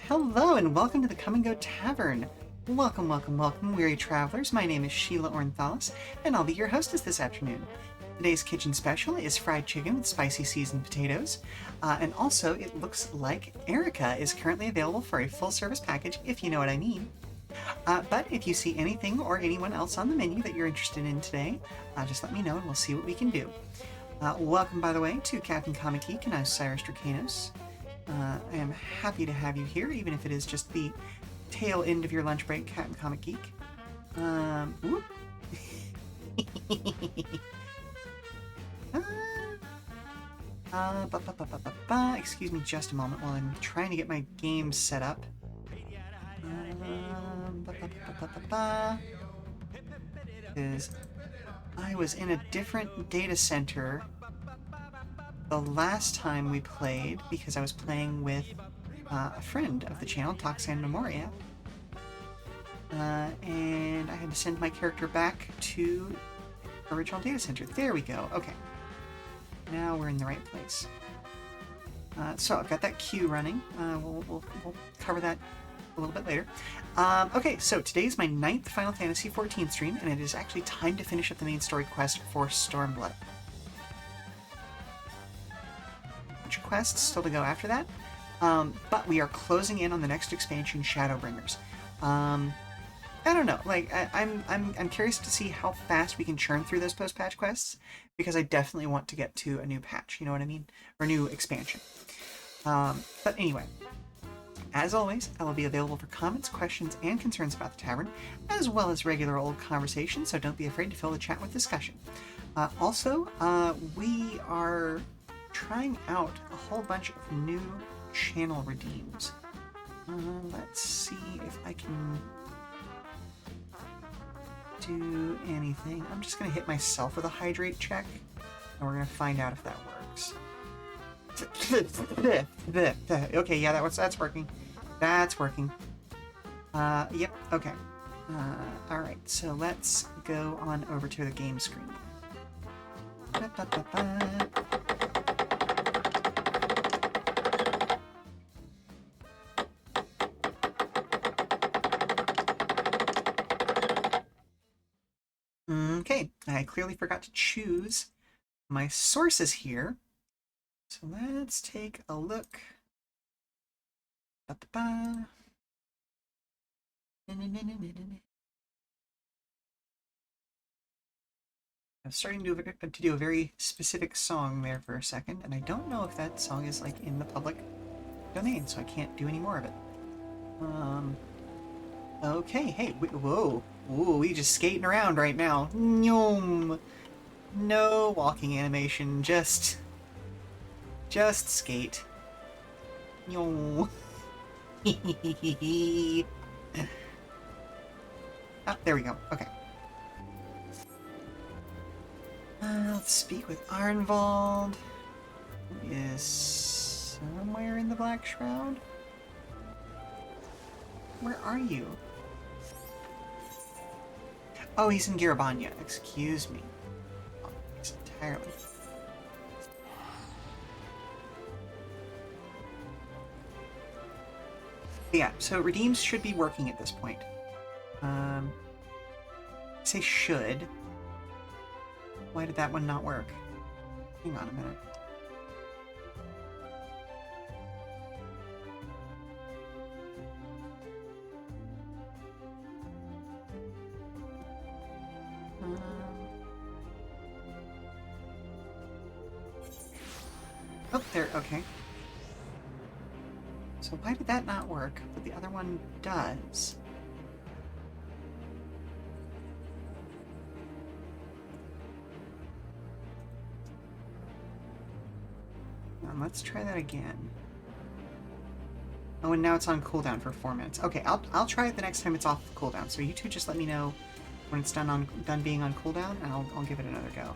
Hello and welcome to the Come and Go Tavern. Welcome, welcome, welcome, weary travelers. My name is Sheela Ornthalis, and I'll be your hostess this afternoon. Today's kitchen special is fried chicken with spicy seasoned potatoes, and also it looks like Erica is currently available for a full-service package, if you know what I mean. But if you see anything or anyone else on the menu that you're interested in today, just let me know and we'll see what we can do. Welcome, by the way, to Captain Comic Geek and Osiris Dracanos. I am happy to have you here, even if it is just the tail end of your lunch break, Captain Comic Geek. Whoop. Excuse me just a moment while I'm trying to get my game set up. Because I was in a different data center the last time we played, because I was playing with a friend of the channel, Toxan Memoria, and I had to send my character back to original data center. There we go. Okay, now we're in the right place. So I've got that queue running. We'll cover that a little bit later. Okay, so today's my 9th Final Fantasy XIV stream, and it is actually time to finish up the main story quest for Stormblood. Quests still to go after that, but we are closing in on the next expansion, Shadowbringers. I don't know, like I'm curious to see how fast we can churn through those post-patch quests, because I definitely want to get to a new patch, you know what I mean, or a new expansion. But anyway, as always, I will be available for comments, questions, and concerns about the tavern, as well as regular old conversation, so don't be afraid to fill the chat with discussion. Also, we are trying out a whole bunch of new channel redeems. Let's see if I can do anything. I'm just going to hit myself with a hydrate check, and we're going to find out if that works. Okay, yeah, that's working. That's working. Yep, okay. Alright, so let's go on over to the game screen. Okay, I clearly forgot to choose my sources here, so let's take a look. I was starting to do a very specific song there for a second, and I don't know if that song is like in the public domain, so I can't do any more of it. Okay, hey, whoa. Ooh, we just skating around right now. Nyom. No walking animation, just skate. Nyom. Ah, there we go. Okay. Let's speak with Arnvald. Who is somewhere in the Black Shroud? Where are you? Oh, he's in Garabanya. Excuse me. Oh, he's entirely. Yeah, so redeems should be working at this point. I say should. Why did that one not work? Hang on a minute. Oh, there, okay. So why did that not work, but the other one does? Let's try that again. Oh, and now it's on cooldown for 4 minutes. Okay, I'll try it the next time it's off cooldown. So you two just let me know when it's done being on cooldown, and I'll give it another go.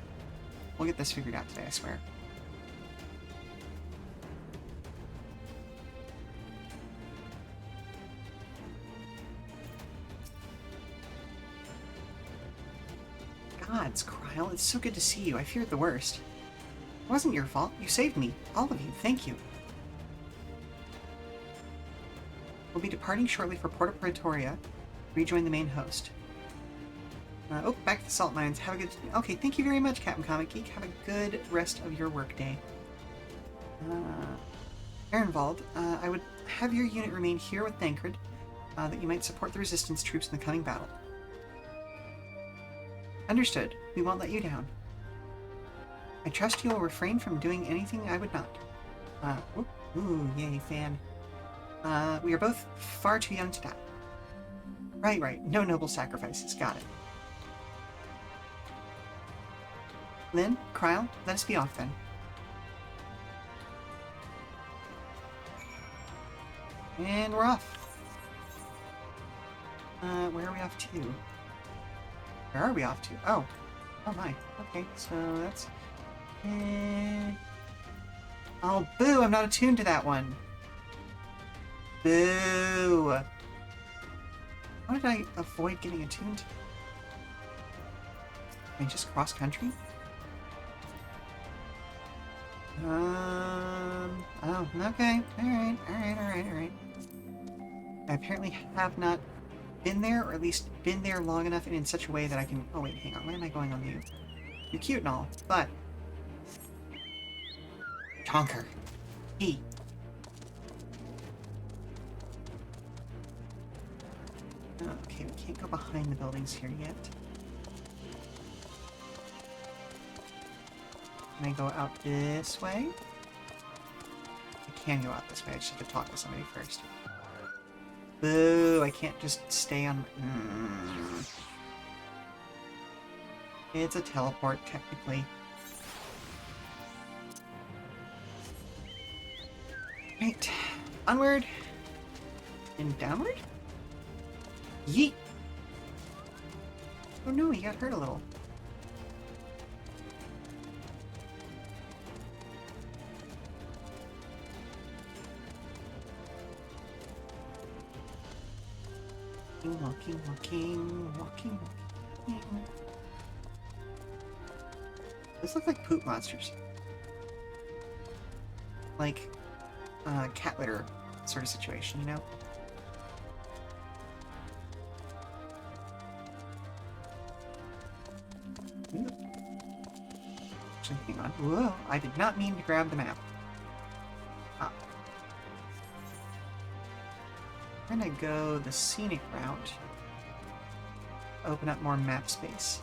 We'll get this figured out today, I swear. Gods, Kryl, it's so good to see you. I feared the worst. It wasn't your fault. You saved me. All of you. Thank you. We'll be departing shortly for Porta Pretoria. Rejoin the main host. Oh, back to the salt mines. Have a good... Okay, thank you very much, Captain Comic Geek. Have a good rest of your workday. Ehrenwald, I would have your unit remain here with Thancred, that you might support the resistance troops in the coming battle. Understood. We won't let you down. I trust you will refrain from doing anything I would not. Ooh, yay, fan. We are both far too young to die. Right. No noble sacrifices. Got it. Lynn, Kryle, let us be off then. And we're off. Where are we off to? Where are we off to? Oh my. Okay, so that's... Oh, boo! I'm not attuned to that one. Boo! How did I avoid getting attuned? Can I just cross country? Oh, okay. Alright. I apparently have not been there, or at least been there long enough and in such a way that I can... Oh, wait, hang on. Why am I going on you? You're cute and all, but... Conquer. E. Okay, we can't go behind the buildings here yet. Can I go out this way? I can go out this way, I just have to talk to somebody first. Boo, I can't just stay on... It's a teleport, technically. Right. Onward. And downward? Yeet! Oh no, he got hurt a little. Walking. Those look like poop monsters. Like, cat litter sort of situation, you know? Ooh. Actually, hang on. Whoa, I did not mean to grab the map. I'm gonna go the scenic route. Open up more map space.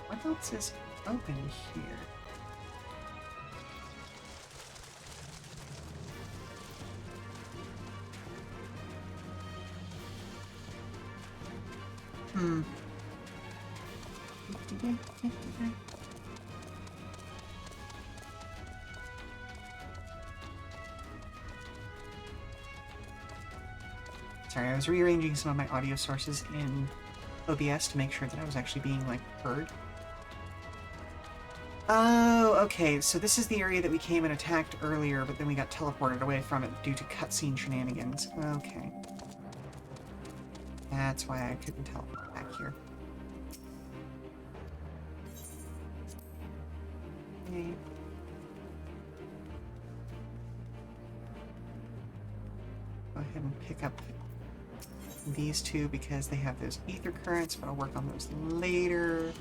What else is open here? Sorry, I was rearranging some of my audio sources in OBS to make sure that I was actually being, like, heard. Oh, okay, so this is the area that we came and attacked earlier, but then we got teleported away from it due to cutscene shenanigans. Okay. That's why I couldn't teleport back here. Okay. Go ahead and pick up these two because they have those ether currents, but I'll work on those later.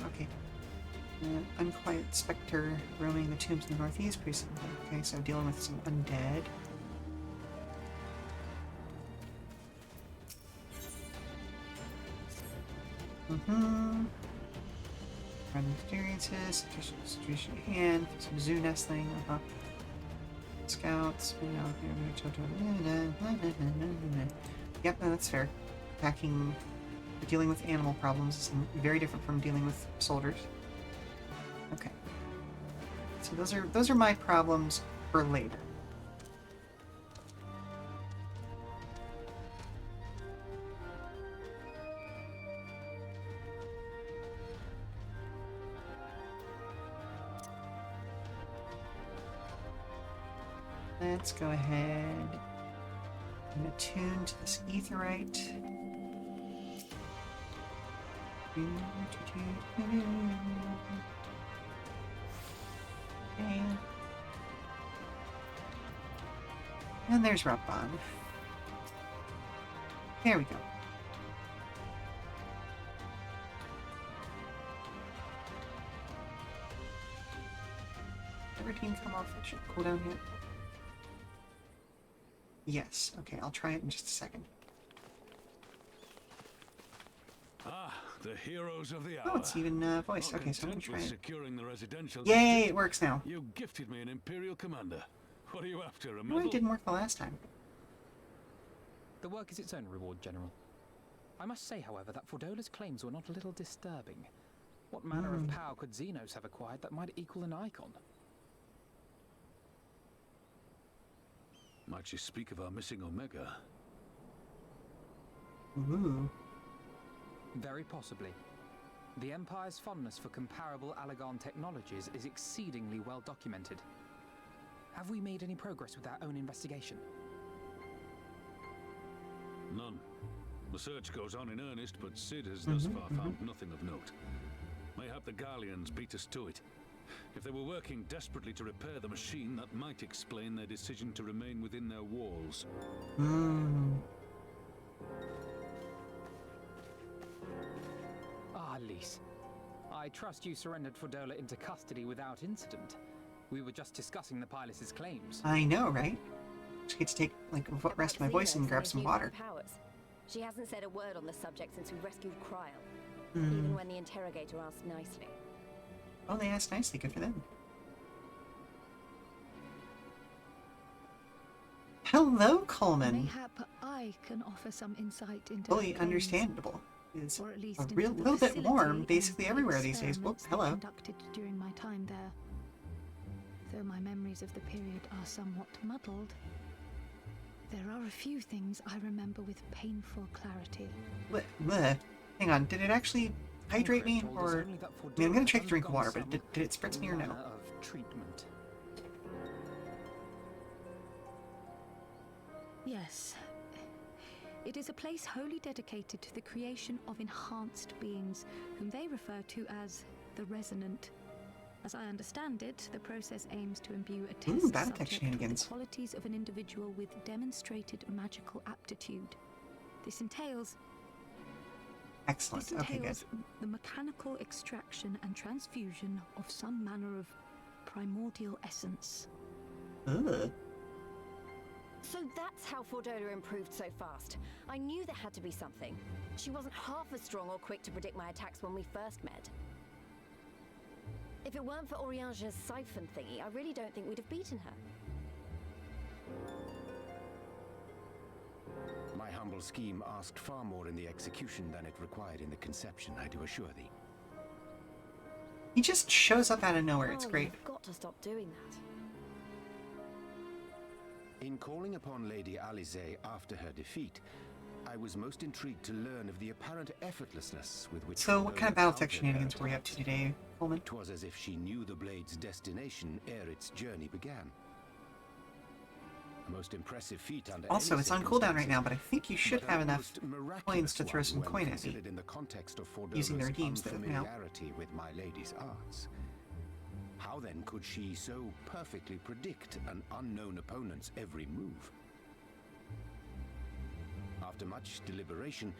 Okay. Unquiet specter roaming the tombs in the northeast. Okay, so dealing with some undead. Random experiences, situation at hand, some zoo nestling, Scouts, Yep, no, that's fair. Dealing with animal problems is very different from dealing with soldiers. Okay. So those are my problems for later. Let's go ahead and attune to this aetherite. Okay. And there's Rock Bond. There we go. Did routine come off? It should cool down yet. Yes. Okay, I'll try it in just a second. Ah, the heroes of the hour. Oh, it's even voiced. Okay, so I'm gonna try it. Securing the residential Yay, district, it works now. you gifted me an Imperial commander. What are you after, a No, medal? it didn't work the last time. The work is its own reward, General. I must say, however, that Fordola's claims were not a little disturbing. What manner of power could Xenos have acquired that might equal an icon? Might you speak of our missing Omega? Ooh. Very possibly. The Empire's fondness for comparable Allagan technologies is exceedingly well documented. Have we made any progress with our own investigation? None. The search goes on in earnest, but Sid has thus far found nothing of note. Mayhap the Garleans beat us to it. If they were working desperately to repair the machine, that might explain their decision to remain within their walls. Ah, Lise. I trust you surrendered Fordola into custody without incident. We were just discussing the pilot's claims. I know, right? Just get to take like a rest of my voice and grab some water. She hasn't said a word on the subject since we rescued Cryle. Even when the interrogator asked nicely. Oh, they asked nicely. Good for them. Hello, Coleman. Mayhap I can offer some insight into Fully her claims, understandable. It's or at least a into real the little bit facility warm and basically the everywhere these days. Whoops, experiments they hello. conducted during my time there. Though my memories of the period are somewhat muddled, there are a few things I remember with painful clarity. Bleh. Hang on, did it actually hydrate me, or... I mean, I'm gonna check drink water, but did it spritz me or no? Of treatment. Yes. It is a place wholly dedicated to the creation of enhanced beings, whom they refer to as the Resonant. As I understand it, the process aims to imbue a test Battletech subject with shenanigans. the qualities of an individual with demonstrated magical aptitude. This entails Excellent. Okay, good. the mechanical extraction and transfusion of some manner of primordial essence. Ugh. So that's how Fordola improved so fast. I knew there had to be something. She wasn't half as strong or quick to predict my attacks when we first met. If it weren't for Oriange's siphon thingy, I really don't think we'd have beaten her. My humble scheme asked far more in the execution than it required in the conception, I do assure thee. He just shows up out of nowhere. It's great. You've got to stop doing that. In calling upon Lady Alisaie after her defeat, I was most intrigued to learn of the apparent effortlessness with which... So, what kind of Battletech countered shenanigans her were you up to attacks. today, Coleman? 'Twas as if she knew the blade's destination ere its journey began. A most impressive feat under Also, any it's on cooldown right circumstances, now, but I think you should but have a enough most miraculous coins to throw one some when coin at me. considered in the context of Using the Fordola's redeems that, you know. unfamiliarity with my lady's arts. How then could she so perfectly predict an unknown opponent's every move? After much deliberation,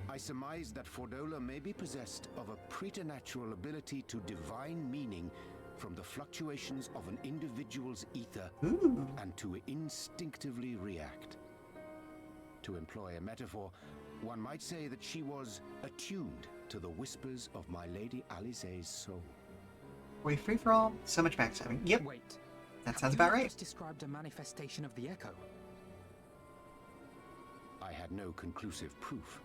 I surmised that Fordola may be possessed of a preternatural ability to divine meaning from the fluctuations of an individual's ether and to instinctively react. To employ a metaphor, one might say that she was attuned to the whispers of my Lady Alisaie's soul. Wait, free for all? So much backstabbing. Yep, Wait. that have sounds you about not right. just described a manifestation of the Echo? I had no conclusive proof.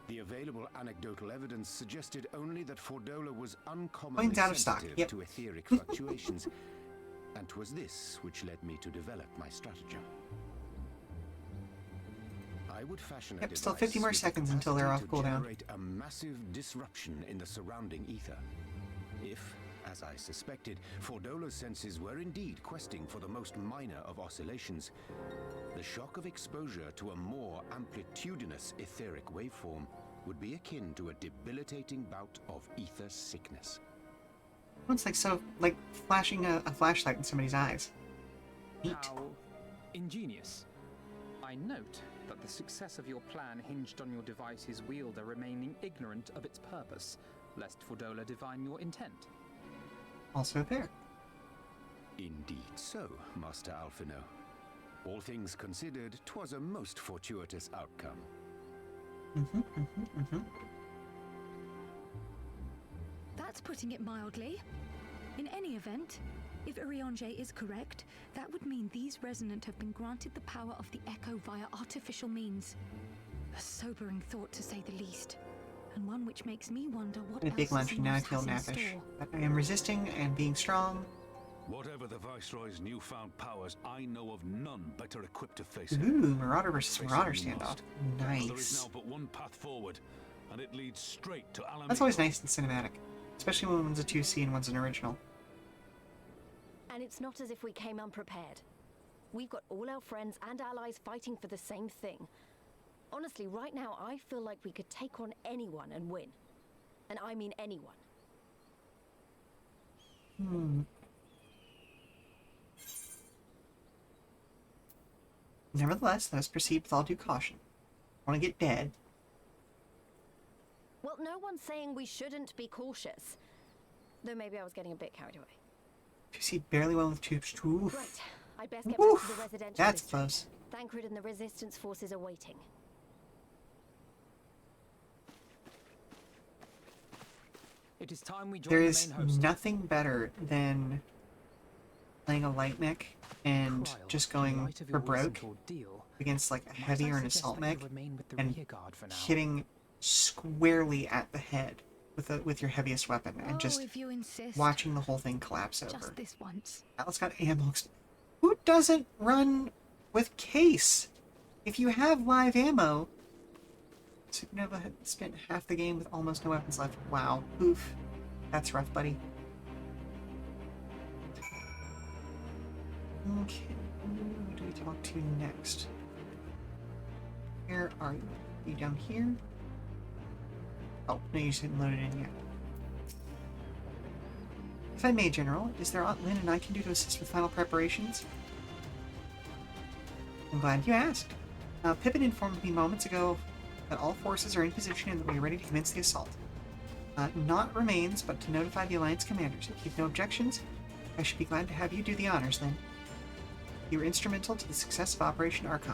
The available anecdotal evidence suggested only that Fordola was uncommonly Coins out of stock, sensitive yep. to etheric fluctuations, and 'twas this which led me to develop my stratagem. I would fashion a Yep, still device 50 more with the seconds until they're off capacity to cooldown. generate a massive disruption in the surrounding ether. If, As I suspected, Fordola's senses were indeed questing for the most minor of oscillations. The shock of exposure to a more amplitudinous etheric waveform would be akin to a debilitating bout of ether sickness. It's like flashing a flashlight in somebody's eyes. Neat. How ingenious. I note that the success of your plan hinged on your device's wielder remaining ignorant of its purpose, lest Fordola divine your intent. Also there. Indeed so, Master Alphino. All things considered, 'twas a most fortuitous outcome. That's putting it mildly. In any event, if Urianger is correct, that would mean these Resonant have been granted the power of the Echo via artificial means. A sobering thought, to say the least, and one which makes me wonder what A big else lunch, and now I feel Xenos has in nappish. store. But I am resisting and being strong. Whatever the Viceroy's newfound powers, I know of none better equipped to face it. Ooh, Marauder versus Face Marauder it you standoff. must. There is Nice. now but one path forward, and it leads straight to Alameda. That's always nice in cinematic, especially when one's a 2C and one's an original. And it's not as if we came unprepared. We've got all our friends and allies fighting for the same thing. Honestly, right now, I feel like we could take on anyone and win. And I mean anyone. Nevertheless, let us proceed with all due caution. I want to get dead. Well, no one's saying we shouldn't be cautious. Though maybe I was getting a bit carried away. 2C barely won with tubes. Oof. Right, I'd best get back Oof. to the residential That's district. close. Thancred and the resistance forces are waiting. It is time we join There the is main host. nothing better than playing a light mech and Cryle, just in going light of for your broke recent ordeal, against like a might heavy I or an suggest assault that you mech remain with the and rear guard for now? hitting squarely at the head with your heaviest weapon and just if you insist. watching the whole thing collapse over. Just this once. Atlas got ammo. Who doesn't run with case? If you have live ammo, Supernova had spent half the game with almost no weapons left. Wow. Oof. That's rough, buddy. Okay. Who do we talk to next? Where are you? Are you down here? Oh, no, you didn't load it in yet. If I may, General, is there aught Lynn and I can do to assist with final preparations? I'm glad you asked. Pippin informed me moments ago that all forces are in position and that we are ready to commence the assault. Naught remains but to notify the Alliance commanders. If you've no objections, I should be glad to have you do the honors then. You were instrumental to the success of Operation Archon.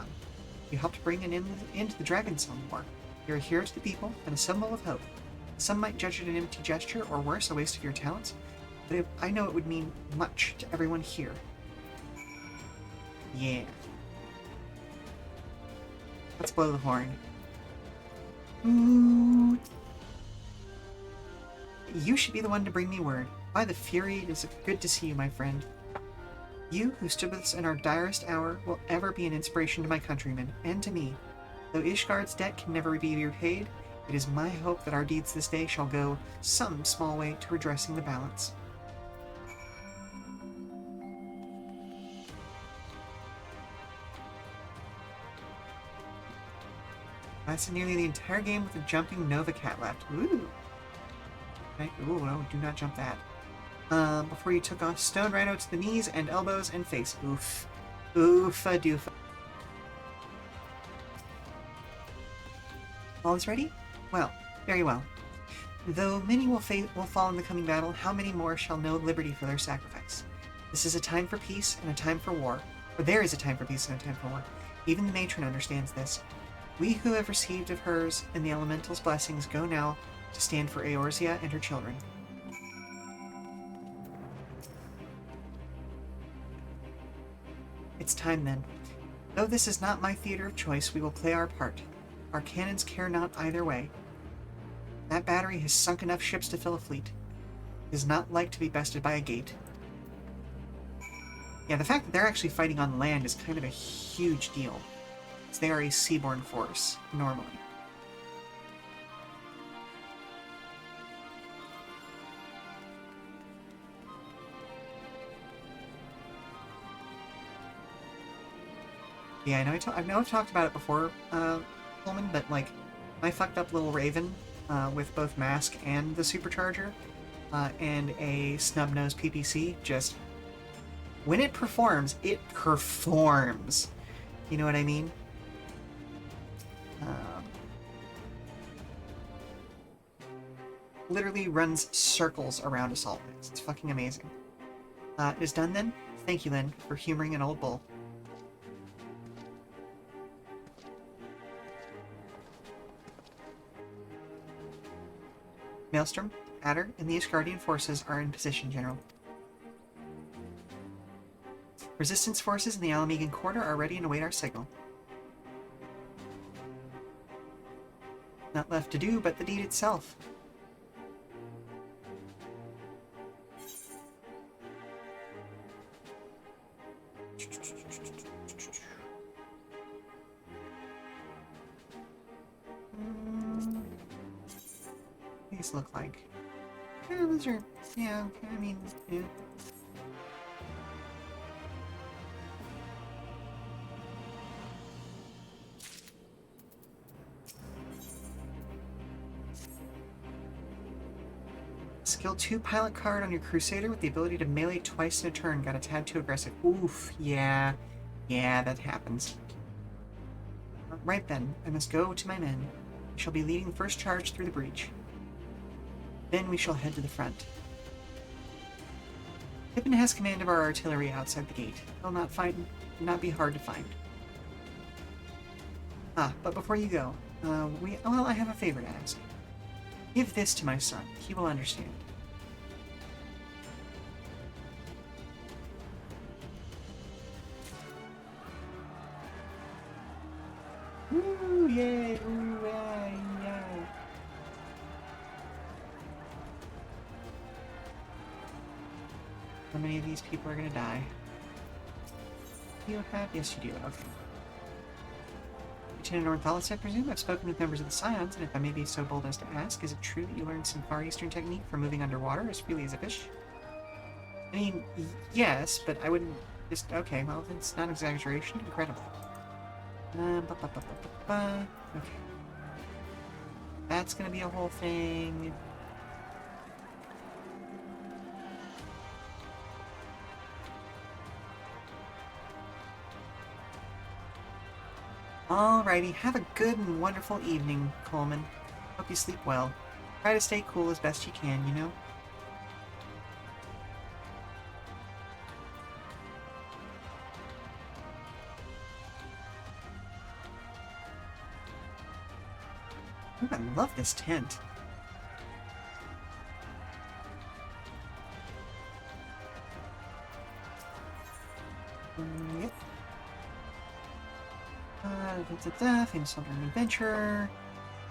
You helped bring an end to the Dragonsong War. You're a hero to the people and a symbol of hope. Some might judge it an empty gesture, or worse, a waste of your talents, but I know it would mean much to everyone here. Yeah. Let's blow the horn. Ooh. You should be the one to bring me word. By the Fury, it is good to see you, my friend. You, who stood with us in our direst hour, will ever be an inspiration to my countrymen, and to me. Though Ishgard's debt can never be repaid, it is my hope that our deeds this day shall go some small way to redressing the balance. That's nearly the entire game with a jumping Nova Cat left. Ooh. Okay. Ooh, no, do not jump that. Before you took off Stone Rhino to the knees and elbows and face. Oof. Oofa doofa. All is ready? Well, very well. Though many will fall in the coming battle, how many more shall know liberty for their sacrifice? This is a time for peace and a time for war. Or there is a time for peace and a time for war. Even the matron understands this. We who have received of hers and the elemental's blessings go now to stand for Eorzea and her children. It's time then. Though this is not my theater of choice, we will play our part. Our cannons care not either way. That battery has sunk enough ships to fill a fleet. It is not like to be bested by a gate. Yeah, the fact that they're actually fighting on land is kind of a huge deal. Because they are a seaborne force, normally. Yeah, I know I've talked about it before, Coleman, but like my fucked up little Raven with both Mask and the Supercharger and a snub-nosed PPC, just when it performs, it performs. You know what I mean? Literally runs circles around assault mix. It's fucking amazing. It is done then. Thank you, Lynn, for humoring an old bull. Maelstrom, Adder, and the Asgardian forces are in position, General. Resistance forces in the Alamegan corridor are ready and await our signal. Not left to do but the deed itself. These look like... Yeah, those are... Yeah, I mean, yeah. Skill 2 pilot card on your Crusader with the ability to melee twice in a turn. Got a tad too aggressive. Oof, yeah. Yeah, that happens. Right then, I must go to my men. I shall be leading the first charge through the breach. Then we shall head to the front. Pippin has command of our artillery outside the gate. It'll not be hard to find. But before you go, I have a favor to ask. Give this to my son. He will understand. Ooh, yay! Ooh, yay! How many of these people are gonna die? You have? Yes, you do. Okay. Lieutenant Ornthalis, I presume? I've spoken with members of the Scions, and if I may be so bold as to ask, is it true that you learned some Far Eastern technique for moving underwater as freely as a fish? I mean, yes, but I wouldn't just... Okay, well, if it's not exaggeration, incredible. Okay. That's gonna be a whole thing. Alrighty, have a good and wonderful evening, Coleman. Hope you sleep well. Try to stay cool as best you can, you know? Ooh, I love this tent. Yep. Famous Soldier and Adventure.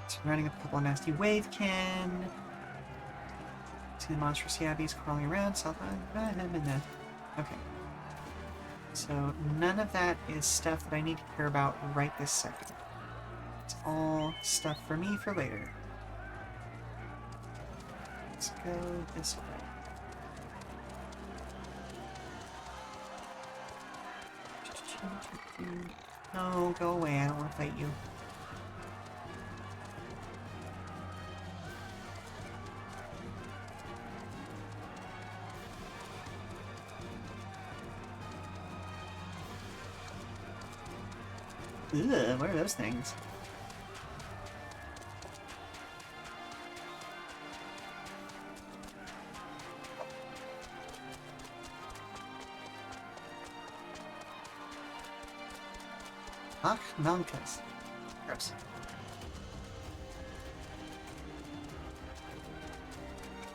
Surrounding up a couple of nasty wavekin. See the monstrous yabbies crawling around. South Okay. So none of that is stuff that I need to care about right this second. It's all stuff for me for later. Let's go this way. No, go away. I don't want to fight you. Ugh, what are those things? Ach, Nankas. Gross.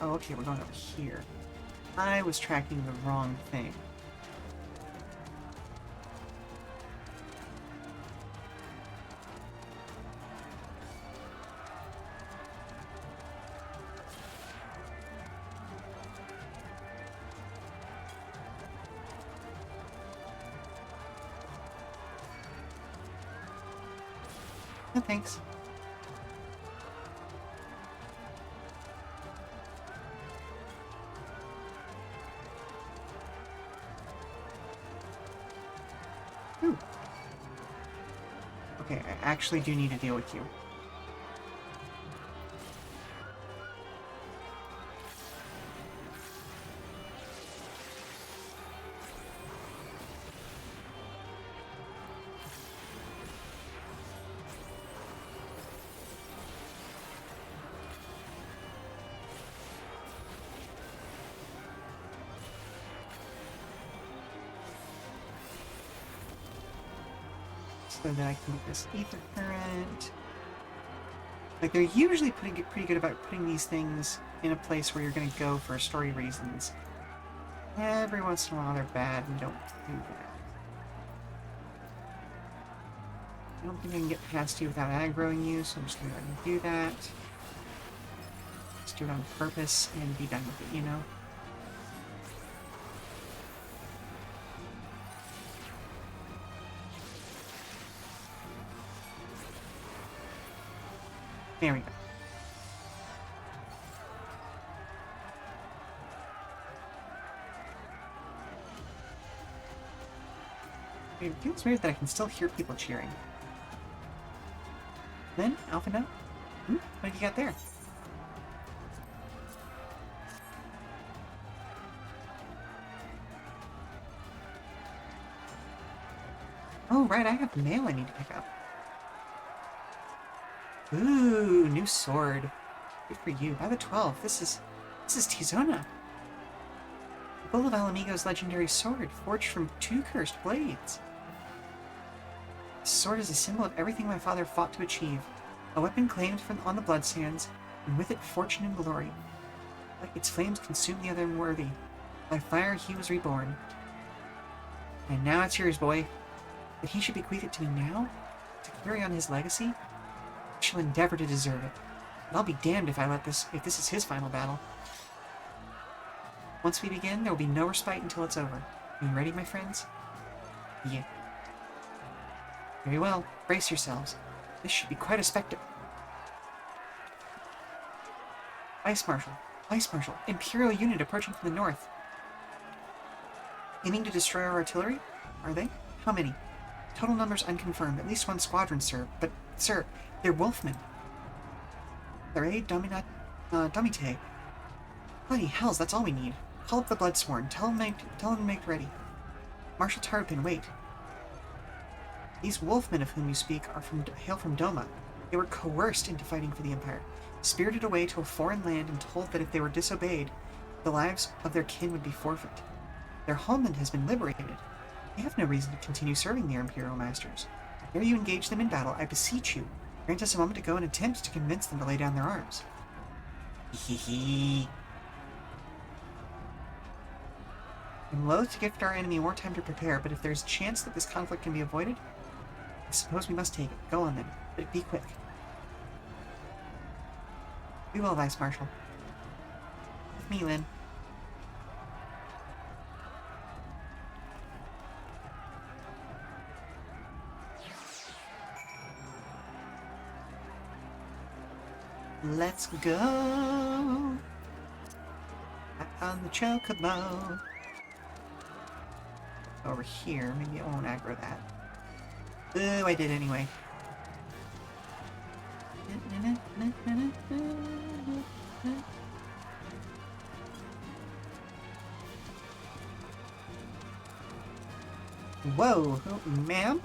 Oh, okay, we're going over here. I was tracking the wrong thing. No, thanks. Ooh. Okay, I actually do need to deal with you. So that I can get this ether current. Like, they're usually pretty good about putting these things in a place where you're going to go for story reasons. Every once in a while they're bad and don't do that. I don't think I can get past you without aggroing you, so I'm just going to go ahead and do that. Just do it on purpose and be done with it, you know? There we go. It feels weird that I can still hear people cheering. Then, Alpha Note? What have you got there? Oh, right, I have mail I need to pick up. Ooh, new sword. Good for you. By the 12, this is Tizona. The Bull of Alamigo's legendary sword, forged from 2 cursed blades. This sword is a symbol of everything my father fought to achieve. A weapon claimed on the blood sands, and with it fortune and glory. Like its flames consumed the other unworthy. By fire he was reborn. And now it's yours, boy. That he should bequeath it to me now? To carry on his legacy? I shall endeavor to deserve it. But I'll be damned if this is his final battle. Once we begin, there will be no respite until it's over. Are you ready, my friends? Yeah. Very well. Brace yourselves. This should be quite a spectacle. Vice Marshal. Imperial unit approaching from the north. Aiming to destroy our artillery? Are they? How many? Total numbers unconfirmed. At least 1 squadron, sir. But, sir, they're wolfmen. They're Domite. Bloody hells, that's all we need. Call up the Bloodsworn. Tell them to make ready. Marshal Tarpin, wait. These wolfmen of whom you speak hail from Doma. They were coerced into fighting for the Empire, spirited away to a foreign land and told that if they were disobeyed, the lives of their kin would be forfeit. Their homeland has been liberated. They have no reason to continue serving their Imperial masters. Ere you engage them in battle, I beseech you, grant us a moment to go and attempt to convince them to lay down their arms. Hee. I'm loath to gift our enemy more time to prepare, but if there's a chance that this conflict can be avoided, I suppose we must take it. Go on then, but be quick. We will, Vice Marshal. With me, Lynn. Let's go. Back on the chocobo. Over here, maybe I won't aggro that. Ooh, I did anyway. Whoa, ma'am?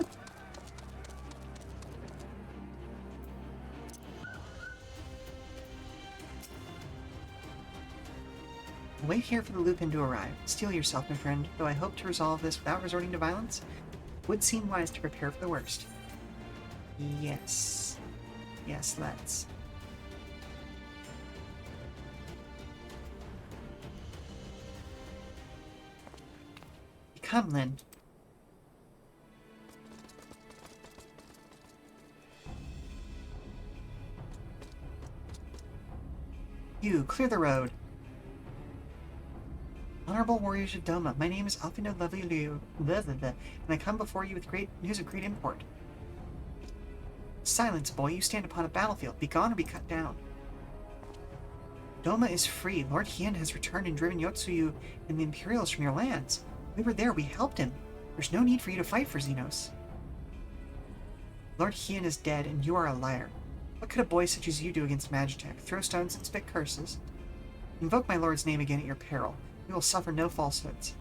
Wait here for the Lupin to arrive. Steel yourself, my friend, though I hope to resolve this without resorting to violence. It would seem wise to prepare for the worst. Yes. Yes, let's. Come, Lynn. You, clear the road. Honorable warriors of Doma, my name is Alfino Loveliu, and I come before you with news of great import. Silence, boy, you stand upon a battlefield. Be gone or be cut down. Doma is free. Lord Hien has returned and driven Yotsuyu and the Imperials from your lands. We were there, we helped him. There's no need for you to fight for Xenos. Lord Hien is dead, and you are a liar. What could a boy such as you do against Magitech? Throw stones and spit curses? Invoke my lord's name again at your peril. We will suffer no falsehoods.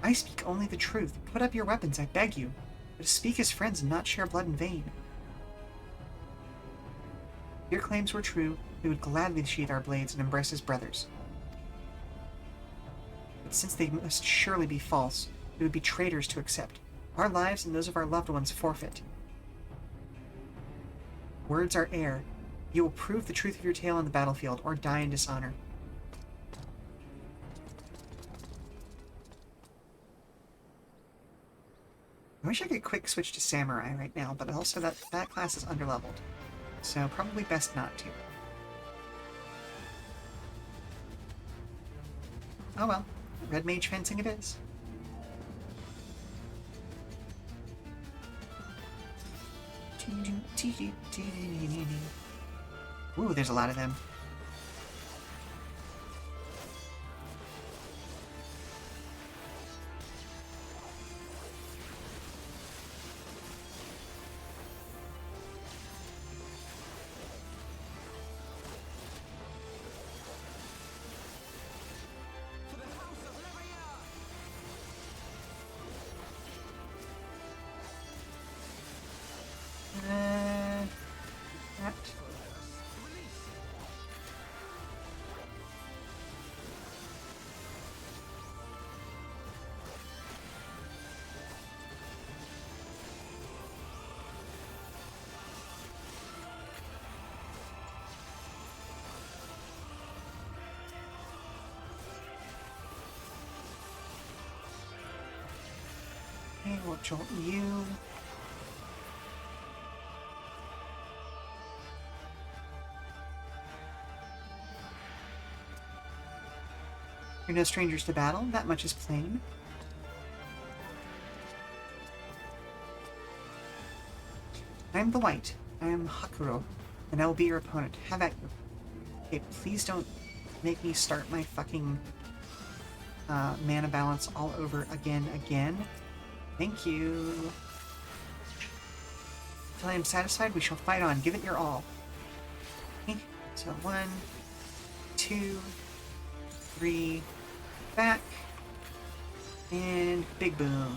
I speak only the truth. Put up your weapons, I beg you. Let us speak as friends and not share blood in vain. If your claims were true, we would gladly sheathe our blades and embrace as brothers. But since they must surely be false, we would be traitors to accept. Our lives and those of our loved ones forfeit. Words are air. You will prove the truth of your tale on the battlefield, or die in dishonor. I wish I could quick switch to Samurai right now, but also that class is underleveled. So probably best not to. Oh well, red mage fencing it is. Ooh, there's a lot of them. That. Okay, we'll jolt you. You're no strangers to battle, that much is plain. I am the white. I am Hakuro, and I will be your opponent. Have at you. Okay, please don't make me start my fucking mana balance all over again. Thank you. Until I am satisfied, we shall fight on. Give it your all. Okay, so 1, 2, 3, back, and big boom.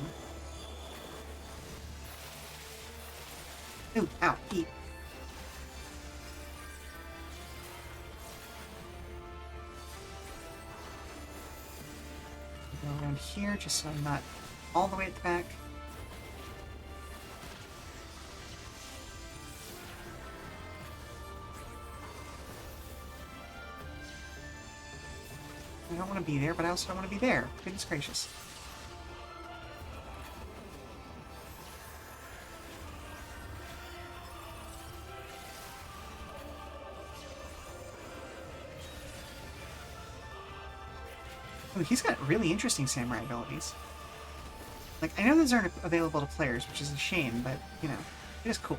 Ooh, ow, eat. Go around here just so I'm not all the way at the back. I don't want to be there, but I also don't want to be there. Goodness gracious. Ooh, he's got really interesting samurai abilities. Like, I know those aren't available to players, which is a shame, but, you know, it is cool.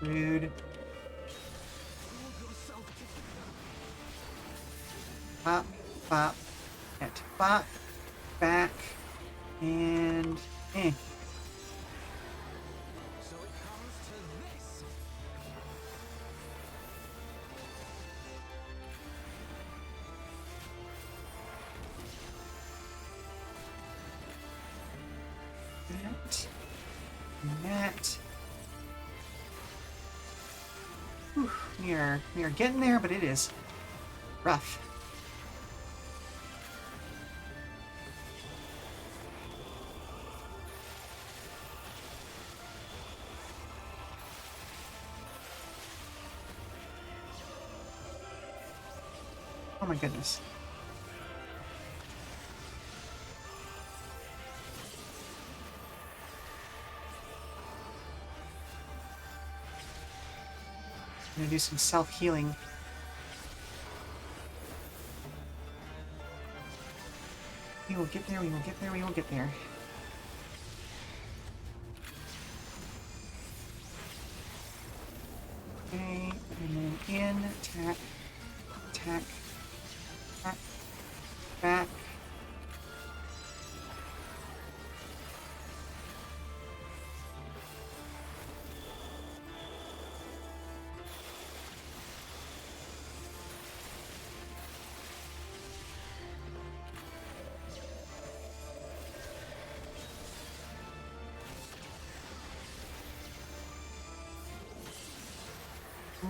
Rude. Bop, bop, and bop, back, and eh. So it comes to this. That. Whew, we are getting there, but it is rough. Oh my goodness. I'm gonna do some self-healing. We will get there, we will get there, we will get there. Okay, and then in, attack, attack, attack, back.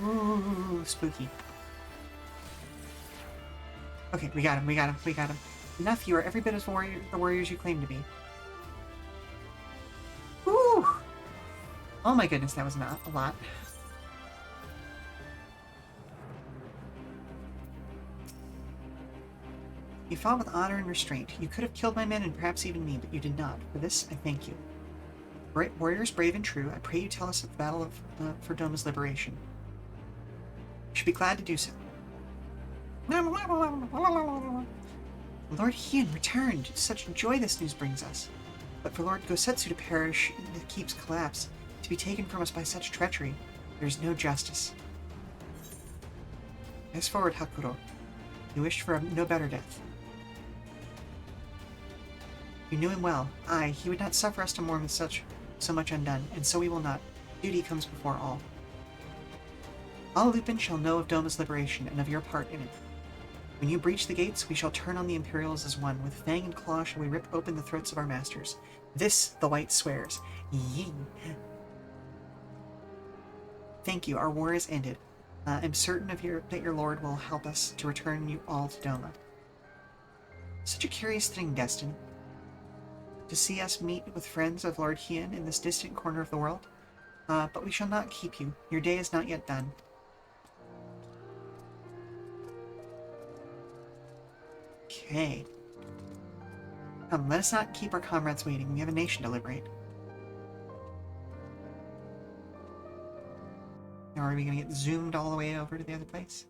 Ooh, spooky. Okay, we got him, we got him, we got him. Enough, you are every bit as the warriors you claim to be. Woo! Oh my goodness, that was not a lot. You fought with honor and restraint. You could have killed my men and perhaps even me, but you did not. For this, I thank you. Warriors brave and true, I pray you tell us of the battle for Doma's liberation. You should be glad to do so. Lord Hien returned. Such joy this news brings us. But for Lord Gosetsu to perish in the keep's collapse, to be taken from us by such treachery, there is no justice. Fast forward, Hakuro. You wished for no better death. You knew him well. Aye, he would not suffer us to mourn with so much undone, and so we will not. Duty comes before all. All Lupin shall know of Doma's liberation, and of your part in it. When you breach the gates, we shall turn on the Imperials as one. With fang and claw shall we rip open the throats of our masters. This the White swears. Yee. Thank you, our war is ended. I'm certain that your lord will help us to return you all to Doma. Such a curious thing, Destin. To see us meet with friends of Lord Hien in this distant corner of the world. But we shall not keep you. Your day is not yet done. Okay. Come, let us not keep our comrades waiting. We have a nation to liberate. Now, are we going to get zoomed all the way over to the other place?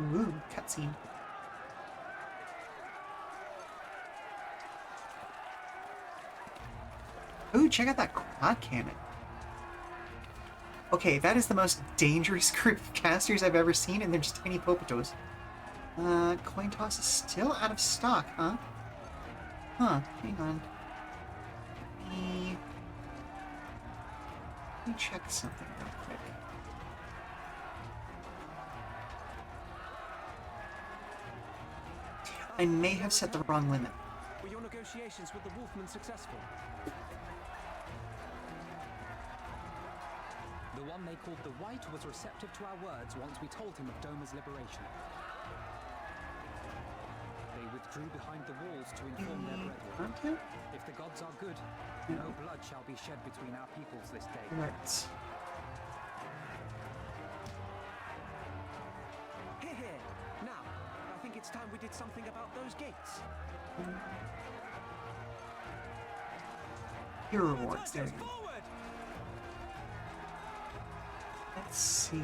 Ooh, cutscene. Ooh, check out that quad cannon. Okay, that is the most dangerous group of casters I've ever seen, and they're just tiny popatos. Coin toss is still out of stock, huh? Huh, hang on. Let me check something real quick. I may have set the wrong limit. Were your negotiations with the Wolfman successful? The one they called the White was receptive to our words once we told him of Doma's liberation. They withdrew behind the walls to inform their brethren. If the gods are good, no blood shall be shed between our peoples this day. Right. Here. Now, I think it's time we did something about those gates. Your rewards, there we go. Forward! Let's see.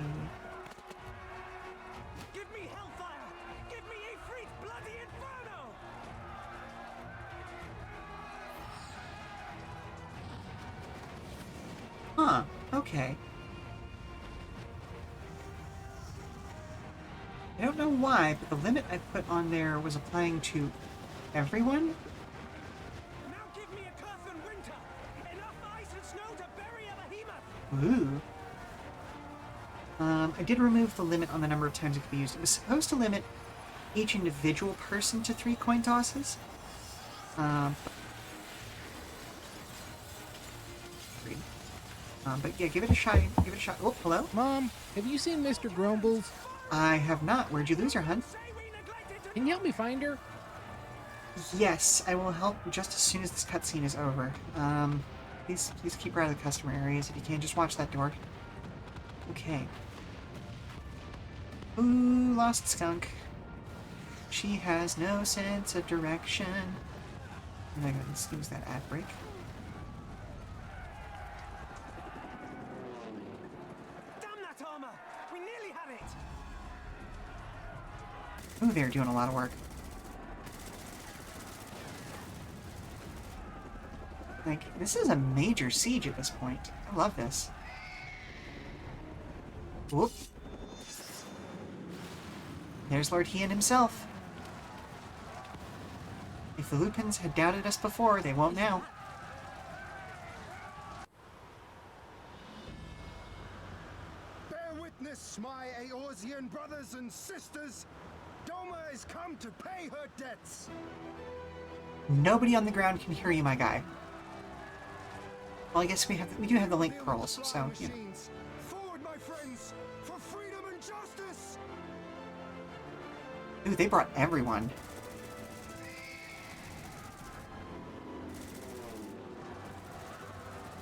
Give me hellfire! Give me Ifrit's bloody inferno! Huh, okay. I don't know why, but the limit I put on there was applying to everyone? Now give me a curse and winter! Enough ice and snow to bury a behemoth! Ooh. I did remove the limit on the number of times it could be used. It was supposed to limit each individual person to 3 coin tosses. But yeah, give it a shot. Give it a shot. Oh, hello? Mom, have you seen Mr. Grumbles? I have not. Where'd you lose her, hun? Can you help me find her? Yes, I will help just as soon as this cutscene is over. Please keep her out of the customer areas if you can. Just watch that door. Okay. Ooh, lost skunk. She has no sense of direction. Oh my god, let's use that ad break. Ooh, they're doing a lot of work. Like, this is a major siege at this point. I love this. Whoop. There's Lord Hien himself. If the Lupins had doubted us before, they won't now. Bear witness, my Eorzean brothers and sisters. Doma has come to pay her debts. Nobody on the ground can hear you, my guy. Well, I guess we do have the link pearls, so you know. Forward, my friends, for freedom and justice. Ooh, they brought everyone.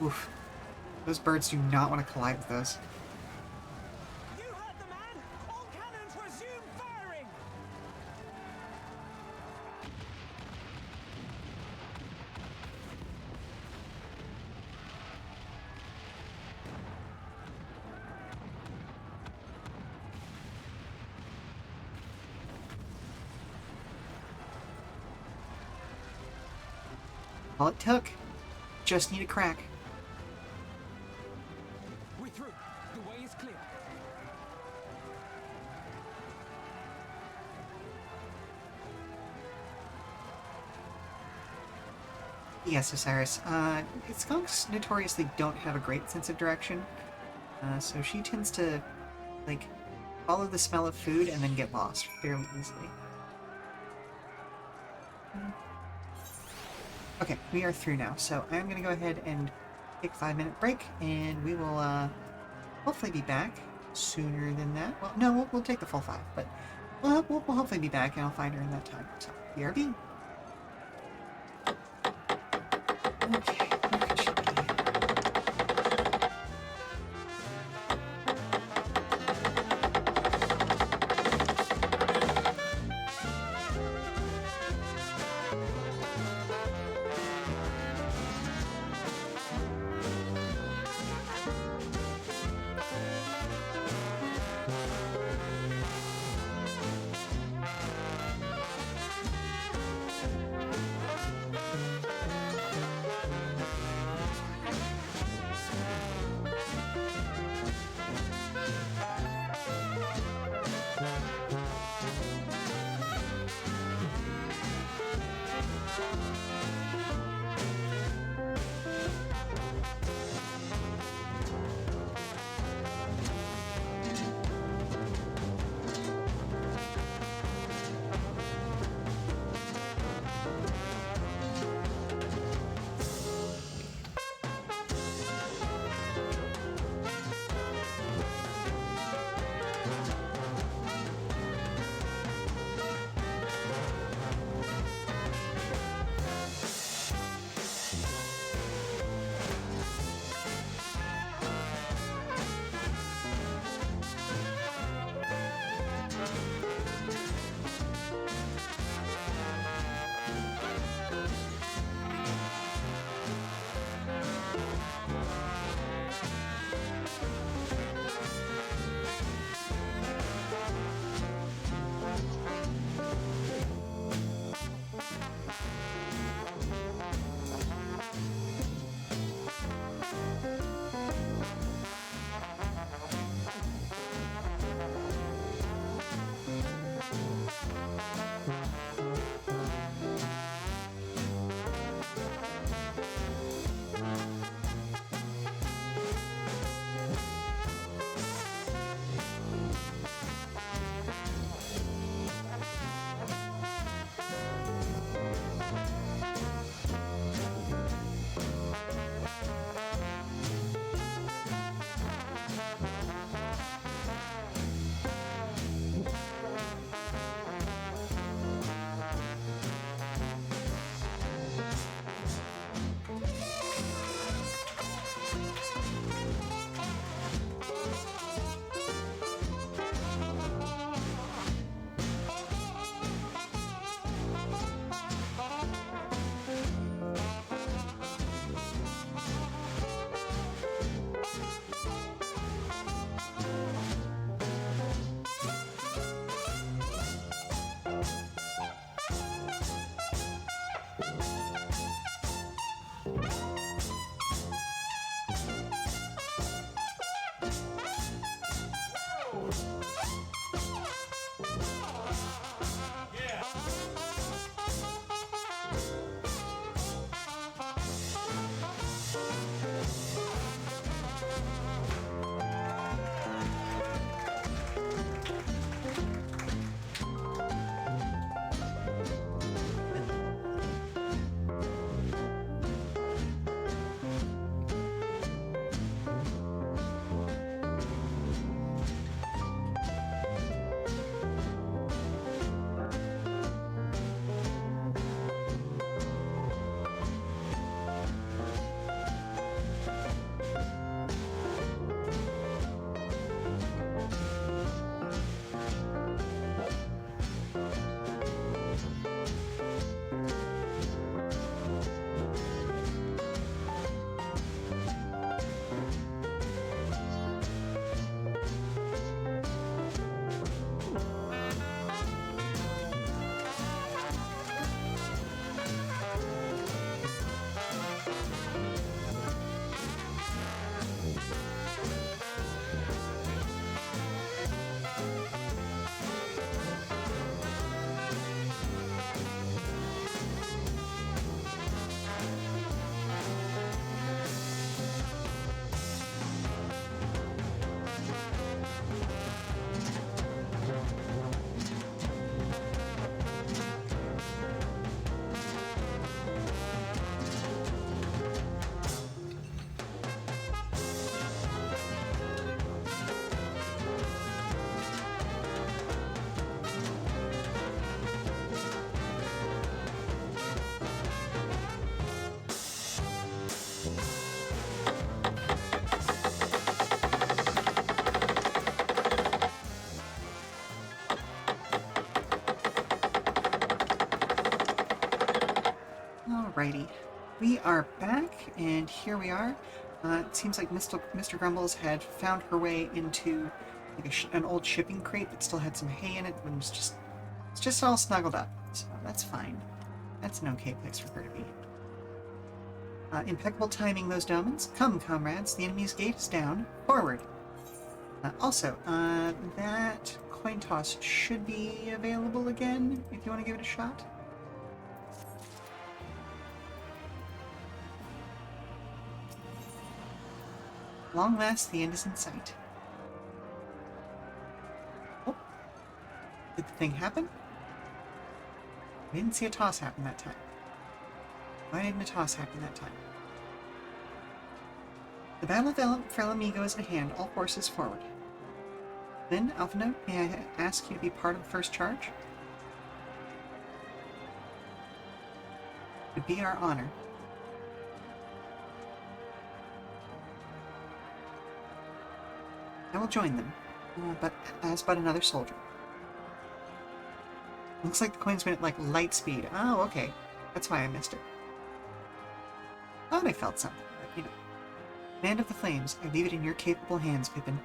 Oof. Those birds do not want to collide with those. You heard the man! All cannons resume firing! All it took. Just need a crack. We're through. The way is clear. Yes, Osiris. Skunks notoriously don't have a great sense of direction. So she tends to, like, follow the smell of food and then get lost fairly easily. Okay, we are through now, so I'm going to go ahead and take a 5-minute break, and we will hopefully be back sooner than that. Well, no, we'll take the full 5, but we'll hopefully be back, and I'll find her in that time. So, BRB. Okay, where could she be? Alrighty. We are back, and here we are. It seems like Mr. Grumbles had found her way into like an old shipping crate that still had some hay in it, and it's just all snuggled up. So that's fine. That's an okay place for her to be. Impeccable timing, those Domans. Come, comrades, the enemy's gate is down. Forward. Also, that coin toss should be available again, if you want to give it a shot. Long last, the end is in sight. Oh. Did the thing happen? I didn't see a toss happen that time. Why didn't a toss happen that time? The Battle of Frelamigo is at hand. All forces forward. Then, Alpha Note, may I ask you to be part of the first charge? It would be our honor. I will join them, but as another soldier. Looks like the coin's been at, like, light speed. Oh, okay. That's why I missed it. Thought I felt something, but, you know. Command of the Flames, I leave it in your capable hands, Pippin.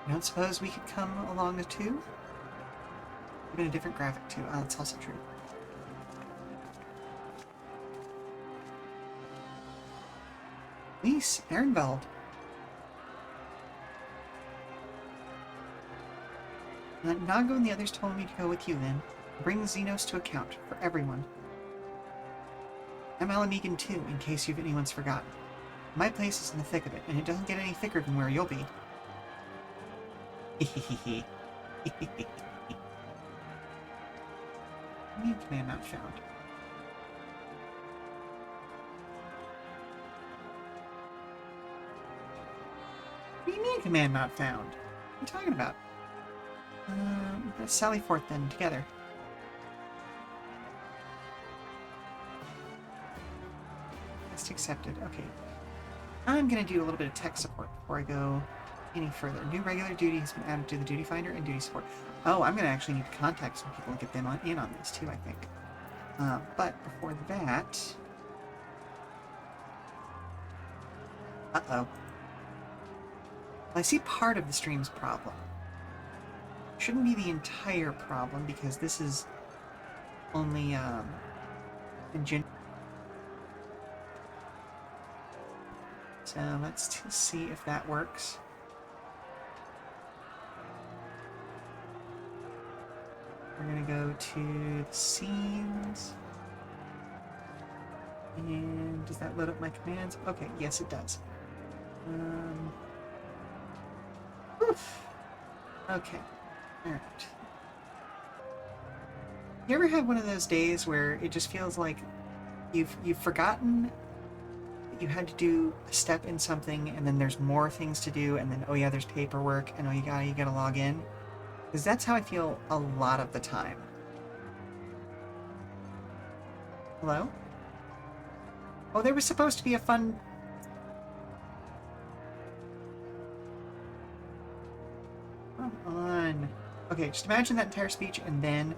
You don't suppose we could come along too? Even a different graphic, too. Oh, that's also true. Nice, Ehrenwald. Nago and the others told me to go with you then. Bring Xenos to account, for everyone. I'm Alamegan too, in case anyone's forgotten. My place is in the thick of it, and it doesn't get any thicker than where you'll be. Hehehehe. New command not found. What do you mean command not found? What are you talking about? Let's sally forth then, together. Quest accepted. Okay. I'm gonna do a little bit of tech support before I go any further. New regular duty has been added to the duty finder and duty support. Oh, I'm gonna actually need to contact some people and get them in on this too, I think. But before that... Uh-oh. I see part of the stream's problem. Shouldn't be the entire problem, because this is only, so let's see if that works. We're gonna go to the scenes. And does that load up my commands? Okay, yes it does. Oof. Okay. Alright. You ever had one of those days where it just feels like you've forgotten that you had to do a step in something, and then there's more things to do, and then oh yeah, there's paperwork, and oh you gotta log in? Because that's how I feel a lot of the time. Hello? Oh, there was supposed to be a fun... Come on. Okay, just imagine that entire speech, and then...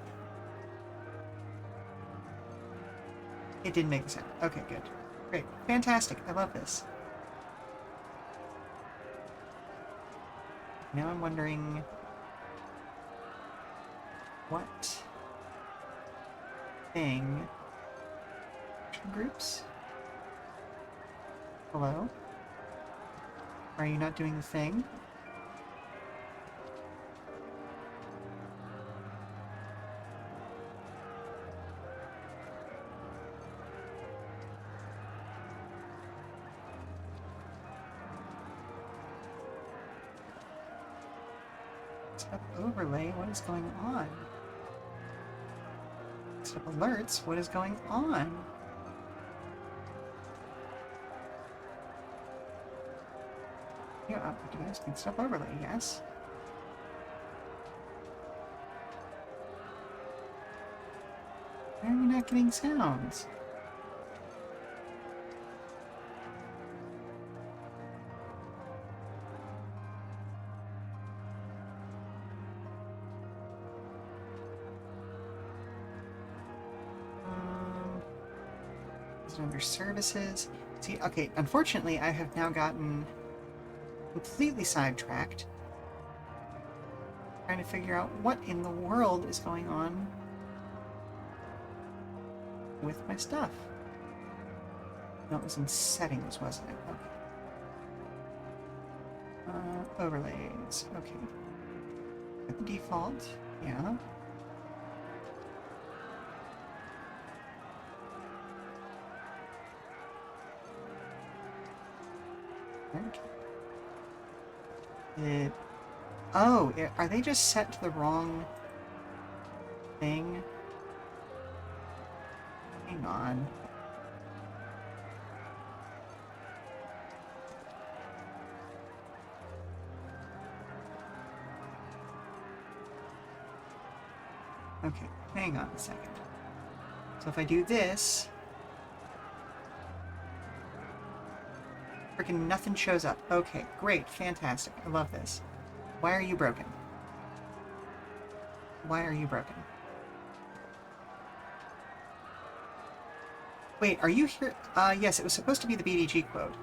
It didn't make a sound. Okay, good. Great. Fantastic. I love this. Now I'm wondering... what thing... Action groups? Hello? Are you not doing the thing? Step overlay, what is going on? Step alerts, what is going on? Yeah, optimize can step overlay, yes. Why are we not getting sounds? listed under services. See, okay, unfortunately, I have now gotten completely sidetracked. Trying to figure out what in the world is going on with my stuff. No, it was in settings, wasn't it? Okay. Overlays. Okay. At the default. Yeah. Okay. Oh, are they just set to the wrong thing? Hang on. Okay, hang on a second. So if I do this, freaking nothing shows up. Okay, great, fantastic. I love this. Why are you broken? Why are you broken? Wait, are you here? Yes, it was supposed to be the BDG quote.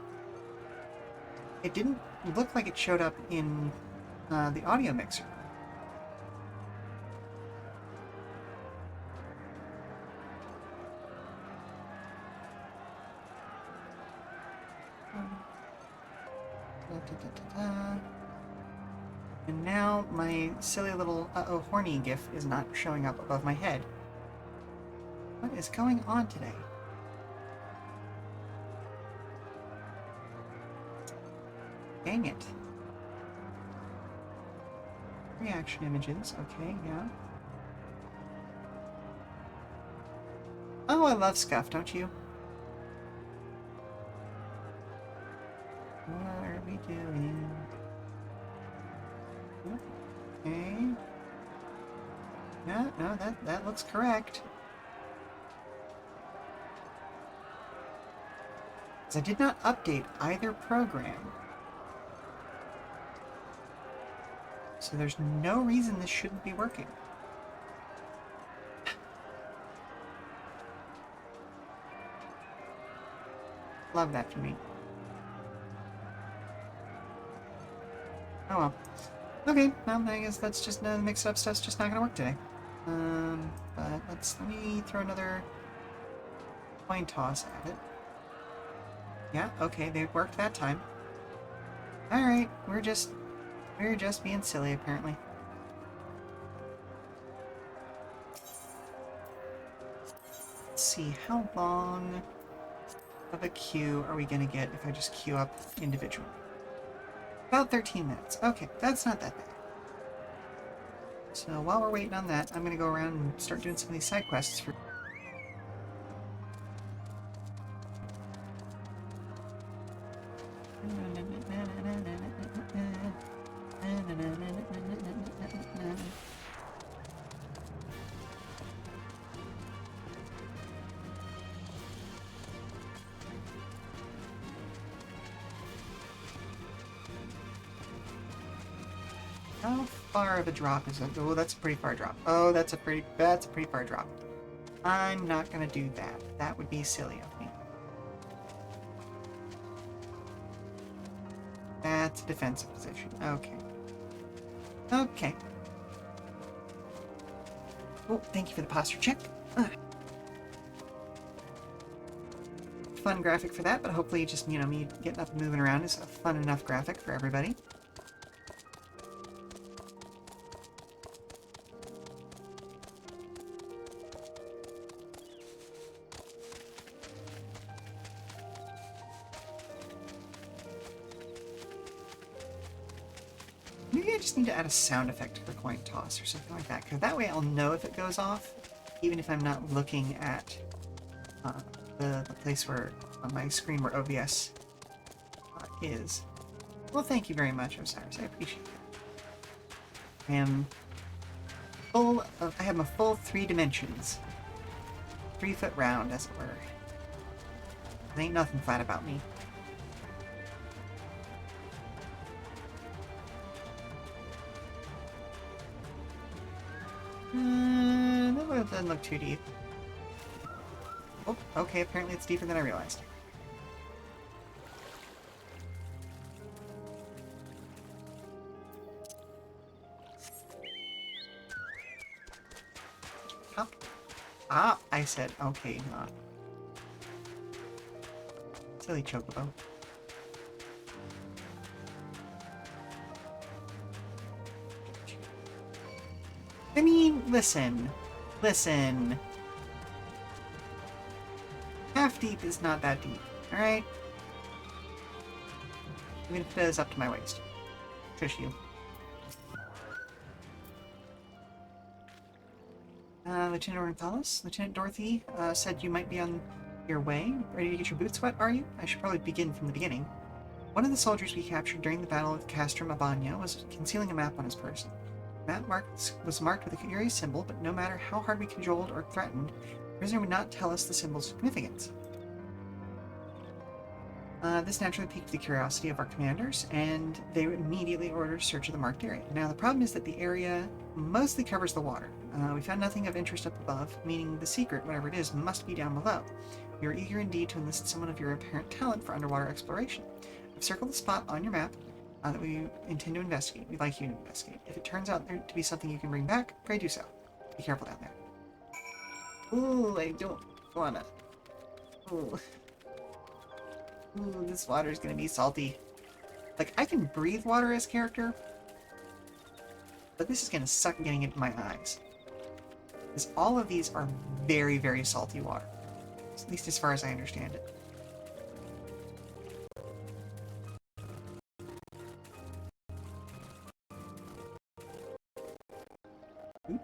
It didn't look like it showed up in the audio mixer. And now my silly little uh-oh horny gif is not showing up above my head. What is going on today? Dang it. Reaction images, okay, yeah. Oh, I love Scuff, don't you? What are we doing? Okay. No, that looks correct. Because I did not update either program. So there's no reason this shouldn't be working. Love that for me. Oh well. Okay, well, I guess that's just the mix-up stuff's just not gonna work today. But let me throw another coin toss at it. Yeah, okay, they worked that time. Alright, we're just being silly, apparently. Let's see, how long of a queue are we gonna get if I just queue up individually? About 13 minutes. Okay, that's not that bad. So while we're waiting on that, I'm gonna go around and start doing some of these side quests for... How far of a drop is it? Oh, that's a pretty far drop. Oh, that's a pretty far drop. I'm not gonna do that. That would be silly of me. That's a defensive position. Okay. Okay. Oh, thank you for the posture check. Fun graphic for that, but hopefully just, you know, me getting up and moving around is a fun enough graphic for everybody. Maybe I just need to add a sound effect to the coin toss or something like that, because that way I'll know if it goes off, even if I'm not looking at the place where, on my screen where OBS is. Well, thank you very much, Osiris. I appreciate that. I have a full 3 dimensions. 3-foot round, as it were. There ain't nothing flat about me. That doesn't look too deep. Oh, okay, apparently it's deeper than I realized. Up. Ah, I said, okay, not. Silly chocobo. I mean, listen. Listen. Half deep is not that deep, alright? Even if it is up to my waist. Shush you. Lieutenant Ornithalis, Lieutenant Dorothy said you might be on your way. Ready to get your boots wet, are you? I should probably begin from the beginning. One of the soldiers we captured during the Battle of Castrum Abania was concealing a map on his person. The map was marked with a curious symbol, but no matter how hard we cajoled or threatened, the prisoner would not tell us the symbol's significance. This naturally piqued the curiosity of our commanders, and they immediately ordered a search of the marked area. Now, the problem is that the area mostly covers the water. We found nothing of interest up above, meaning the secret, whatever it is, must be down below. We are eager indeed to enlist someone of your apparent talent for underwater exploration. I've circled the spot on your map that we intend to investigate. We'd like you to investigate. If it turns out there to be something you can bring back, pray do so. Be careful down there. Ooh, I don't wanna. Ooh. Ooh, this water's gonna be salty. Like, I can breathe water as character, but this is gonna suck getting into my eyes. Because all of these are very, very salty water. At least as far as I understand it. Oop.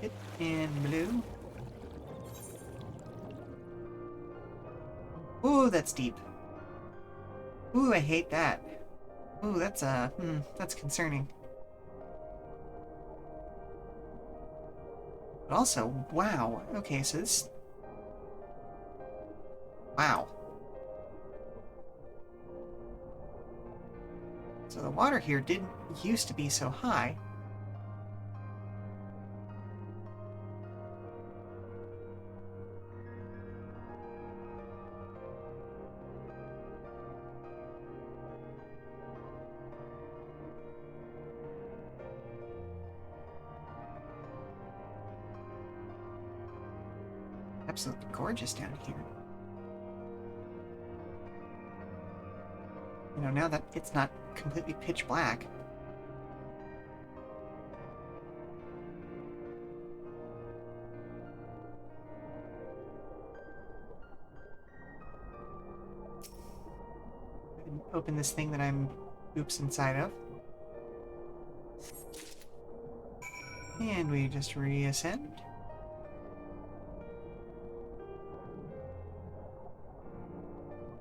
It in blue. Ooh, that's deep. Ooh, I hate that. Ooh, that's concerning. But also, wow. Okay, so this... Wow. So the water here didn't used to be so high. Absolutely gorgeous down here. You know, now that it's not completely pitch black. Open this thing that I'm oops inside of. And we just reascend.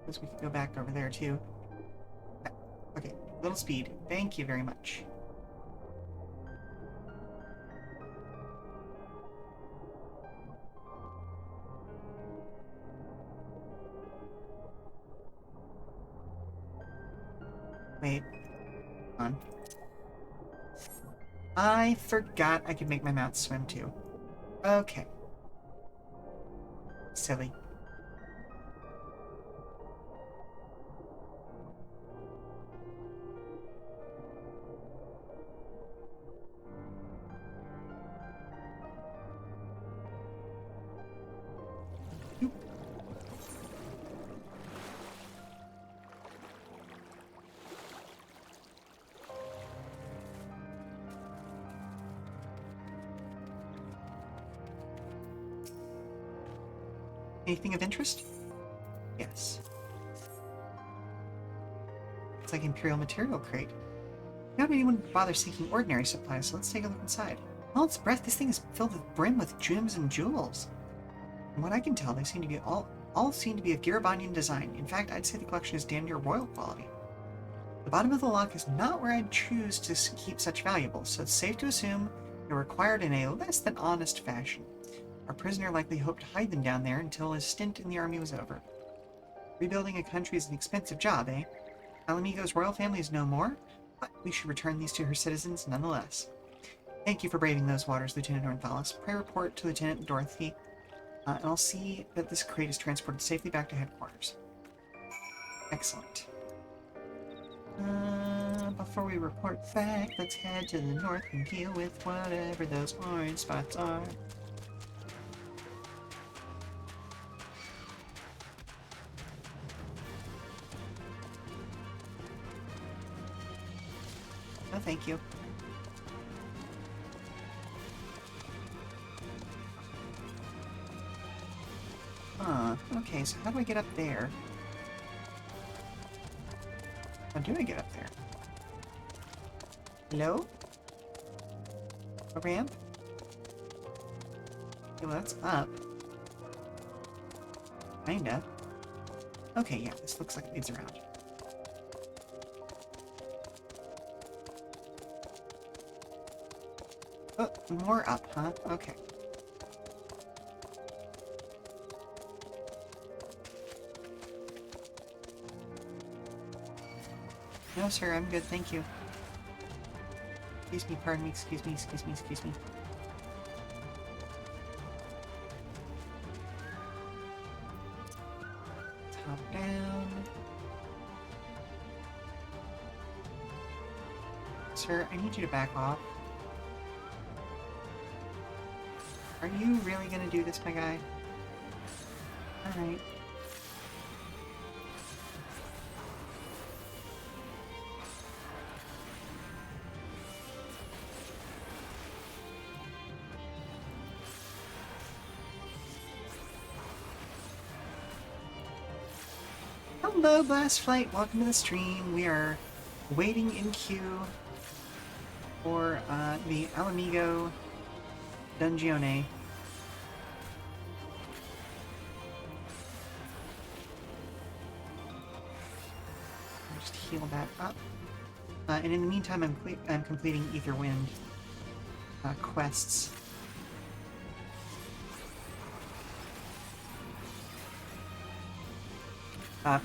We can go back over there too. Okay, little speed. Thank you very much. Wait. Hold on. I forgot I could make my mount swim too. Okay. Silly. Anything of interest? Yes. It's like Imperial Material Crate. Not anyone would bother seeking ordinary supplies, so let's take a look inside. All its breadth, this thing is filled with brim with gems and jewels. From what I can tell, they seem to be all seem to be of Garabanian design. In fact, I'd say the collection is damn near royal quality. The bottom of the lock is not where I'd choose to keep such valuables, so it's safe to assume they're acquired in a less than honest fashion. Our prisoner likely hoped to hide them down there until his stint in the army was over. Rebuilding a country is an expensive job, eh? Alamigo's royal family is no more, but we should return these to her citizens nonetheless. Thank you for braving those waters, Lieutenant Ornithalis. Pray report to Lieutenant Dorothy And I'll see that this crate is transported safely back to headquarters. Excellent. Before we report back, let's head to the north and deal with whatever those orange spots are. No, thank you. Okay, so how do I get up there? How do I get up there? Hello? A ramp? Okay, well, that's up. Kinda. Okay, yeah, this looks like it leads around. Oh, more up, huh? Okay. No, sir, I'm good, thank you. Excuse me, pardon me, excuse me, excuse me, excuse me. Top down. Sir, I need you to back off. Are you really gonna do this, my guy? Alright. Hello, Blast Flight. Welcome to the stream. We are waiting in queue for the Alamigo Dungeone. Just heal that up. And in the meantime, I'm completing Aetherwind quests.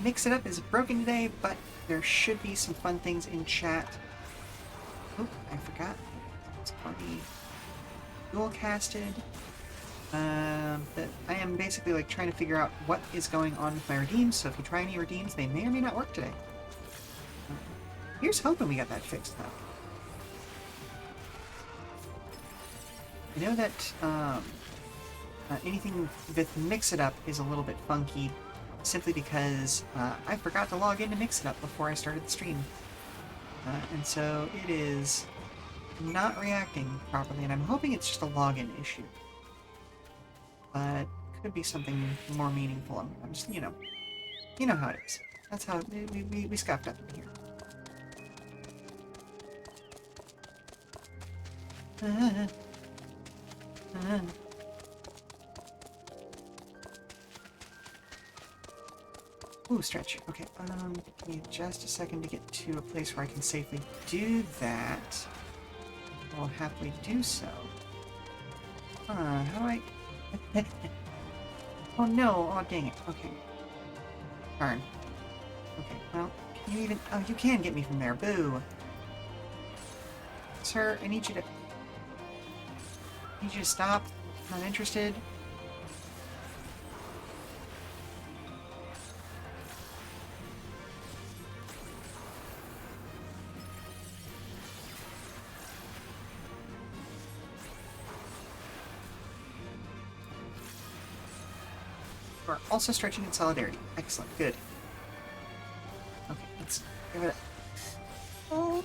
Mix It Up is broken today, but there should be some fun things in chat. Oh, I forgot. It's already dual casted. But I am basically like trying to figure out what is going on with my redeems, so if you try any redeems, they may or may not work today. Here's hoping we got that fixed, though. I know that anything with Mix It Up is a little bit funky, simply because I forgot to log in to Mix It Up before I started the stream. And so it is not reacting properly, and I'm hoping it's just a login issue. But could be something more meaningful. I'm just, you know how it is. That's how we scuffed up in here. Ooh, stretch. Okay, give me just a second to get to a place where I can safely do that. I'll happily do so. How do I... Oh no, oh dang it, okay. Darn. Okay, well, can you even... Oh, you can get me from there, boo! Sir, I need you to stop. I'm not interested. We're also stretching in solidarity. Excellent, good. Okay, let's give it a...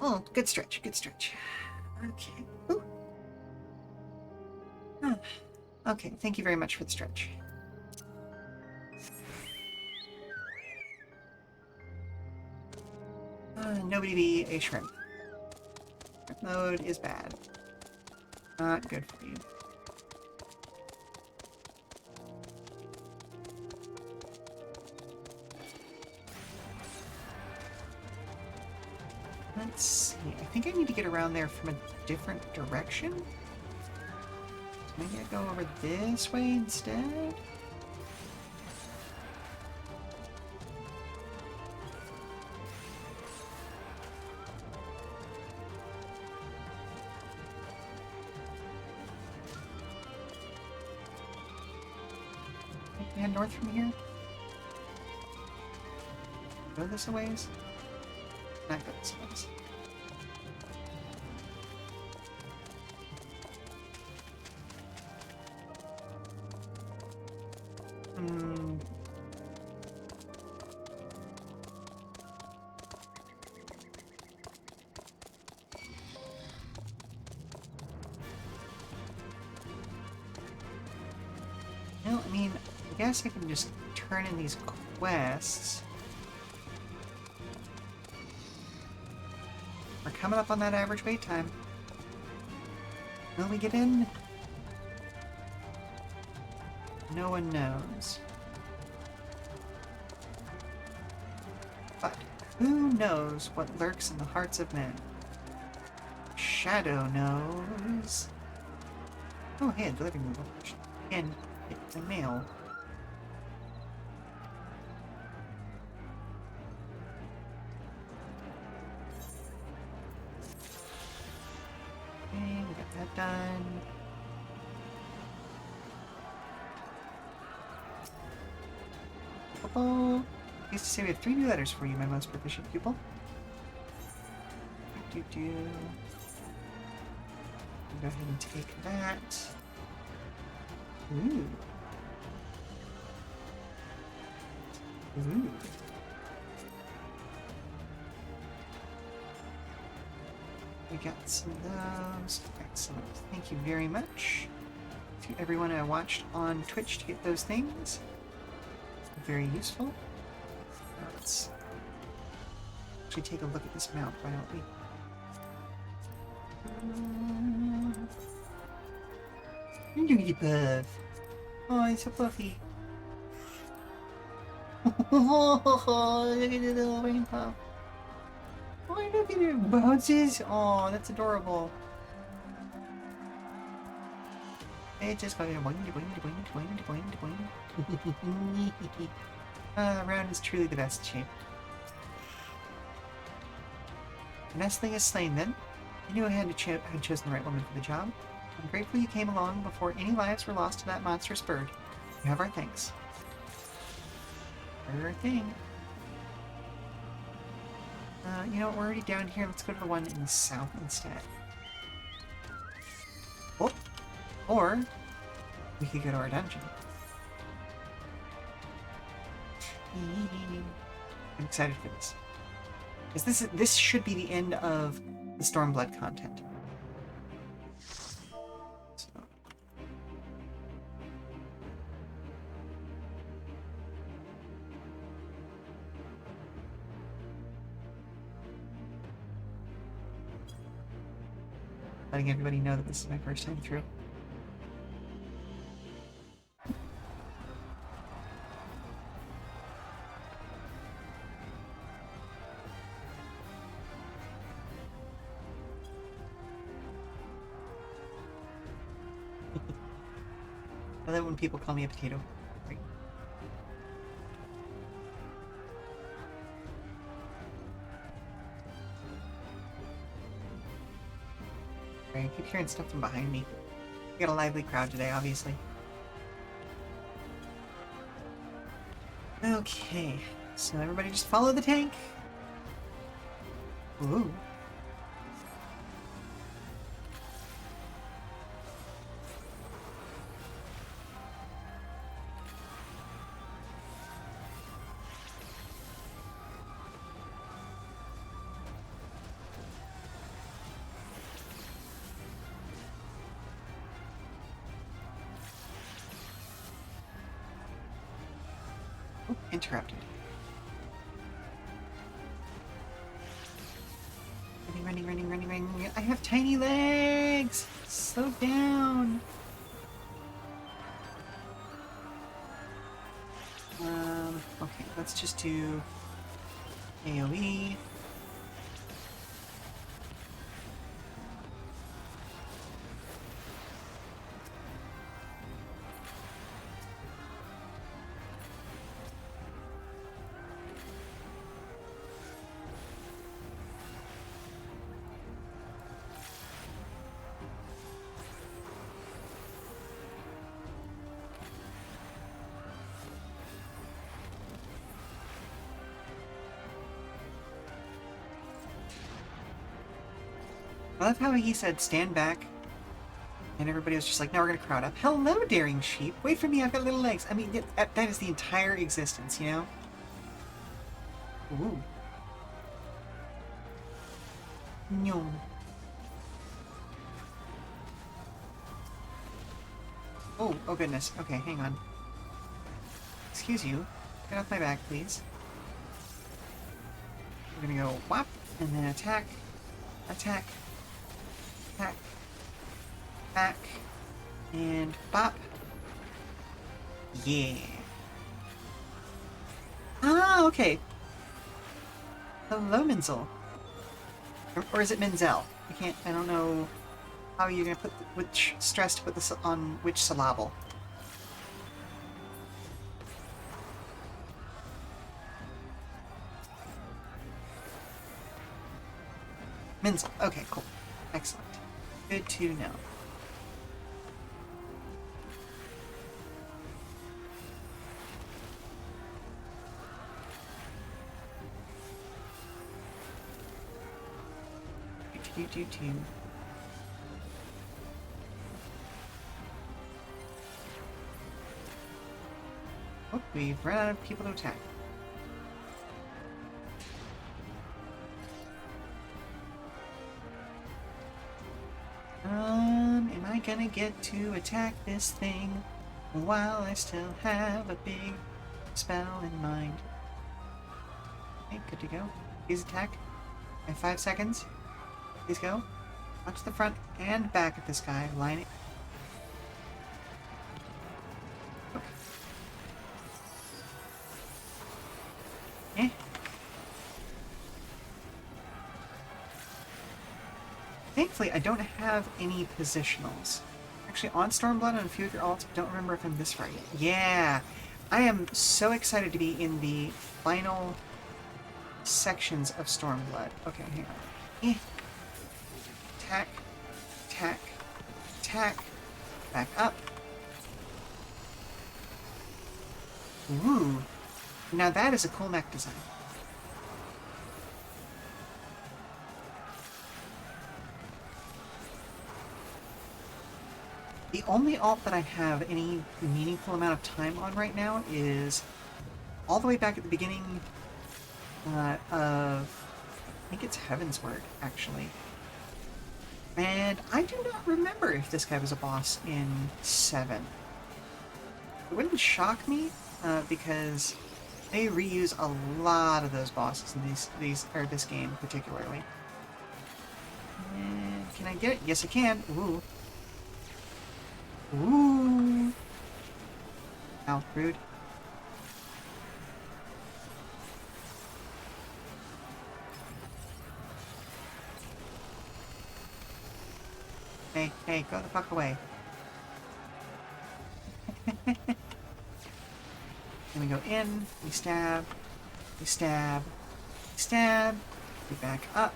Oh, good stretch, good stretch. Okay. Ooh. Oh. Okay, thank you very much for the stretch. Nobody be a shrimp. Shrimp mode is bad. Not good for you. Let's see. I think I need to get around there from a different direction. So maybe I go over this way instead? head north from here? Go this a ways? Not go this a ways. Well, I mean, I guess I can just turn in these quests. We're coming up on that average wait time. Will we get in? No one knows. But who knows what lurks in the hearts of men? Shadow knows. Oh, hey, a delivery mobile. And it's a mail. Okay, we got that done. Oh, used to say we have 3 new letters for you, my most proficient pupil. Do. Go ahead and take that. Ooh. Ooh. We got some of those. Excellent. Thank you very much to everyone I watched on Twitch to get those things. Very useful. Let's actually take a look at this mount, why don't we? Puff. Oh, he's so fluffy. Oh, look at the little rain puff. Oh, look at it bounces. Oh, that's adorable. It just got boing, boing. Round is truly the best shape. The nestling is slain then. I knew I had chosen the right woman for the job. I'm grateful you came along before any lives were lost to that monstrous bird. You have our thanks. Sure thing. You know what, we're already down here. Let's go to the one in the south instead. Oh. Or we could go to our dungeon. I'm excited for this. Because this should be the end of the Stormblood content. So. Letting everybody know that this is my first time through. I love when people call me a potato. Right. I keep hearing stuff from behind me. We got a lively crowd today, obviously. Okay, so everybody just follow the tank. Ooh. Interrupted. Running. I have tiny legs! Slow down! Okay, let's just do AoE. I love how he said, stand back. And everybody was just like, no, we're going to crowd up. Hello, daring sheep. Wait for me, I've got little legs. I mean, that is the entire existence, you know? Ooh. No. Oh goodness. Okay, hang on. Excuse you. Get off my back, please. We're gonna go whop, and then attack, attack, attack, back, and bop. Yeah. Ah, okay. Hello, Menzel. Or is it Menzel? I don't know how you're gonna put which stress to put this on which syllable. Menzel. Okay, cool. Excellent. Good to know. Oh, we've run out of people to attack. Am I gonna get to attack this thing while I still have a big spell in mind? Okay, good to go. Please attack. I have 5 seconds. Please go. Watch the front and back of this guy. Line it. Eh. Thankfully, I don't have any positionals. Actually, on Stormblood and a few of your alts, I don't remember if I'm this far yet. Yeah! I am so excited to be in the final sections of Stormblood. Okay, hang on. Eh. Attack, attack, attack, back up. Ooh. Now that is a cool mech design. The only alt that I have any meaningful amount of time on right now is all the way back at the beginning of, I think it's Heaven's Word, actually. And I do not remember if this guy was a boss in 7. It wouldn't shock me, because they reuse a lot of those bosses in this game particularly. And can I get it? Yes, I can. Ooh. Ooh. Ow, rude. Hey, go the fuck away. Then we go in, we stab, we stab, we stab, we back up,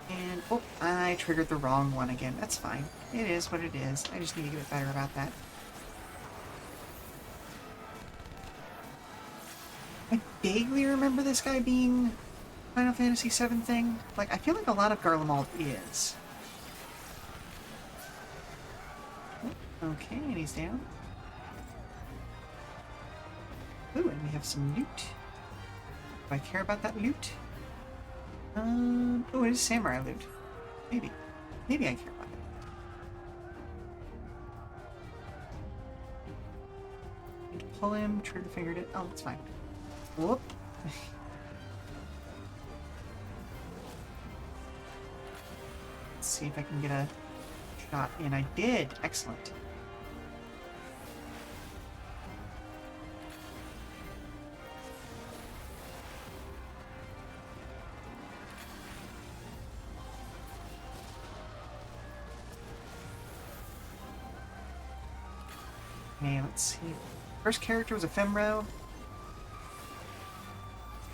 and oh, I triggered the wrong one again. That's fine. It is what it is. I just need to get better about that. I vaguely remember this guy being Final Fantasy VII thing. Like, I feel like a lot of Garlemald is. Okay, and he's down. Ooh, and we have some loot. Do I care about that loot? Oh, it is samurai loot. Maybe. Maybe I care about it. Need to pull him, trigger fingered it. Oh, that's fine. Whoop. Let's see if I can get a shot in. I did. Excellent. Okay, let's see. First character was a Femro.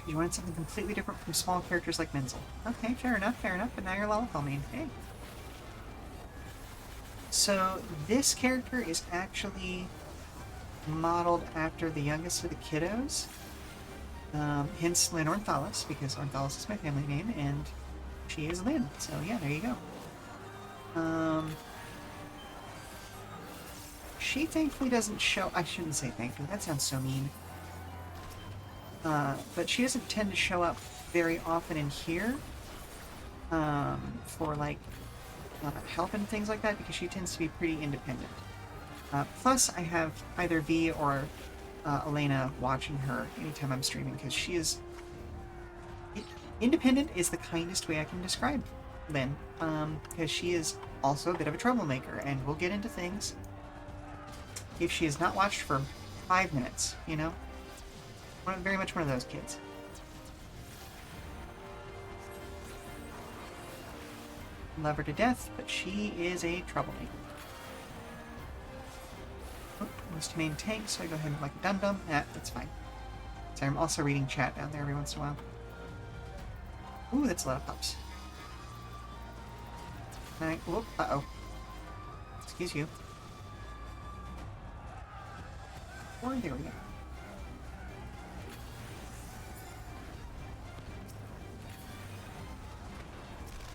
You wanted something completely different from small characters like Menzel. Okay, fair enough, but now you're Lalafell main. Hey. So, this character is actually modeled after the youngest of the kiddos. Hence Lynn Ornthalis, because Ornthalis is my family name, and she is Lynn. So yeah, there you go. She thankfully doesn't show... I shouldn't say thankfully, that sounds so mean. But she doesn't tend to show up very often in here for, like, help and things like that, because she tends to be pretty independent. Plus, I have either V or Elena watching her anytime I'm streaming, because she is... Independent is the kindest way I can describe Lynn, because she is also a bit of a troublemaker, and we'll get into things if she has not watched for 5 minutes, you know? Very much one of those kids. Love her to death, but she is a troublemaker. Oh, wants to main tank, so I go ahead and like a dum-dum. That's fine. So I'm also reading chat down there every once in a while. Ooh, that's a lot of pups. Whoop, uh-oh. Excuse you. Oh, there we go.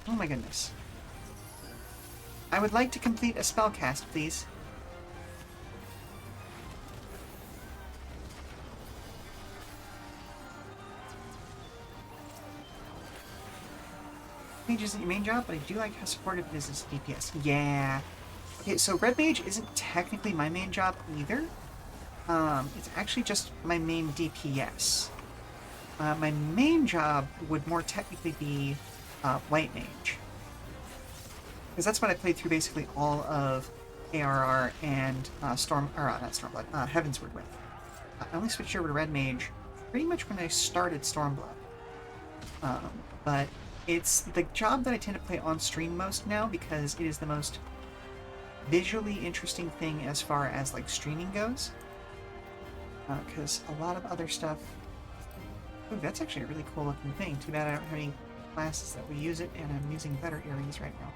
Oh my goodness. I would like to complete a spell cast, please. Mage isn't your main job, but I do like how supportive it is as DPS. Yeah. Okay, so Red Mage isn't technically my main job either. It's actually just my main DPS. My main job would more technically be White Mage. Because that's what I played through basically all of ARR and not Stormblood, Heavensward with. I only switched over to Red Mage pretty much when I started Stormblood. But it's the job that I tend to play on stream most now because it is the most visually interesting thing as far as like streaming goes. Because a lot of other stuff... Ooh, that's actually a really cool looking thing. Too bad I don't have any classes that will use it, and I'm using better areas right now.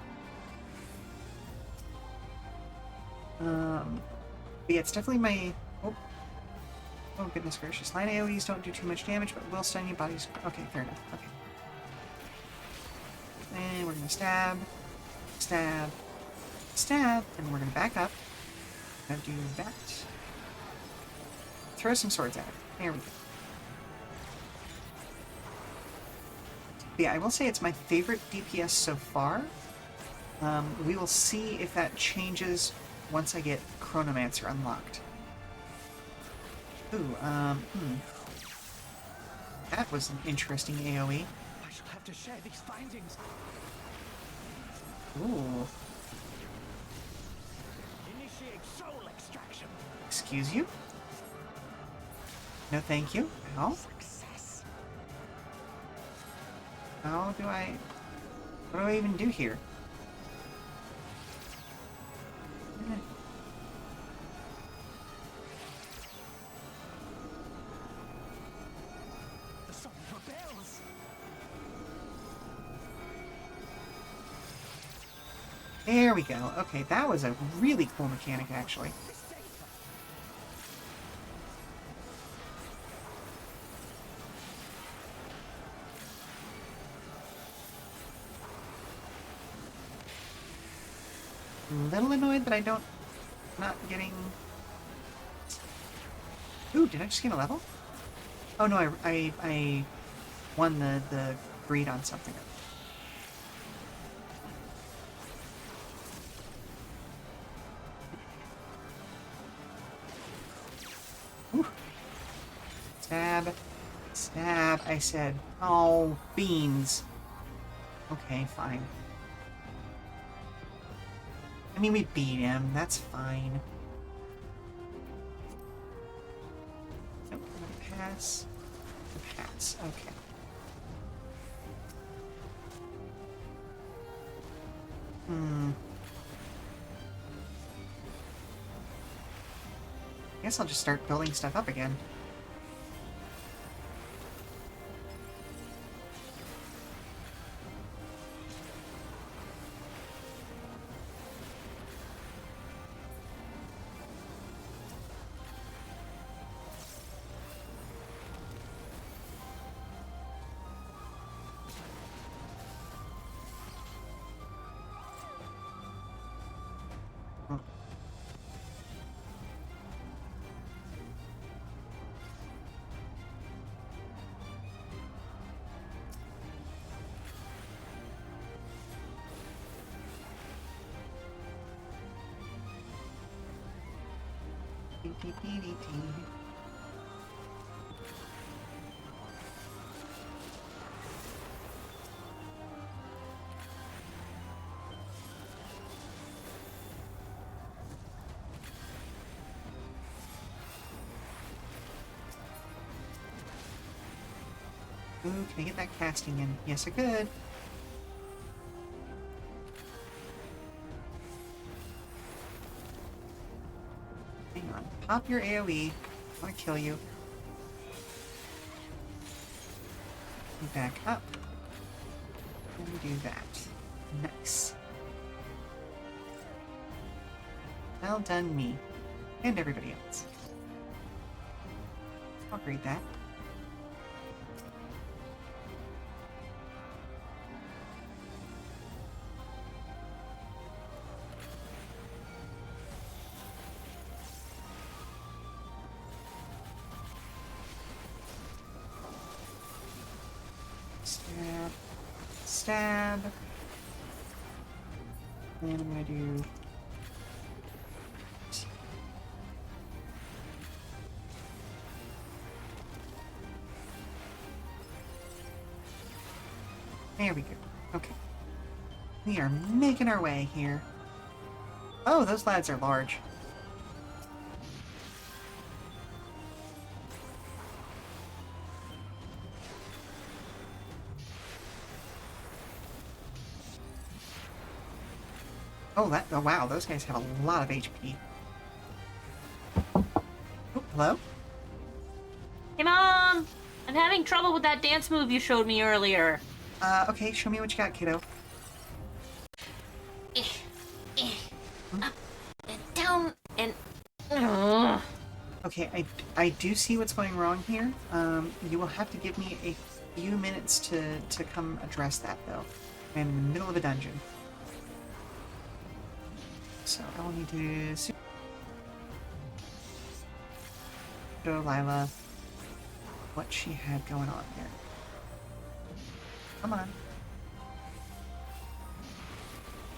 But yeah, it's definitely my... Oh goodness gracious. Line AoEs don't do too much damage, but will stun your bodies... Okay, fair enough. Okay. And we're gonna stab, stab, stab, and we're gonna back up. Gonna do that. Throw some swords at it. There we go. But yeah, I will say it's my favorite DPS so far. We will see if that changes once I get Chronomancer unlocked. Ooh, That was an interesting AoE. I shall have to share these findings. Ooh. Initiate soul extraction. Excuse you? No, thank you. Ow. Success. How do I... What do I even do here? The song rebels. There we go. Okay, that was a really cool mechanic, actually. A little annoyed that not getting... Ooh, did I just gain a level? Oh no, I won the breed on something. Ooh. Stab. Stab, I said. Oh, beans. Okay, fine. I mean, we beat him. That's fine. Nope, I'm gonna pass. Pass. Okay. I guess I'll just start building stuff up again. Ooh, can I get that casting in? Yes, I could. Hang on. Pop your AoE. I want to kill you. You back up. And do that. Nice. Well done, me. And everybody else. I'll grade that. Stab. Stab. And I'm gonna do... There we go. Okay. We are making our way here. Oh, those lads are large. Oh wow, those guys have a lot of HP. Oh, hello? Hey, Mom! I'm having trouble with that dance move you showed me earlier. Okay, show me what you got, kiddo. Up and down and... Okay, I do see what's going wrong here. You will have to give me a few minutes to come address that, though. I'm in the middle of a dungeon. So I will need to show Lila what she had going on here. Come on.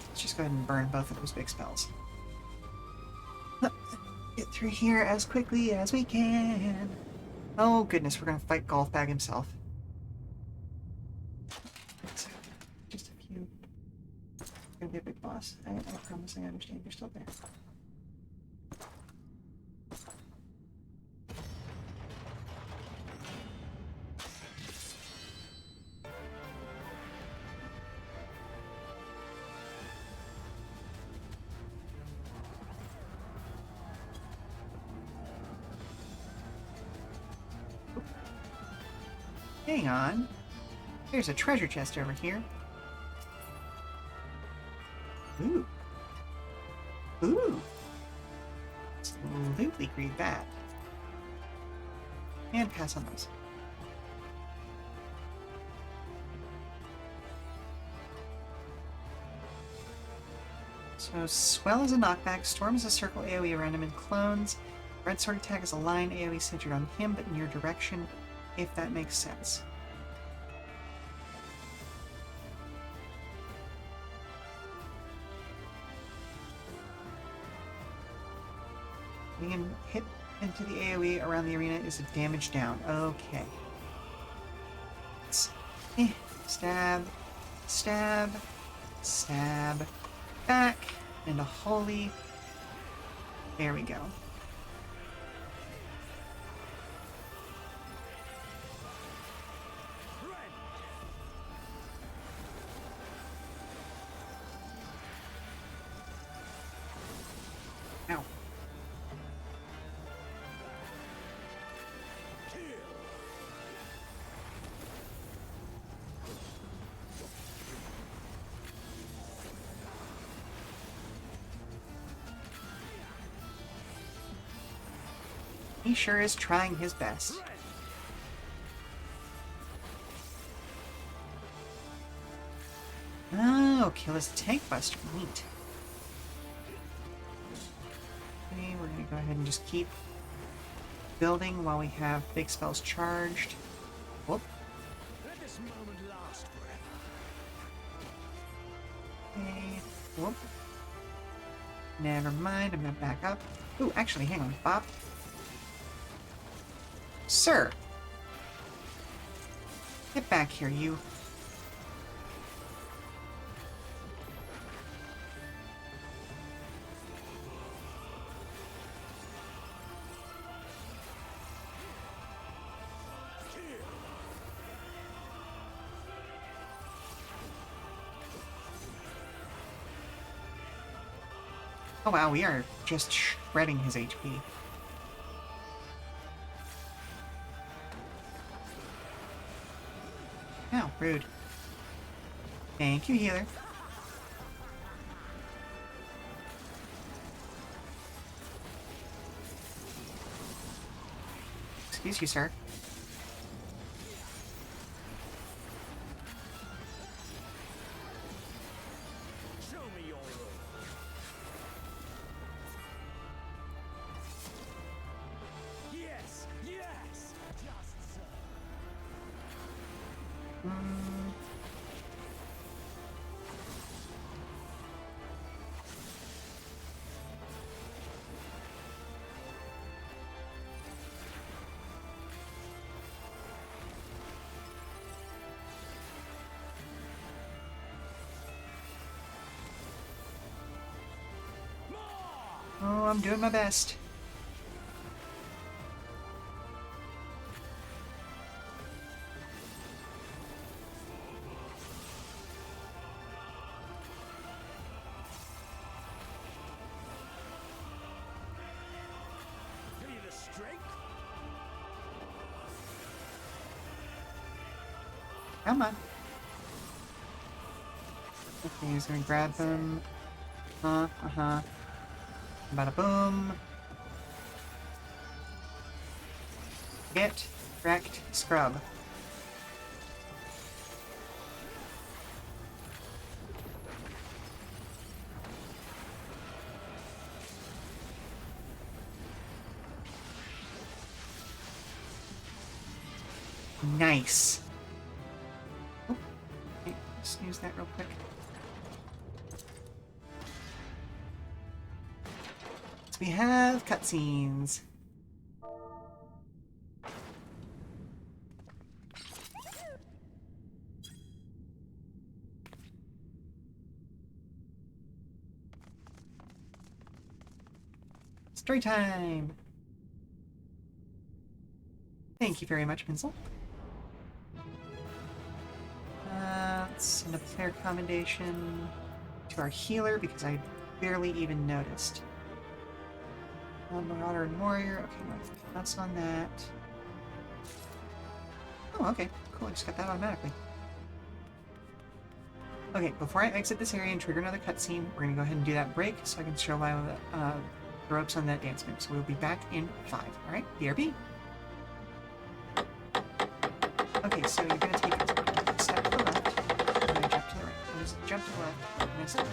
Let's just go ahead and burn both of those big spells. Get through here as quickly as we can. Oh goodness, we're gonna fight Golfbag himself. So, just a few. It's gonna be a big boss. I promise I understand you're still there. Hang on. There's a treasure chest over here. Ooh. Ooh. Absolutely read that. And pass on those. So Swell is a knockback, Storm is a circle AoE around him and clones. Red Sword Attack is a line AoE centered on him but in your direction, if that makes sense. We can hit into the AoE around the arena is a damage down. Okay. Stab, stab, stab, back, and a holy. There we go. Ow. He sure is trying his best. Oh, kill his tank buster. Neat. Okay, we're gonna go ahead and just keep building while we have big spells charged. Whoop. Let this moment last forever. Okay. Whoop. Never mind, I'm gonna back up. Ooh, actually, hang on, Bob. Sir! Get back here, you. Oh wow, we are just shredding his HP. Ow, rude. Thank you, healer. Excuse you, sir. Show me your road. Yes, yes, just so. Oh, I'm doing my best. Give you the strength. Come on. Okay, he's gonna grab them. Uh-huh. Bada boom. Get wrecked, scrub. Nice. Oh, okay, snooze that real quick. So we have cutscenes. Story time! Thank you very much, Pencil. Let's send a player commendation to our healer because I barely even noticed. Marauder and Warrior. Okay, that's on that. Oh, okay. Cool, I just got that automatically. Okay, before I exit this area and trigger another cutscene, we're going to go ahead and do that break so I can show Lila the ropes on that dance move. So we'll be back in 5. Alright, BRB. Okay, so you're going to take a step to the left, and then jump to the right. And just jump to the left, and then step.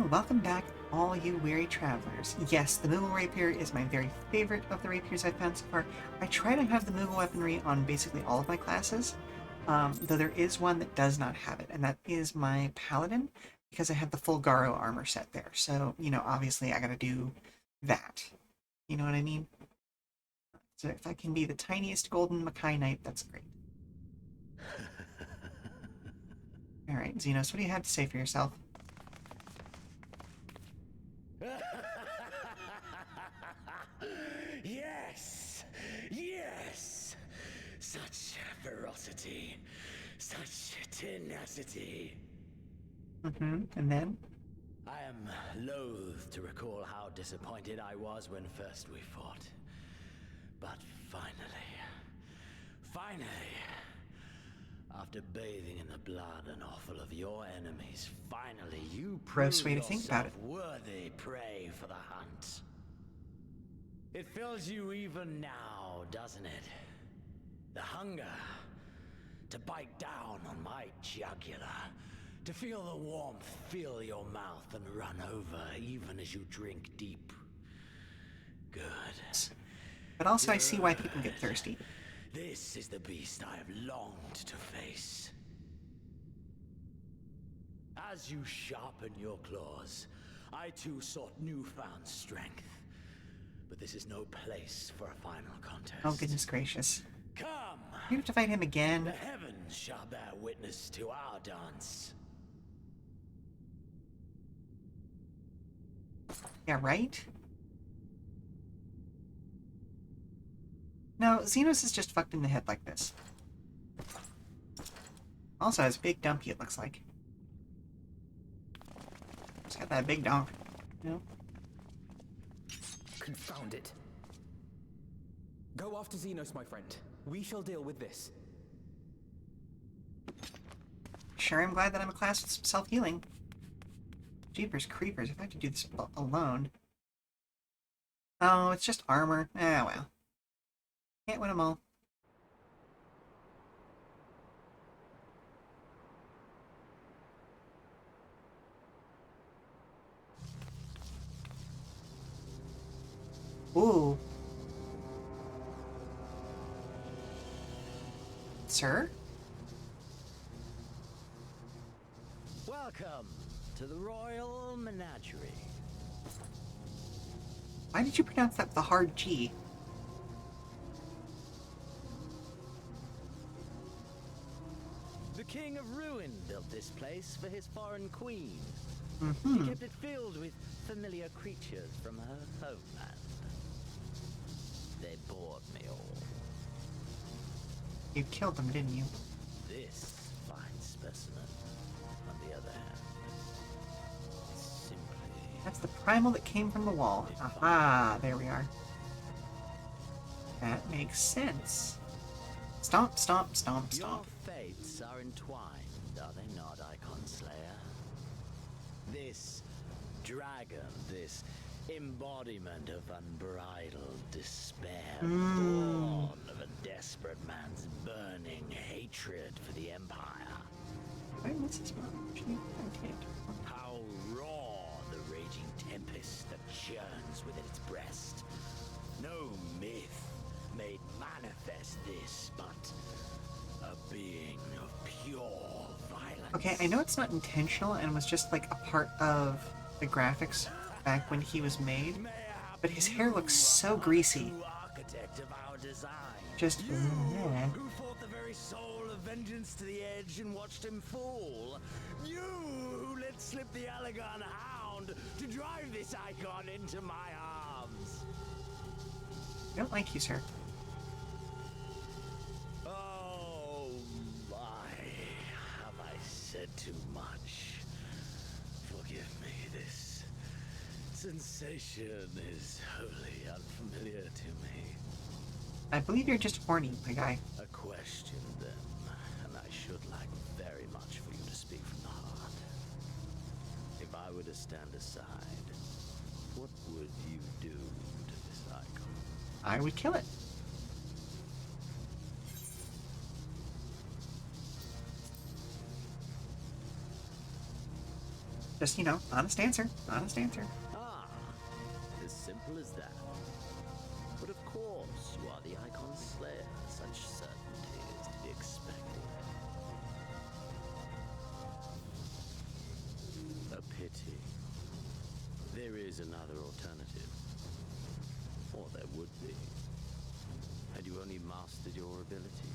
And welcome back, all you weary travelers. Yes, the Moogle Rapier is my very favorite of the rapiers I've found so far. I try to have the Moogle weaponry on basically all of my classes, though there is one that does not have it, and that is my Paladin, because I have the full Garo armor set there. So, you know, obviously I gotta do that. You know what I mean? So if I can be the tiniest golden Makai Knight, that's great. Alright, Xenos, what do you have to say for yourself? Yes! Yes! Such ferocity. Such tenacity. And then? I am loath to recall how disappointed I was when first we fought. But finally, after bathing in the blood and offal of your enemies, finally you Gross prove way to think about yourself it. worthy prey for the hunt. It fills you even now, doesn't it? The hunger to bite down on my jugular, to feel the warmth fill your mouth and run over even as you drink deep. Good. But also I see why people get thirsty. This is the beast I have longed to face. As you sharpen your claws, I too sought newfound strength. But this is no place for a final contest. Oh, goodness gracious. Come! You have to fight him again? The heavens shall bear witness to our dance. Yeah, right? No, Xenos is just fucked in the head like this. Also has a big dumpy, it looks like. He's got that big donk. You know? Confound it. Go after Xenos, my friend. We shall deal with this. Sure, I'm glad that I'm a class with some self-healing. Jeepers creepers, if I have to do this alone. Oh, it's just armor. Ah, well. Can't win them all. Ooh. Sir? Welcome to the Royal Menagerie. Why did you pronounce that with a hard G? The King of Ruin built this place for his foreign queen. Mm-hmm. He kept it filled with familiar creatures from her homeland. They bored me all. You killed them, didn't you? This fine specimen, on the other hand, is simply... That's the primal that came from the wall. Aha, there we are. That makes sense. Stomp, stomp, stomp, stomp. Your fates are entwined, are they not, Icon Slayer? This dragon, this embodiment of unbridled despair, born of a desperate man's burning hatred for the Empire. Wait, what's this one? Okay. How raw the raging tempest that churns within its breast. No myth made manifest this, but a being of pure violence. Okay, I know it's not intentional and was just like a part of the graphics back when he was made, but his hair looks so greasy. Architect of our design. Just yeah. Who fought the very soul of vengeance to the edge and watched him fall? You who let slip the Allegan hound to drive this icon into my arms. I don't like you, sir. Oh my, have I said too much? Forgive me, this sensation is wholly unfamiliar to me. I believe you're just horny, my guy. A question, then, and I should like very much for you to speak from the heart. If I were to stand aside, what would you do to this icon? I would kill it. Just, honest answer. Honest answer. Ah, as simple as that. But of course, you are the Icon Slayer. Such certainty is to be expected. A pity. There is another alternative. Or there would be. Had you only mastered your ability.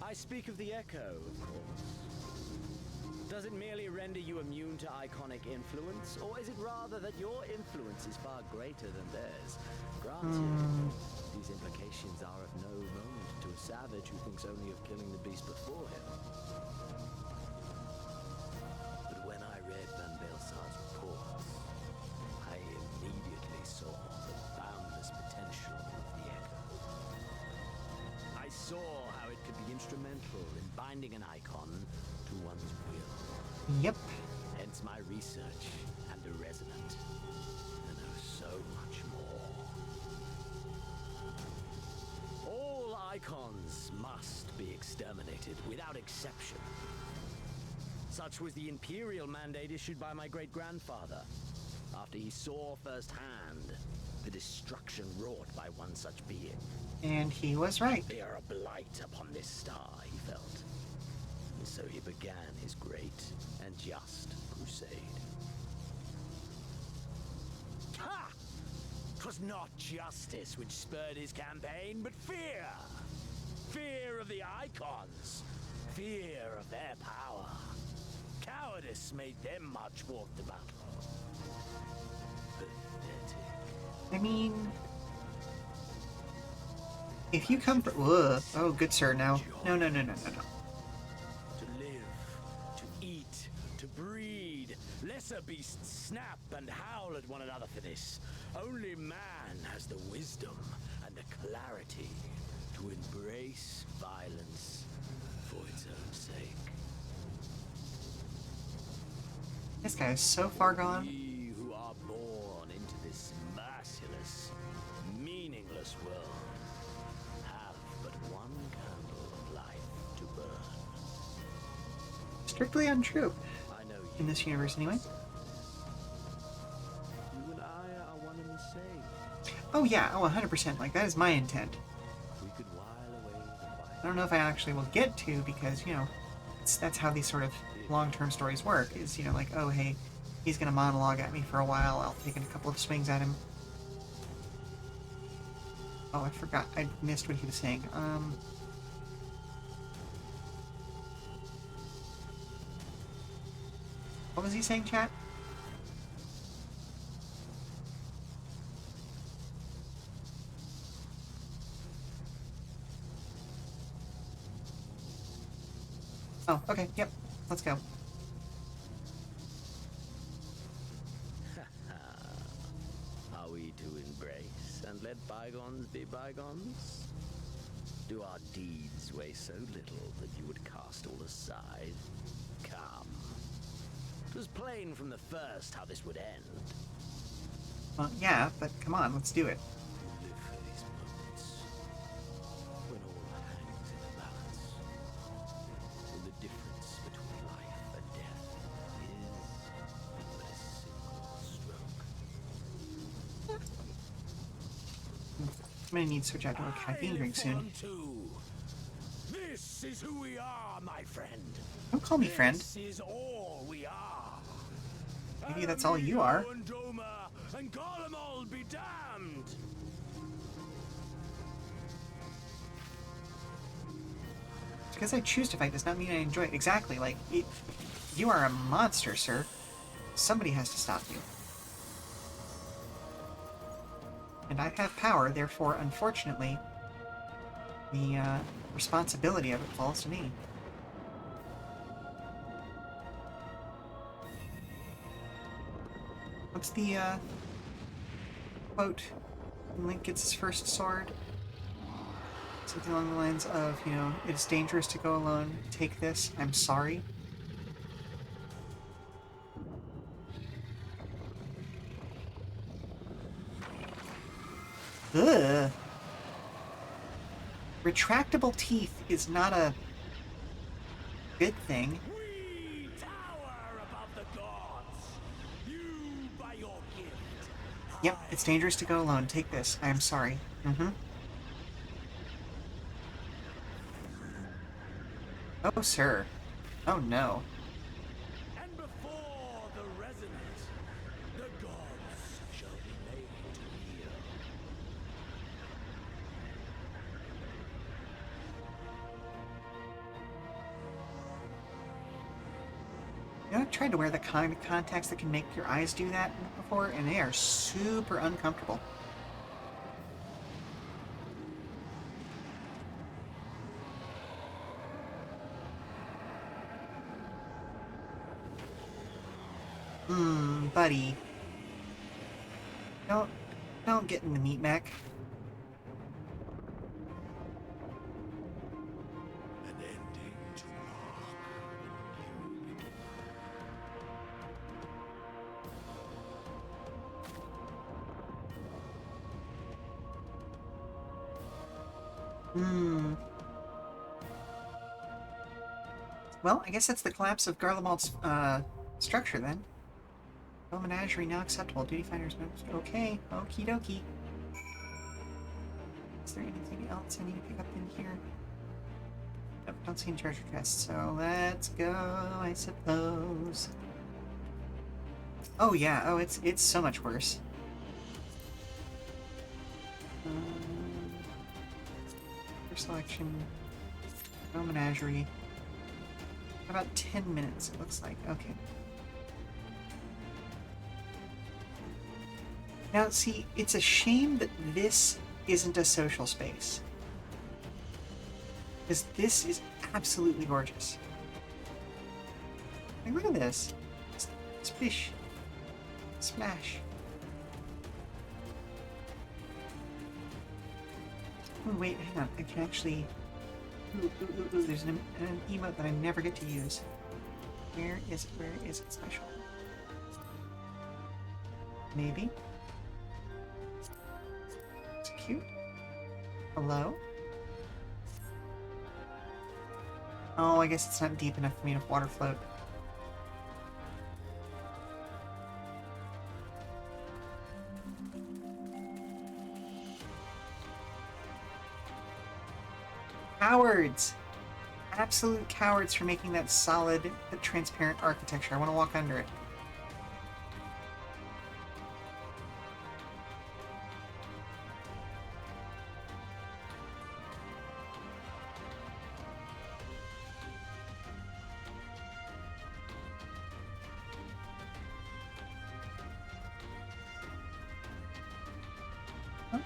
I speak of the Echo, of course. Does it merely render you immune to iconic influence, or is it rather that your influence is far greater than theirs? Granted, these implications are of no moment to a savage who thinks only of killing the beast before him. But when I read Van Belsar's reports, I immediately saw the boundless potential of the Echo. I saw how it could be instrumental in binding an icon to one's will. Yep. Hence my research and the resonant. I know so much more. All icons must be exterminated without exception. Such was the imperial mandate issued by my great-grandfather, after he saw firsthand the destruction wrought by one such being. And he was right. They are a blight upon this star, he felt. And so he began his great and just crusade. Ha! 'Twas not justice which spurred his campaign, but fear. Fear of the Icons. Fear of their power. Cowardice made them march forth to battle. Pathetic. I mean, if you come from... Ugh. Oh, good sir, no. No. To live, to eat, to breed. Lesser beasts snap and howl at one another for this. Only man has the wisdom and the clarity to embrace violence for its own sake. This guy is so far gone. We who are born into this merciless, meaningless world have but one candle of life to burn. Strictly untrue. I know you In this universe, anyway. You and I are one and the same. Oh, yeah. Oh, 100%. Like, that is my intent. We could while away the I don't know if I actually will get to, because, that's how these sort of long-term stories work, is, like, oh, hey, he's gonna monologue at me for a while, I'll take a couple of swings at him. Oh, I forgot, I missed what he was saying. What was he saying, chat? Oh, okay, yep. Let's go. Are we to embrace and let bygones be bygones? Do our deeds weigh so little that you would cast all aside? Come. It was plain from the first how this would end. Well, yeah, but come on, let's do it. Live for these moments when all hangs in the balance. When the difference between life and death is but a single stroke. I'm gonna need to switch out to a caffeine drink soon. This is who we are, my friend. Don't call me friend. This is all we are. Maybe that's all you are. And Doma and Golemald be damned. Because I choose to fight does not mean I enjoy it. Exactly, like, you are a monster, sir. Somebody has to stop you. And I have power, therefore, unfortunately, the responsibility of it falls to me. What's the quote when Link gets his first sword? Something along the lines of, it's dangerous to go alone. Take this. I'm sorry. Ugh. Retractable teeth is not a Good thing. We tower above the gods. You by your gift. Yep, it's dangerous to go alone. Take this. I am sorry. Mm-hmm. Oh, sir. Oh, no. And before the resonance, the gods shall be made real. You know, I've tried to wear the kind of contacts that can make your eyes do that before, and they are super uncomfortable. Buddy. Don't get in the meat mech. An ending to Well, I guess that's the collapse of Garlemald's structure then. No menagerie now acceptable. Duty finders members. Okay, okie dokie. Is there anything else I need to pick up in here? Nope, don't see any treasure chests, so let's go, I suppose. Oh yeah, oh it's so much worse. For selection, no menagerie. About 10 minutes, it looks like. Okay. Now, see, it's a shame that this isn't a social space. Because this is absolutely gorgeous. Like, look at this. Splish. Smash. Oh, wait, hang on. I can actually... Ooh, there's an emote that I never get to use. Where is it? Where is it special? Maybe? It's cute. Hello? Oh, I guess it's not deep enough for me to water float. Cowards! Absolute cowards for making that solid, transparent architecture. I want to walk under it.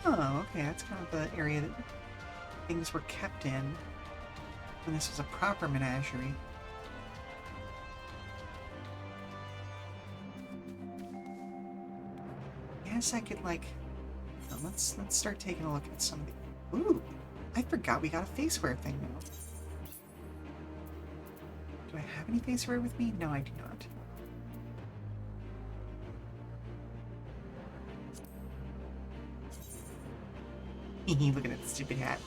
Oh, okay, that's kind of the area that things were kept in when this was a proper menagerie. Guess I could, like... Oh, let's start taking a look at some of the... Ooh! I forgot we got a faceware thing now. Do I have any faceware with me? No, I do not. Look at that stupid hat.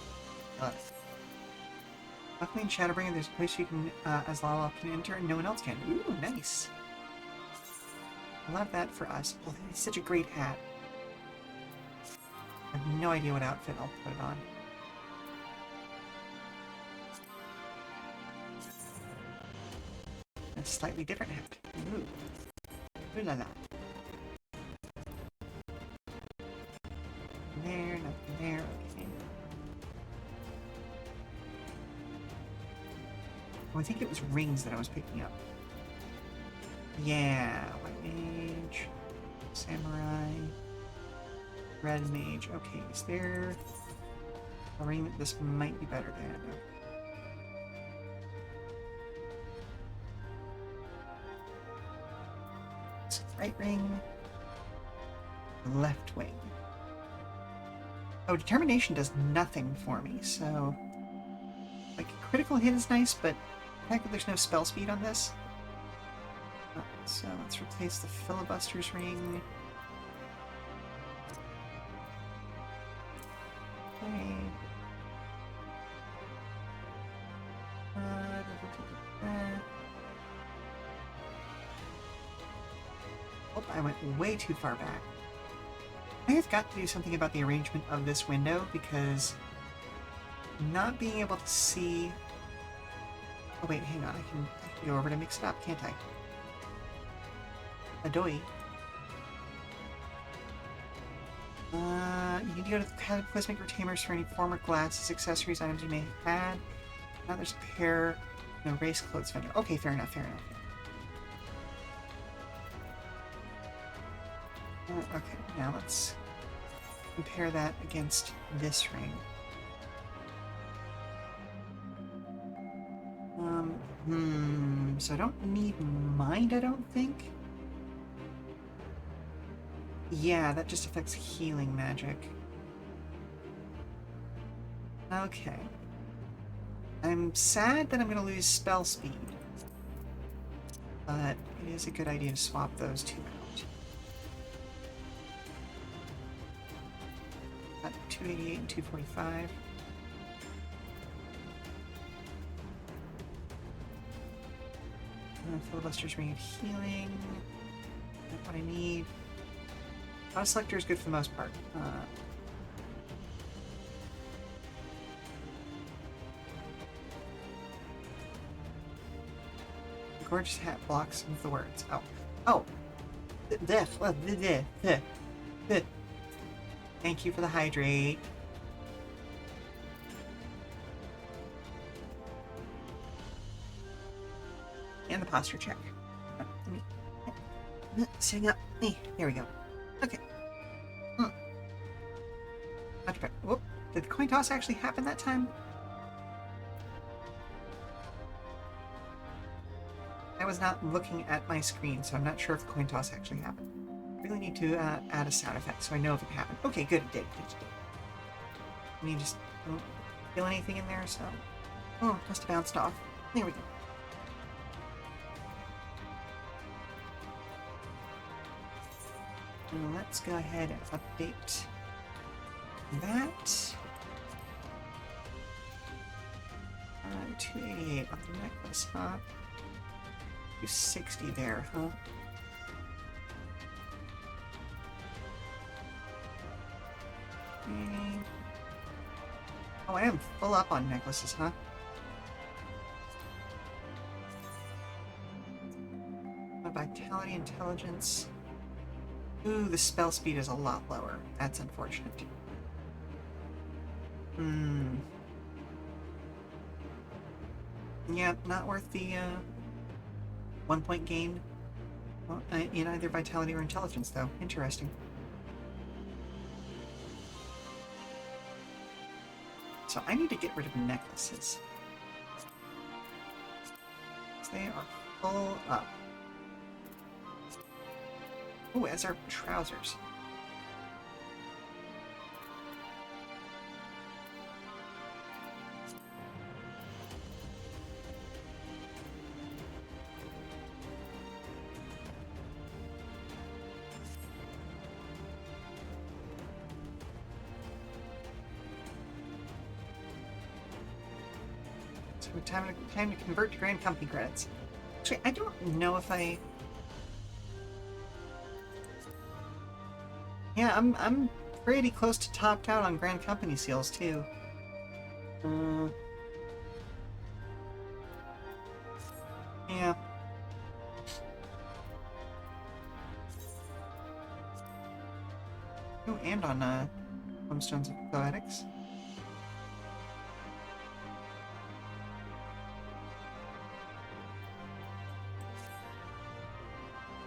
Luckily in Shadowbringer, there's a place you can, as Lala can enter and no one else can. Ooh, nice. I love that for us. Oh, it's such a great hat. I have no idea what outfit I'll put it on. A slightly different hat. Ooh. Ooh la la. There, nothing there, okay. Oh, I think it was rings that I was picking up. Yeah, white mage, samurai, red mage. Okay, is there a ring that this might be better than? It's right ring, left wing. Oh, determination does nothing for me, so... Like, critical hit is nice, but the fact that there's no spell speed on this. So let's replace the filibuster's ring. Okay. Oh, I went way too far back. I have got to do something about the arrangement of this window because not being able to see... Oh wait, hang on. I can go over to mix it up, can't I? Adoy. You need to go to the cataclysmic retainers for any former glasses, accessories, items you may have had. Now there's a pair in the race clothes vendor. Okay, fair enough, fair enough. Okay, now let's compare that against this ring. So I don't need mind, I don't think. Yeah, that just affects healing magic. Okay. I'm sad that I'm going to lose spell speed. But it is a good idea to swap those two out. Got 288 and 245. Filibuster's Ring of Healing. That's what I need. Auto Selector is good for the most part. Gorgeous hat blocks some of the words. Oh. Oh! Thank you for the hydrate. And the posture check. Let me sitting up. There we go. Okay. Much better. Whoop. Did the coin toss actually happen that time? I was not looking at my screen, so I'm not sure if the coin toss actually happened. Really need to add a sound effect so I know if it happened. Okay, good, it did. I mean, just don't feel anything in there, so... Oh, must have bounced off. There we go. And let's go ahead and update that. 288 on the necklace, huh? 260 there, huh? Oh, I am full up on necklaces, huh? My vitality, intelligence. Ooh, the spell speed is a lot lower. That's unfortunate. Yeah, not worth the 1 point gain in either vitality or intelligence, though. Interesting. So I need to get rid of necklaces. They are full up. Oh, as are trousers. So time to convert to Grand Company credits. Actually, I don't know if I... Yeah, I'm pretty close to topped out on Grand Company seals too. Yeah. Oh, and on Homestones of Poetics.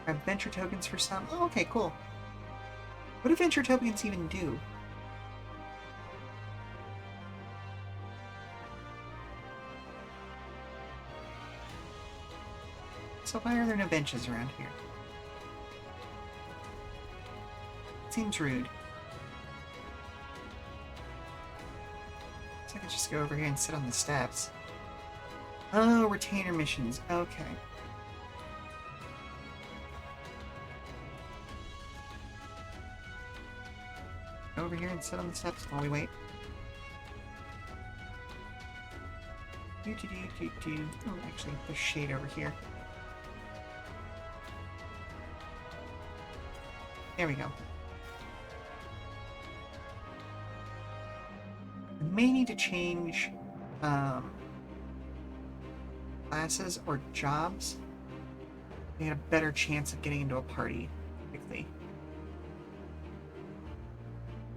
Grab venture tokens for some. Oh, okay, cool. What do venture tokens even do? So why are there no benches around here? Seems rude. So I could just go over here and sit on the steps. Oh, retainer missions. Okay. Over here and sit on the steps while we wait. Oh, actually, there's shade over here. There we go. I may need to change classes or jobs. We had a better chance of getting into a party quickly.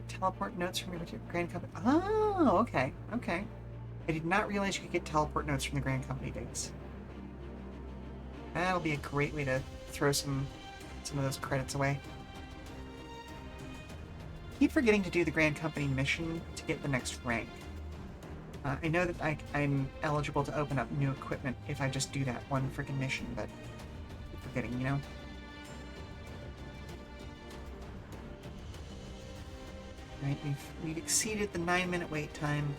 Teleport notes from your Grand Company. Oh, okay, okay. I did not realize you could get teleport notes from the Grand Company dates. That'll be a great way to throw some of those credits away. Keep forgetting to do the Grand Company mission to get the next rank. I know that I'm eligible to open up new equipment if I just do that one freaking mission, but keep forgetting, you know? Right, we've exceeded the 9-minute wait time.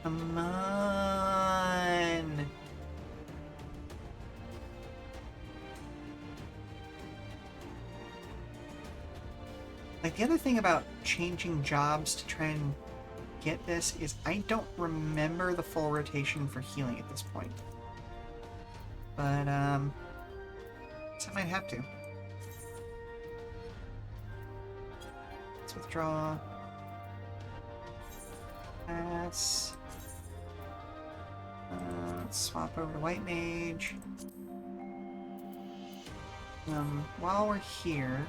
Come on! Like, the other thing about changing jobs to try and get this is I don't remember the full rotation for healing at this point. But, so I might have to. Let's withdraw. Pass. Let's swap over to White Mage. While we're here,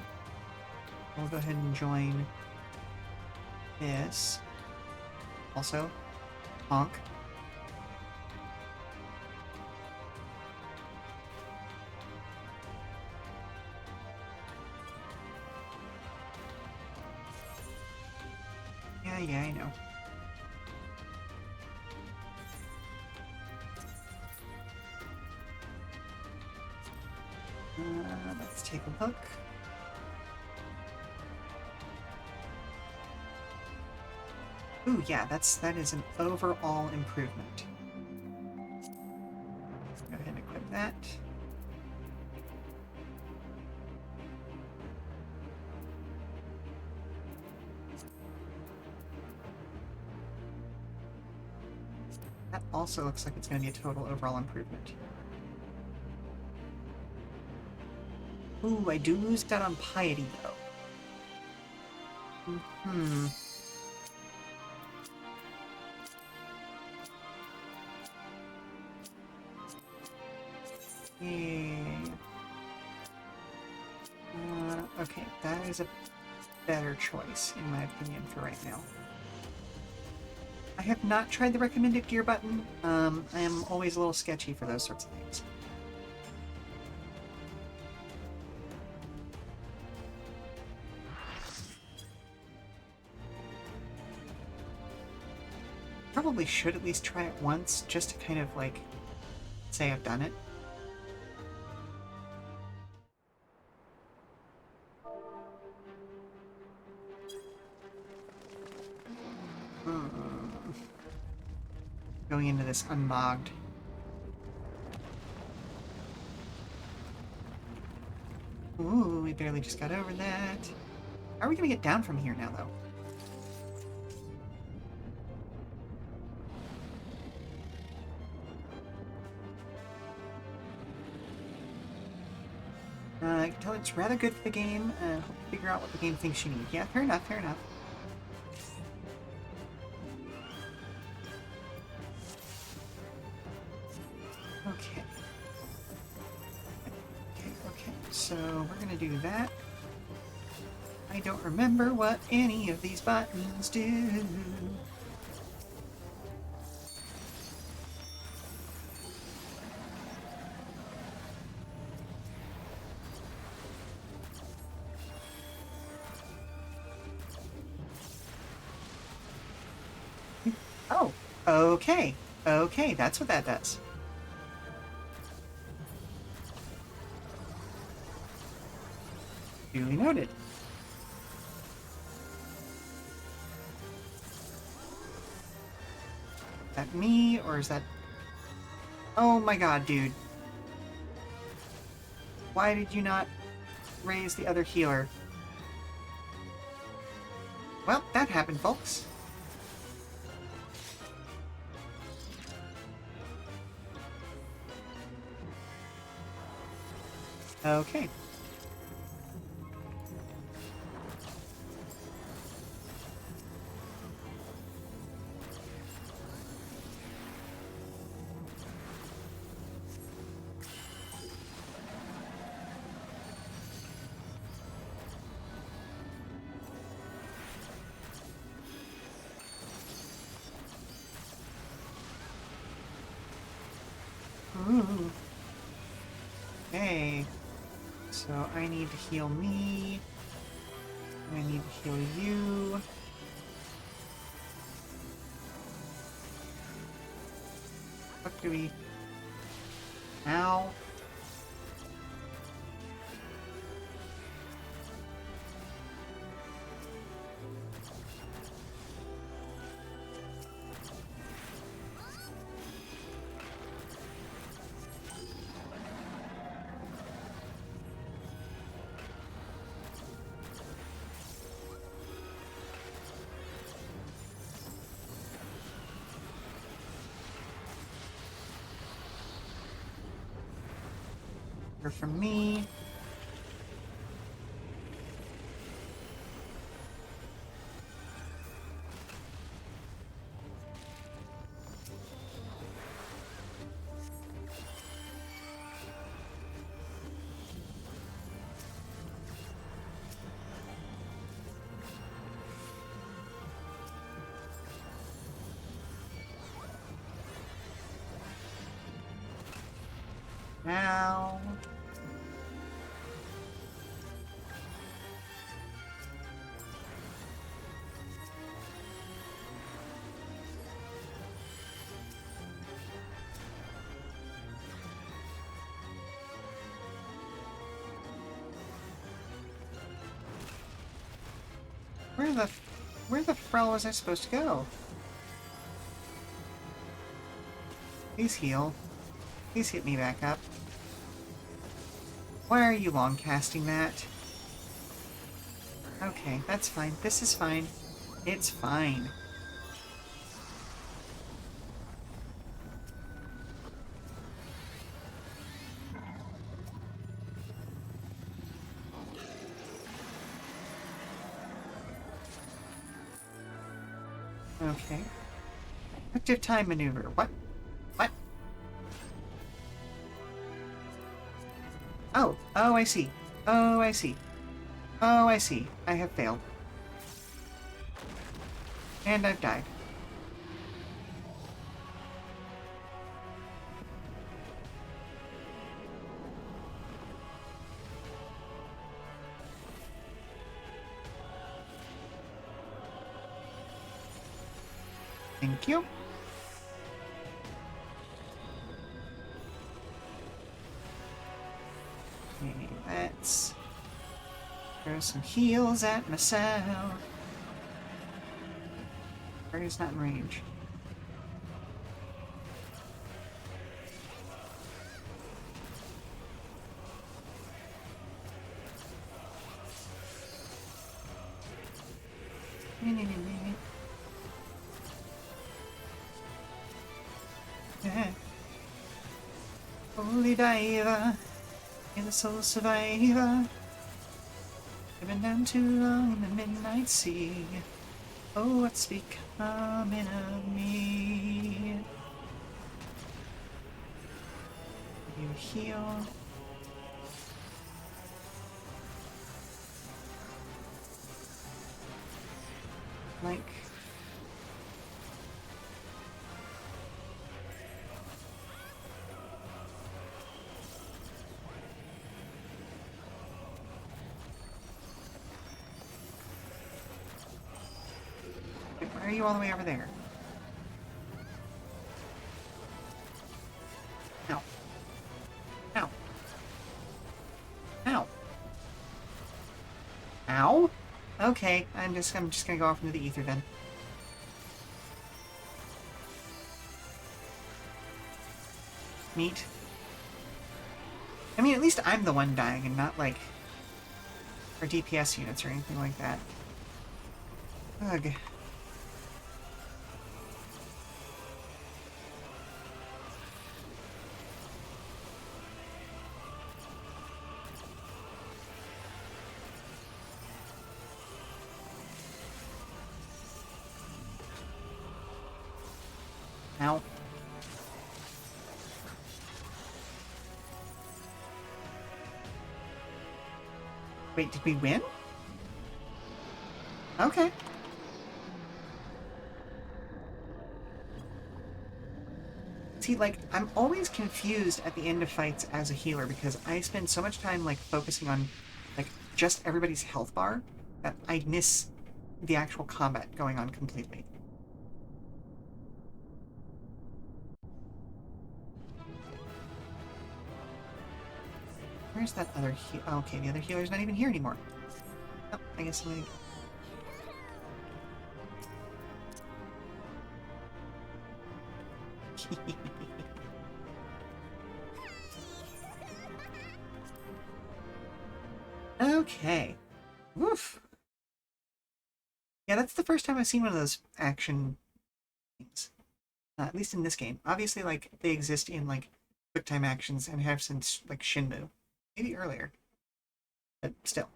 we'll go ahead and join this. Also, honk. Yeah, I know. Let's take a look. Ooh, yeah, that is an overall improvement. Let's go ahead and equip that. That also looks like it's going to be a total overall improvement. Ooh, I do lose that on piety, though. Yeah. Okay, that is a better choice, in my opinion, for right now. I have not tried the recommended gear button. I am always a little sketchy for those sorts of things. Probably should at least try it once, just to kind of, like, say I've done it. Going into this unmogged. Ooh, we barely just got over that. How are we gonna get down from here now, though? I can tell it's rather good for the game, and hope to figure out what the game thinks you need. Yeah, fair enough, fair enough. Okay. Okay, so we're gonna do that. I don't remember what any of these buttons do. Oh, okay. Okay, that's what that does. Duly noted. Is that me, or is that... Oh my god, dude. Why did you not raise the other healer? Well, that happened, folks. Okay. So I need to heal me. I need to heal you. What do we... Ow. From me. Now. Where the frell was I supposed to go? Please heal. Please hit me back up. Why are you long casting that? Okay, that's fine. This is fine. It's fine. Okay. Active time maneuver. What? What? Oh. Oh, I see. Oh, I see. Oh, I see. I have failed. And I've died. Thank you. Okay, let's throw some heals at myself. Party's not in range. Holy diver, you're the sole survivor. I've been down too long in the midnight sea. Oh, what's becoming of me? You heal. Like... Why are you all the way over there? Ow. Ow. Ow. Ow? Okay, I'm just gonna go off into the ether then. Neat. I mean, at least I'm the one dying and not, like, our DPS units or anything like that. Ugh. Ow. Wait, did we win? Okay. See, like, I'm always confused at the end of fights as a healer because I spend so much time, like, focusing on, like, just everybody's health bar that I miss the actual combat going on completely. Where's that other heal? Oh, okay, the other healer's not even here anymore. Oh, I guess I'm gonna... Okay. Woof. Yeah, that's the first time I've seen one of those action games. At least in this game. Obviously, like, they exist in, like, QuickTime actions and have since, like, Shinmu. Maybe earlier. But still.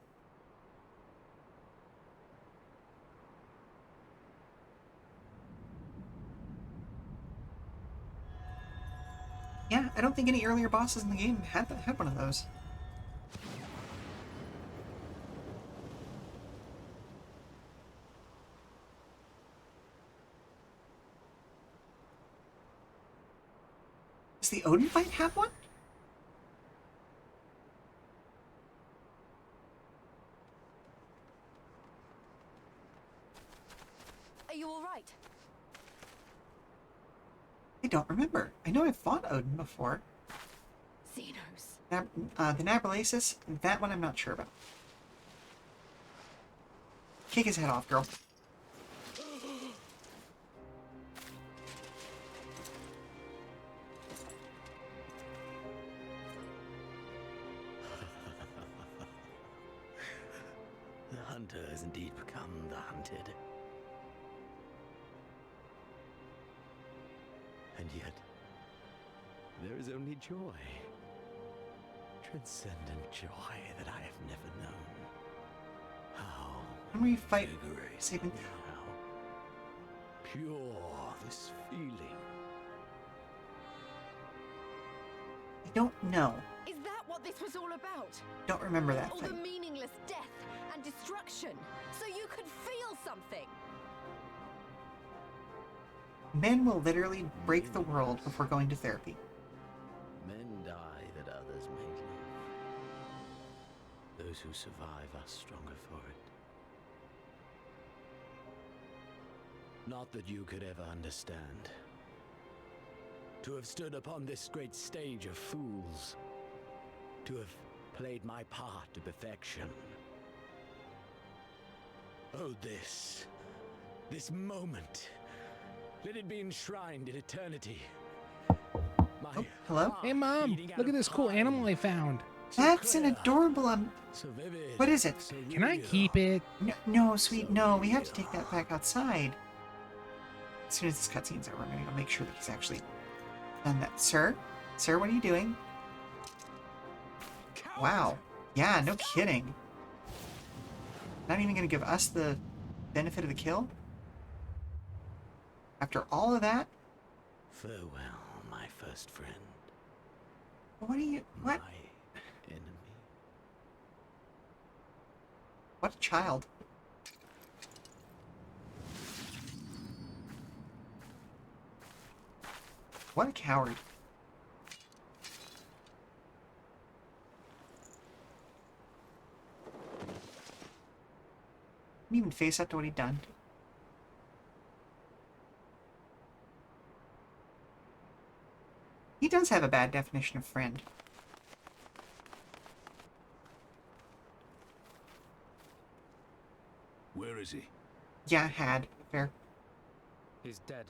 Yeah, I don't think any earlier bosses in the game had one of those. Does the Odin fight have one? Are you all right? I don't remember. I know I've fought Odin before. Xenos. The Nabralasis, that one I'm not sure about. Kick his head off, girl. The hunter has indeed become the hunted. And yet, there is only joy. Transcendent joy that I have never known. How When we fight invigorating, Satan. how pure this feeling. I don't know. Is that what this was all about? Don't remember that All fight. the meaningless death and destruction, so you could feel something. Men will literally break the world before going to therapy. Men die that others may live. Those who survive are stronger for it. Not that you could ever understand. To have stood upon this great stage of fools. To have played my part to perfection. Oh, this moment. Let it be enshrined in eternity. Oh, hello? Hey, Mom, look at this cool animal I found. That's an adorable, So vivid, what is it? so Can I real. keep it? No, sweet, no. We have to take that back outside. As soon as this cutscene's over, I'm going to make sure that he's actually done that. Sir? Sir, what are you doing? Wow. Yeah, no kidding. Not even going to give us the benefit of the kill? After all of that? Farewell, my first friend. What are you... What? My enemy. What a child. What a coward. Didn't even face up to what he'd done. He does have a bad definition of friend. Where is he? Yeah, had. Fair. He's dead.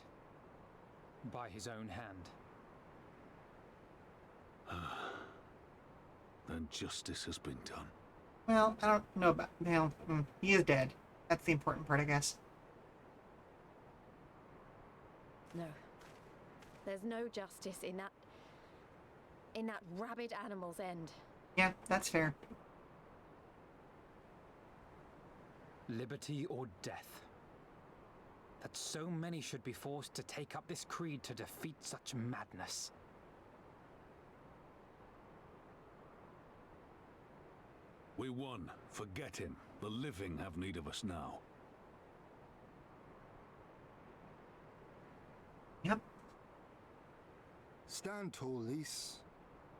By his own hand. Then justice has been done. Well, I don't know about... Well, he is dead. That's the important part, I guess. No. There's no justice in that rabid animal's end. Yeah, that's fair. Liberty or death. That so many should be forced to take up this creed to defeat such madness. We won. Forget him. The living have need of us now. Yep. Stand tall, Lise.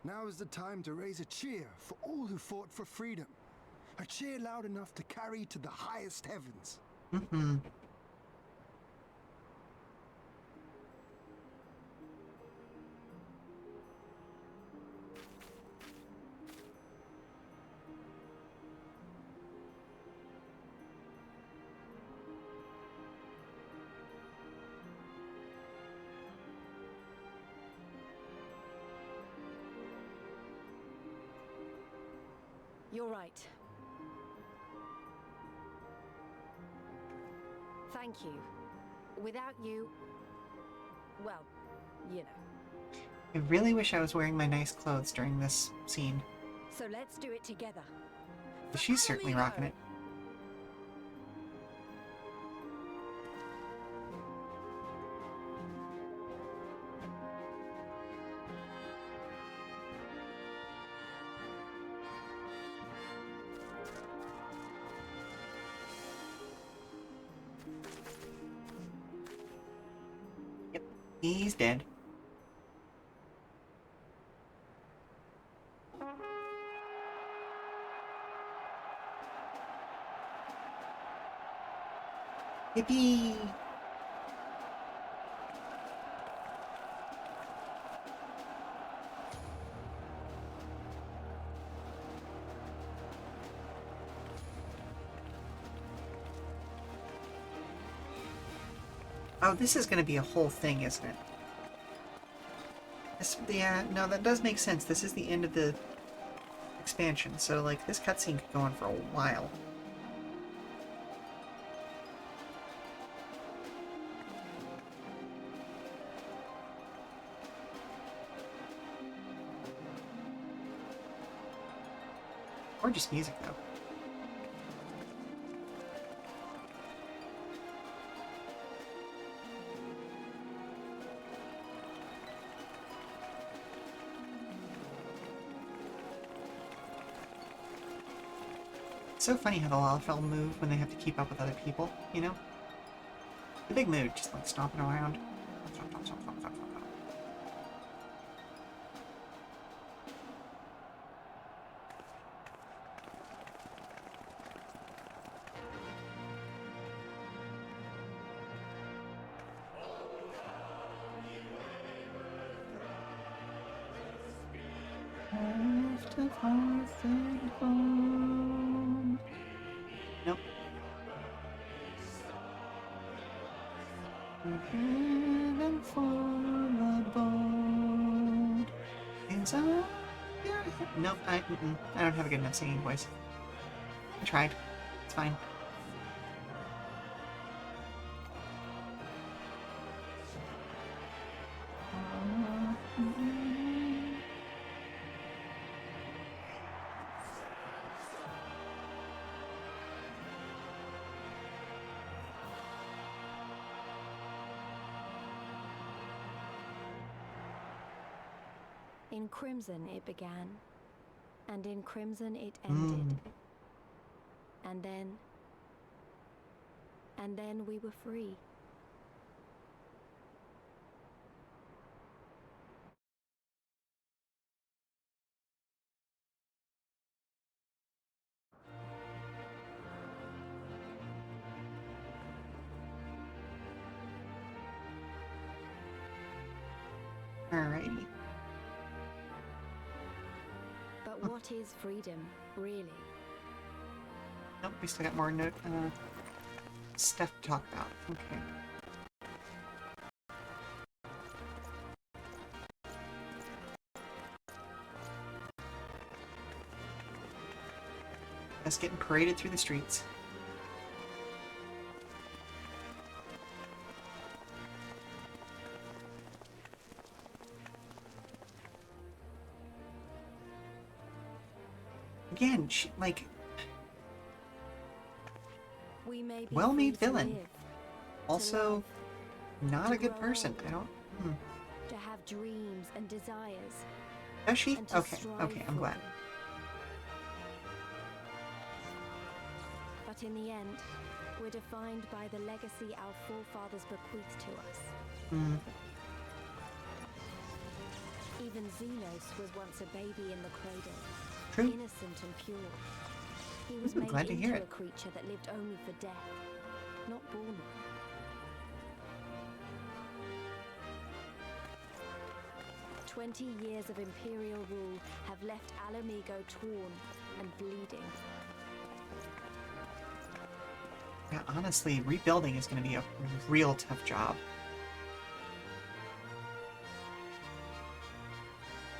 Now is the time to raise a cheer for all who fought for freedom. A cheer loud enough to carry to the highest heavens. Mm-hmm. You're right. Thank you. Without you, well, you know. I really wish I was wearing my nice clothes during this scene. So let's do it together. She's certainly rocking it. Yep, he's dead. Yippee! Oh, this is going to be a whole thing, isn't it? This, yeah, no, that does make sense. This is the end of the expansion, so, like, this cutscene could go on for a while. Gorgeous music, though. It's so funny how the Lalafell move when they have to keep up with other people, you know? The big mood, just like stomping around. Stomp, stomp, stomp, stomp, stomp, stomp. Nope. Heaven for the bold is a... Nope, I don't have a good enough singing voice. I tried. It's fine. In Crimson it began, and in Crimson it ended. And then we were free. Alrighty. But what is freedom, really? Nope, we still got more stuff to talk about. Okay. Us getting paraded through the streets. Again, she, like, well-made villain. Also, not a good person. I don't. To have dreams and desires. Does she? Okay, okay, I'm glad. But in the end, we're defined by the legacy our forefathers bequeathed to us. Even Xenos was once a baby in the cradle. True. Innocent and pure. He was Ooh, made glad to hear into a it. creature that lived only for death, not born one. 20 years of Imperial rule have left Alamigo torn and bleeding. Yeah, honestly, rebuilding is going to be a real tough job.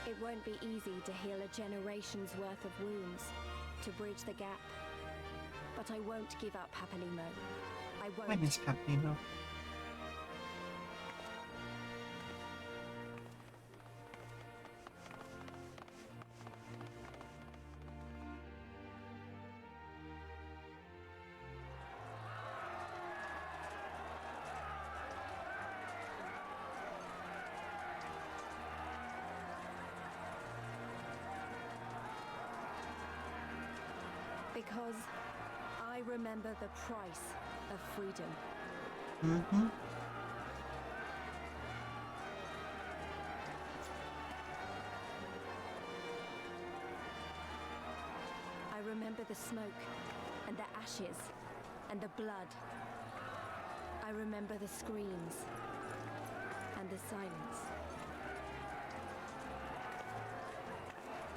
It won't be easy to heal a generation's worth of wounds, to bridge the gap. But I won't give up, Papalimo. I won't. I miss Papalimo. Because I remember the price of freedom. Mm-hmm. I remember the smoke and the ashes and the blood. I remember the screams and the silence.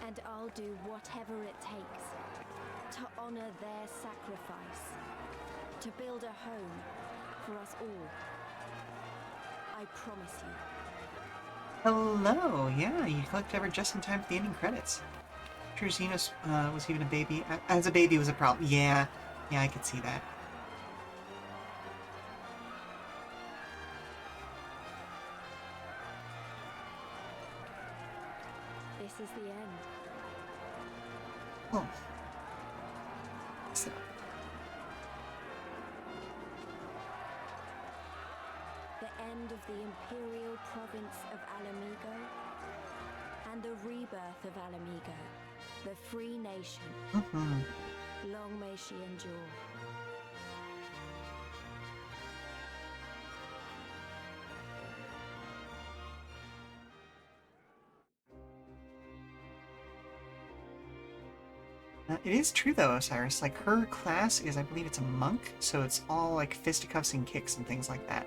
And I'll do whatever it takes to honor their sacrifice, to build a home for us all. I promise you. Hello, yeah, you collected ever just in time for the ending credits. Sure, Xenos was even a baby. As a baby was a problem. Yeah, I could see that. This is the end. Oh. So. The end of the Imperial province of Alamigo and the rebirth of Alamigo, the free nation. Mm-hmm. Long may she endure. It is true though, Osiris. Like, her class is, I believe it's a monk, so it's all like fisticuffs and kicks and things like that.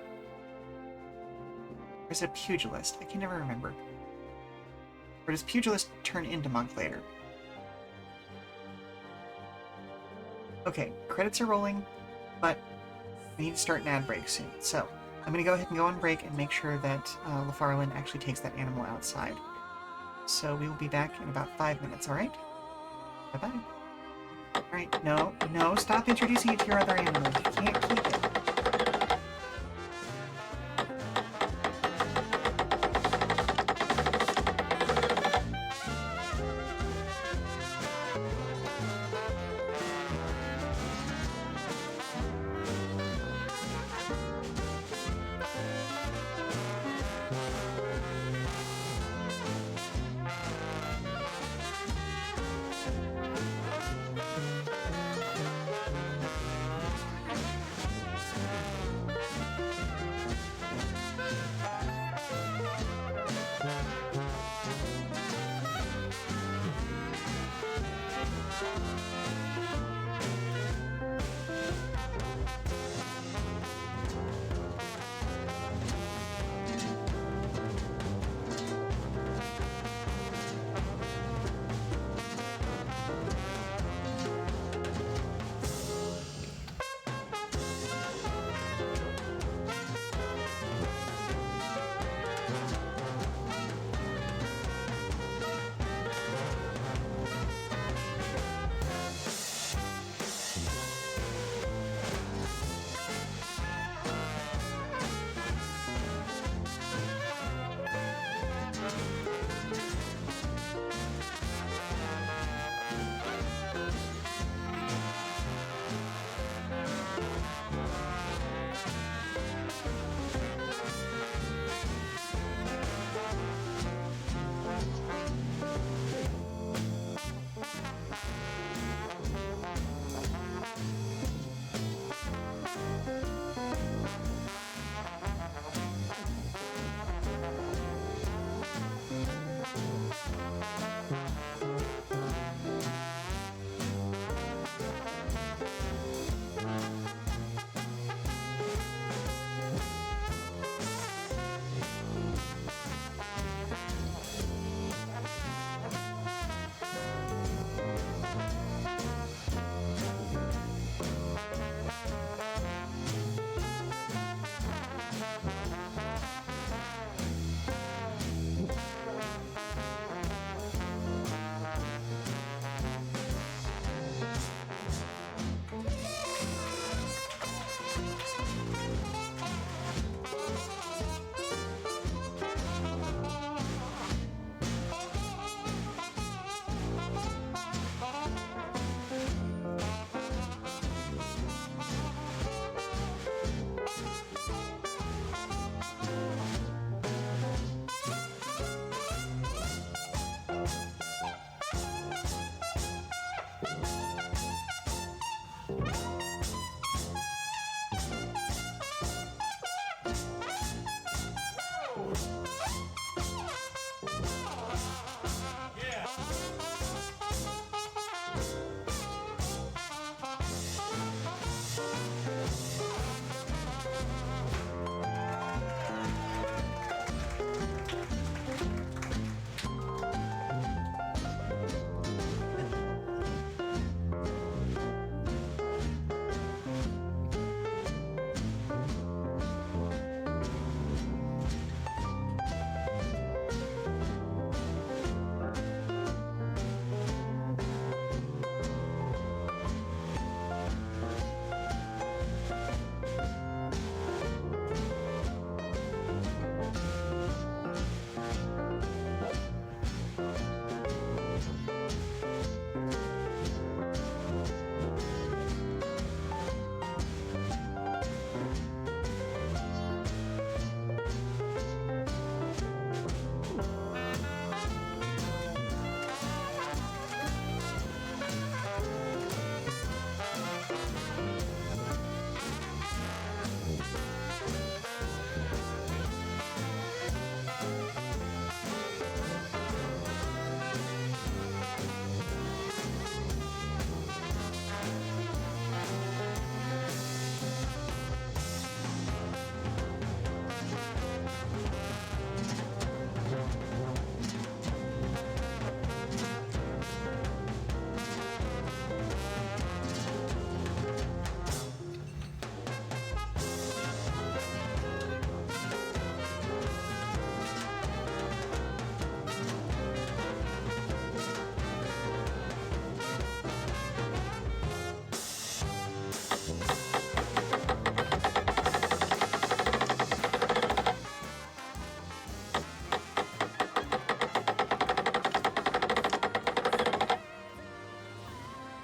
Or is it a pugilist? I can never remember. Or does pugilist turn into monk later? Okay, credits are rolling, but we need to start an ad break soon. So, I'm going to go ahead and go on break and make sure that LaFarlin actually takes that animal outside. So we will be back in about 5 minutes, alright? Bye-bye. Alright, no, stop introducing it to your other animals. You can't keep it.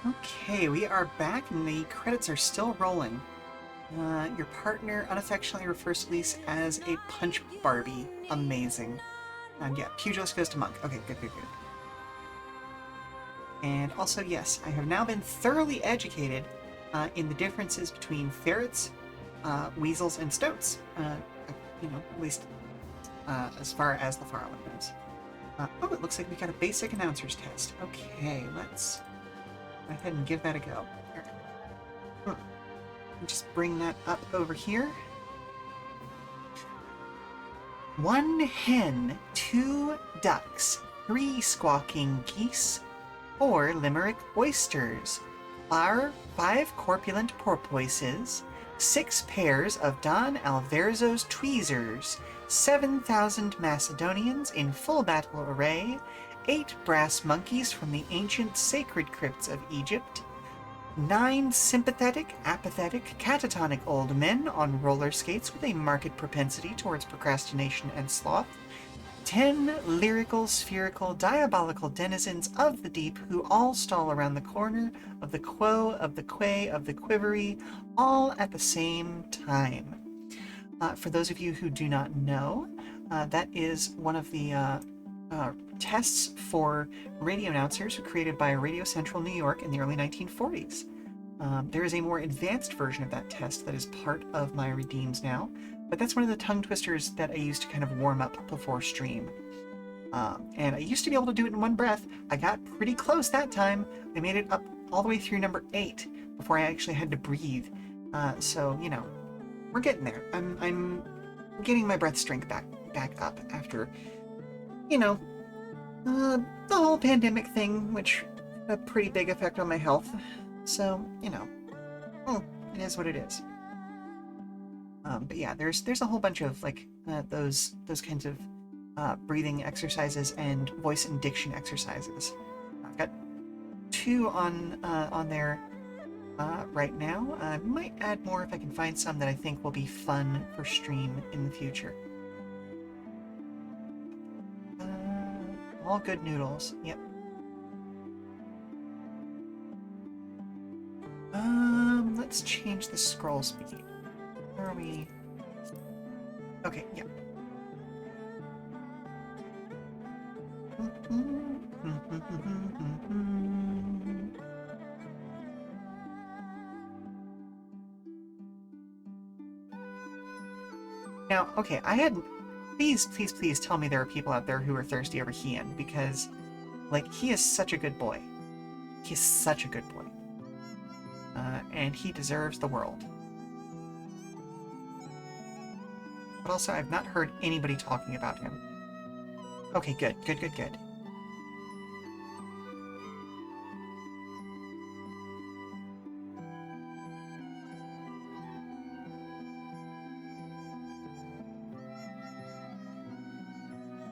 Okay, we are back and the credits are still rolling. Your partner unaffectionately refers to Lise as a punch Barbie. Amazing. Yeah, pugilist goes to monk. Okay, good, good, good. And also, yes, I have now been thoroughly educated in the differences between ferrets, weasels, and stoats. You know, at least as far as the Farland goes. Oh, it looks like we got a basic announcer's test. Okay, let's go ahead and give that a go. Here. Just bring that up over here. 1 hen, 2 ducks, 3 squawking geese, 4 limerick oysters, 5 corpulent porpoises, 6 pairs of Don Alverzo's tweezers, 7,000 Macedonians in full battle array, 8 brass monkeys from the ancient sacred crypts of Egypt, 9 sympathetic, apathetic, catatonic old men on roller skates with a marked propensity towards procrastination and sloth, 10 lyrical, spherical, diabolical denizens of the deep who all stall around the corner of the quo, of the quay, of the quivery, all at the same time. For those of you who do not know, that is one of the tests for radio announcers created by Radio Central New York in the early 1940s. There is a more advanced version of that test that is part of my redeems now, but that's one of the tongue twisters that I use to kind of warm up before stream. And I used to be able to do it in one breath. I got pretty close that time. I made it up all the way through number 8 before I actually had to breathe. So, you know, we're getting there. I'm getting my breath strength back up after, you know, the whole pandemic thing, which had a pretty big effect on my health. So, you know, it is what it is. But yeah, there's a whole bunch of like those kinds of breathing exercises and voice and diction exercises. I've got 2 on there right now. I might add more if I can find some that I think will be fun for stream in the future. All good noodles. Yep. Let's change the scroll speed. Where are we? Okay, yeah. Now, okay, I had... Please, please, please tell me there are people out there who are thirsty over Hien, because, like, he is such a good boy. He is such a good boy. And he deserves the world. But also, I've not heard anybody talking about him. Okay, good, good, good, good.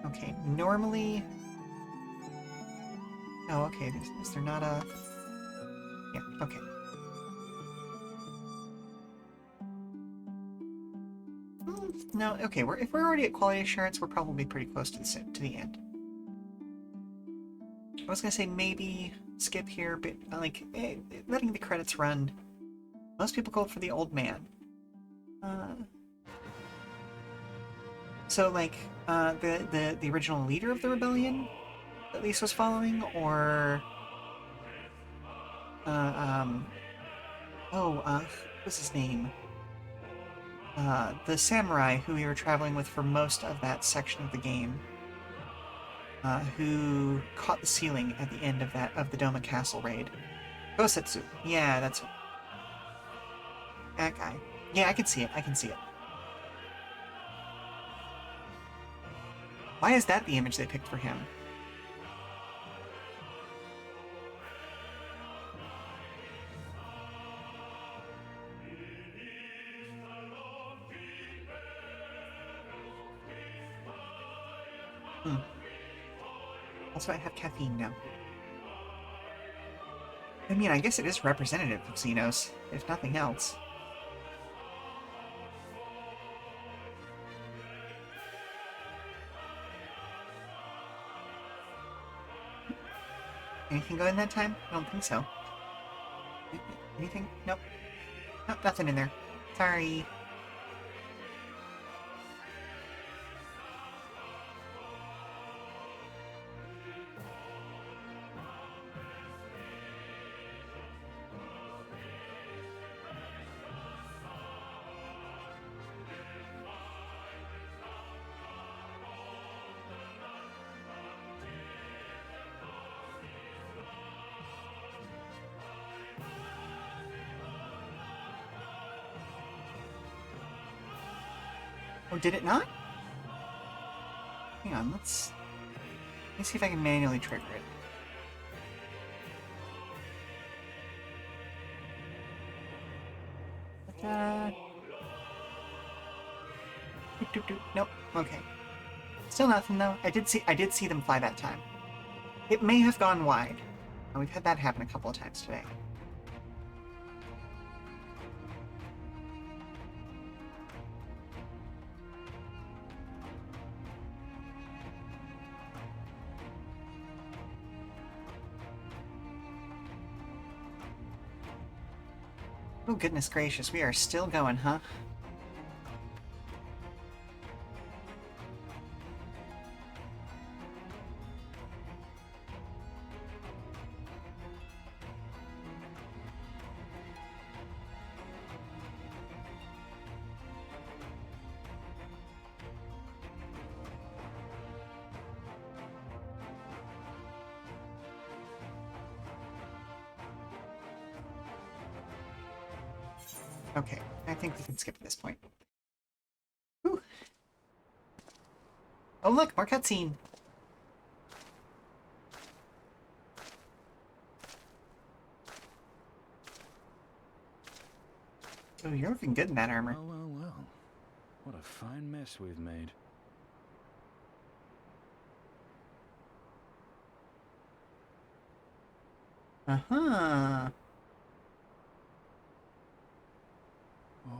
Okay, normally... Oh, okay, is there not a... Yeah, okay. No, okay, if we're already at quality assurance, we're probably pretty close to the end. I was gonna say maybe skip here, but like, letting the credits run. Most people go for the old man. So like, the original leader of the rebellion that Lisa was following, or what's his name? The samurai who we were traveling with for most of that section of the game, who caught the ceiling at the end of the Doma Castle raid. Gosetsu. Yeah, that's that guy. Yeah, I can see it. I can see it. Why is that the image they picked for him? Also, I have caffeine now. I mean, I guess it is representative of Xenos, if nothing else. Anything going that time? I don't think so. Anything? Nope. Nope, nothing in there. Sorry. Oh, did it not? Hang on, let me see if I can manually trigger it. Nope. Okay. Still nothing though. I did see them fly that time. It may have gone wide. And we've had that happen a couple of times today. Oh, goodness gracious, we are still going, huh? Okay, I think we can skip this point. Whew. Oh look, more cutscene! Oh, you're looking good in that armor. Well, well, well. What a fine mess we've made. Uh-huh.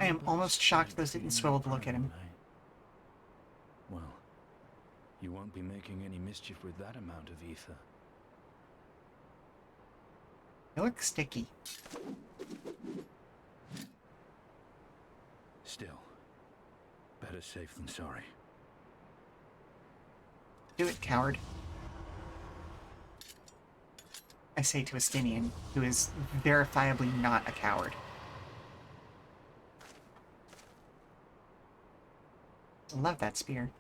I am almost shocked those didn't swivel to look at him. Well, you won't be making any mischief with that amount of ether. They look sticky. Still, better safe than sorry. Do it, coward. I say to a Stinian, who is verifiably not a coward. I love that spear.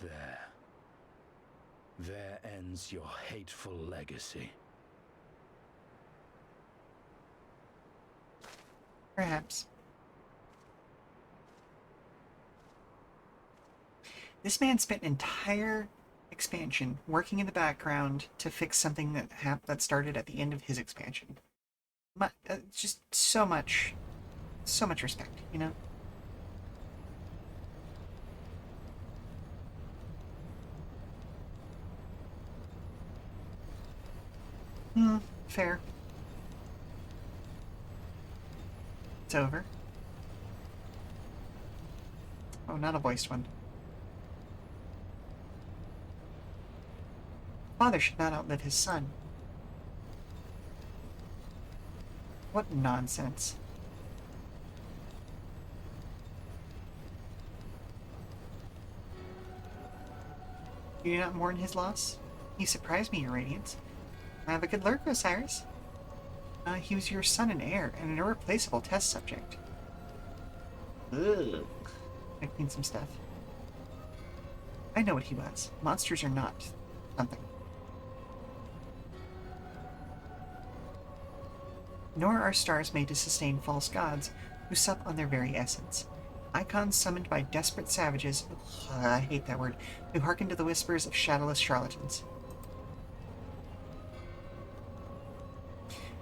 There. There ends your hateful legacy. Perhaps. This man spent an entire expansion working in the background to fix something that started at the end of his expansion. Just so much respect, you know? Fair. It's over. Oh, not a voiced one. Father should not outlive his son. What nonsense. You do not mourn his loss? He surprised me, Your Radiance. I have a good lurk, Osiris. He was your son and heir, and an irreplaceable test subject. Ugh. I cleaned some stuff. I know what he was. Monsters are not something. Nor are stars made to sustain false gods, who sup on their very essence. Icons summoned by desperate savages, I hate that word, who hearken to the whispers of shadowless charlatans.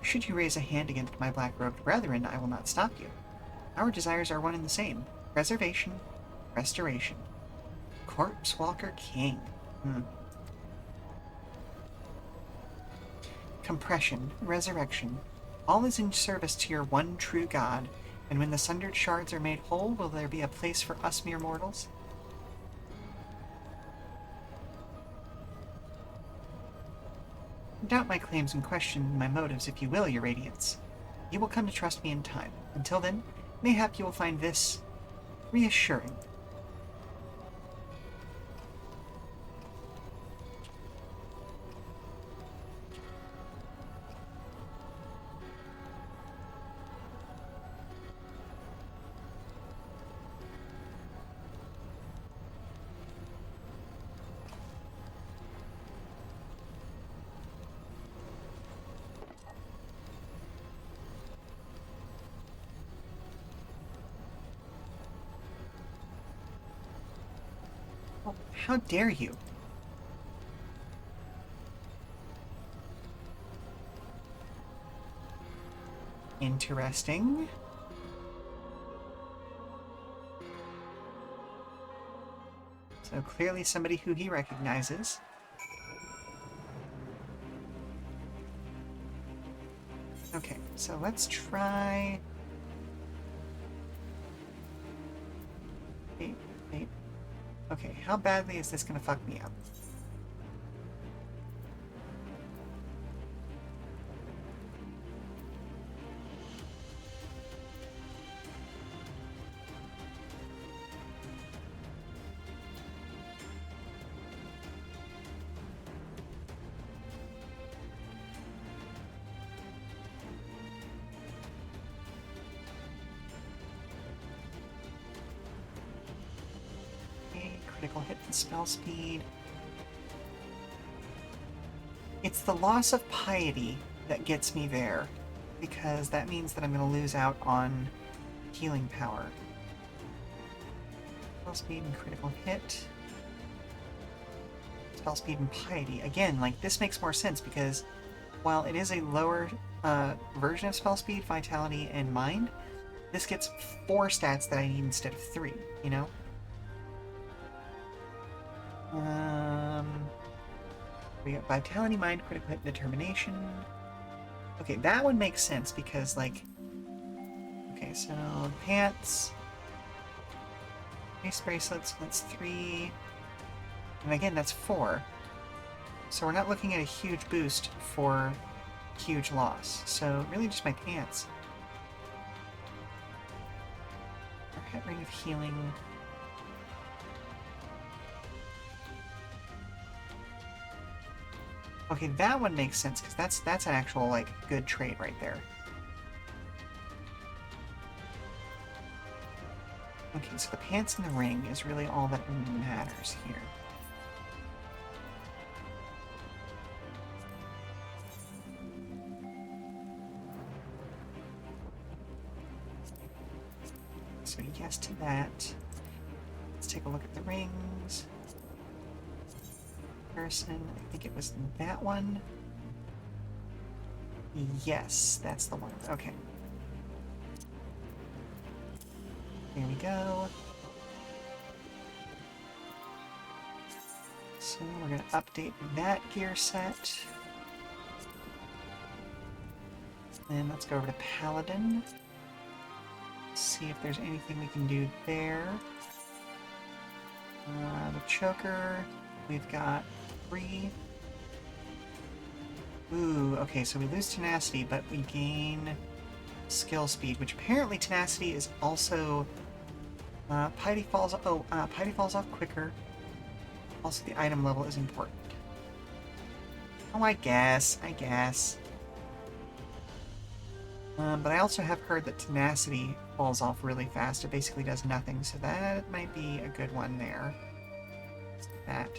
Should you raise a hand against my black-robed brethren, I will not stop you. Our desires are one and the same. Preservation, restoration. Corpse Walker King. Compression, resurrection. All is in service to your one true God, and when the sundered shards are made whole, will there be a place for us mere mortals? Doubt my claims and question my motives, if you will, your radiance. You will come to trust me in time. Until then, mayhap you will find this reassuring. How dare you? Interesting. So clearly somebody who he recognizes. Okay, so let's try... Wait. Okay, how badly is this gonna fuck me up? Critical hit and spell speed. It's the loss of piety that gets me there, because that means that I'm going to lose out on healing power. Spell speed and critical hit. Spell speed and piety. Again, like, this makes more sense because while it is a lower version of spell speed, vitality, and mind, this gets 4 stats that I need instead of 3, you know? We got vitality, mind, critical hit, determination. Okay, that one makes sense because, like... Okay, so pants... Face bracelets, that's 3. And again, that's 4. So we're not looking at a huge boost for huge loss. So really just my pants. Our head ring of healing... Okay, that one makes sense, because that's an actual, like, good trait right there. Okay, so the pants and the ring is really all that matters here. So yes to that. Let's take a look at the rings. Person, I think it was that one. Yes, that's the one. Okay. There we go. So we're going to update that gear set. And let's go over to Paladin. See if there's anything we can do there. The choker, we've got 3. Ooh, okay, so we lose tenacity, but we gain skill speed, which apparently tenacity is also piety falls off quicker. Also, the item level is important. Oh, I guess. But I also have heard that tenacity falls off really fast. It basically does nothing, so that might be a good one there. That.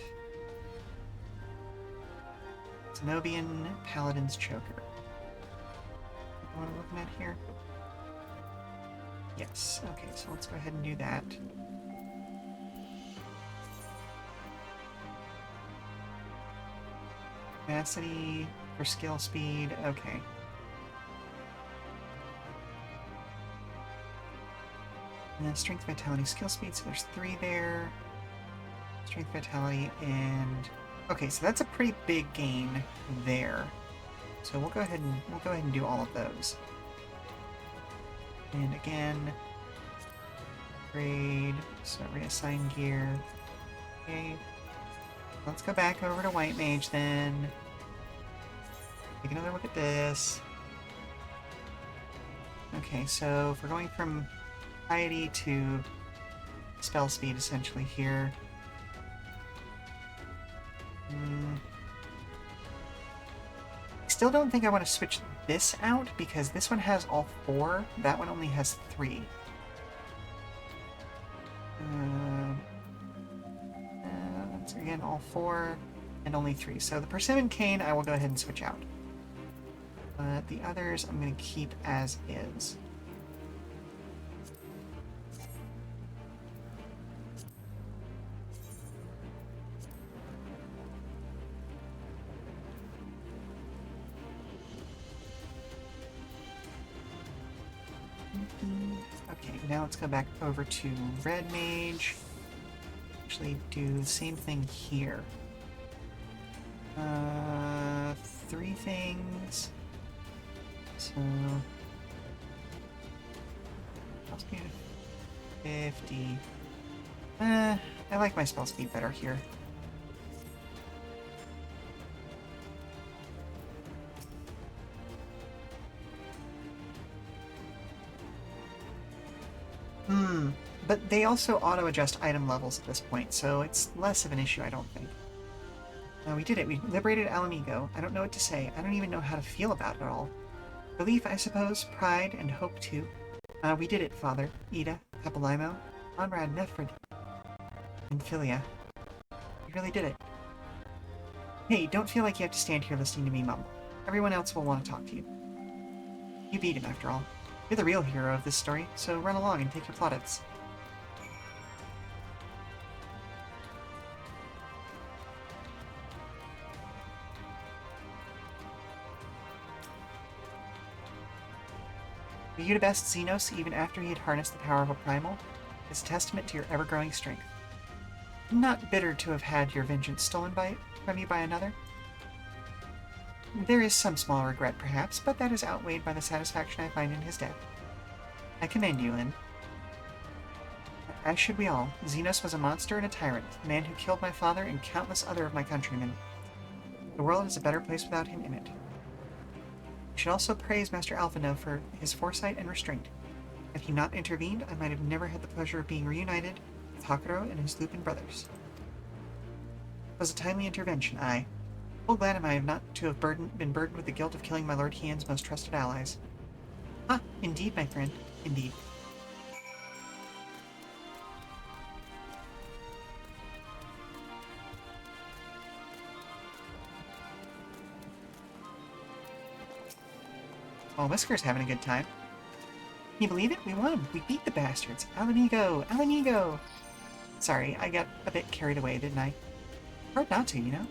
Zenobian Paladin's Choker. What am I looking at here? Yes. Okay, so let's go ahead and do that. Tenacity for skill speed. Okay. And then strength, vitality, skill speed. So there's 3 there. Strength, vitality, and okay. So that's a pretty big gain there. So we'll go ahead and do all of those. And again, grade. So reassign gear. Okay. Let's go back over to White Mage then. Take another look at this. Okay, so if we're going from piety to spell speed essentially here. I still don't think I want to switch this out because this one has all 4. That one only has 3. That's again all 4 and only 3. So the persimmon cane I will go ahead and switch out. But the others I'm going to keep as is. Okay, now let's go back over to Red Mage. Actually do the same thing here. 3 things. So spell speed 50. I like my spell speed better here. But they also auto-adjust item levels at this point, so it's less of an issue, I don't think. We did it. We liberated Alamigo. I don't know what to say. I don't even know how to feel about it all. Relief, I suppose, pride, and hope, too. We did it, Father, Ida, Papalimo, Conrad, Nefrid, and Philia. We really did it. Hey, don't feel like you have to stand here listening to me mumble. Everyone else will want to talk to you. You beat him, after all. You're the real hero of this story, so run along and take your plaudits. Were you the best Xenos even after he had harnessed the power of a primal? It's a testament to your ever-growing strength. I'm not bitter to have had your vengeance stolen from you by another. There is some small regret, perhaps, but that is outweighed by the satisfaction I find in his death. I commend you, Lynn. As should we all. Xenos was a monster and a tyrant, a man who killed my father and countless other of my countrymen. The world is a better place without him in it. We should also praise Master Alphino for his foresight and restraint. Had he not intervened, I might have never had the pleasure of being reunited with Hakuro and his Lupin brothers. It was a timely intervention, aye. Full glad am I not to have been burdened with the guilt of killing my Lord Hien's most trusted allies. Ah, indeed, my friend, indeed. Well, Whisker's having a good time. Can you believe it? We won! We beat the bastards! Alamigo! Alamigo! Sorry, I got a bit carried away, didn't I? Hard not to, you know?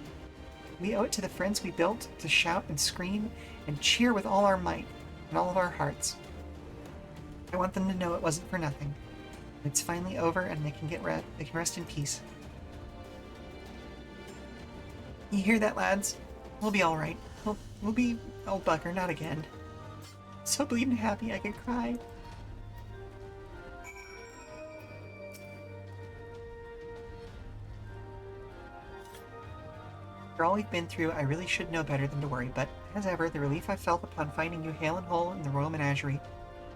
We owe it to the friends we built to shout and scream and cheer with all our might and all of our hearts. I want them to know it wasn't for nothing. It's finally over and they can rest in peace. You hear that, lads? We'll be all right. We'll be old bugger, not again. So bleeding happy I could cry. For all we've been through, I really should know better than to worry, but, as ever, the relief I felt upon finding you hale and whole in the Royal Menagerie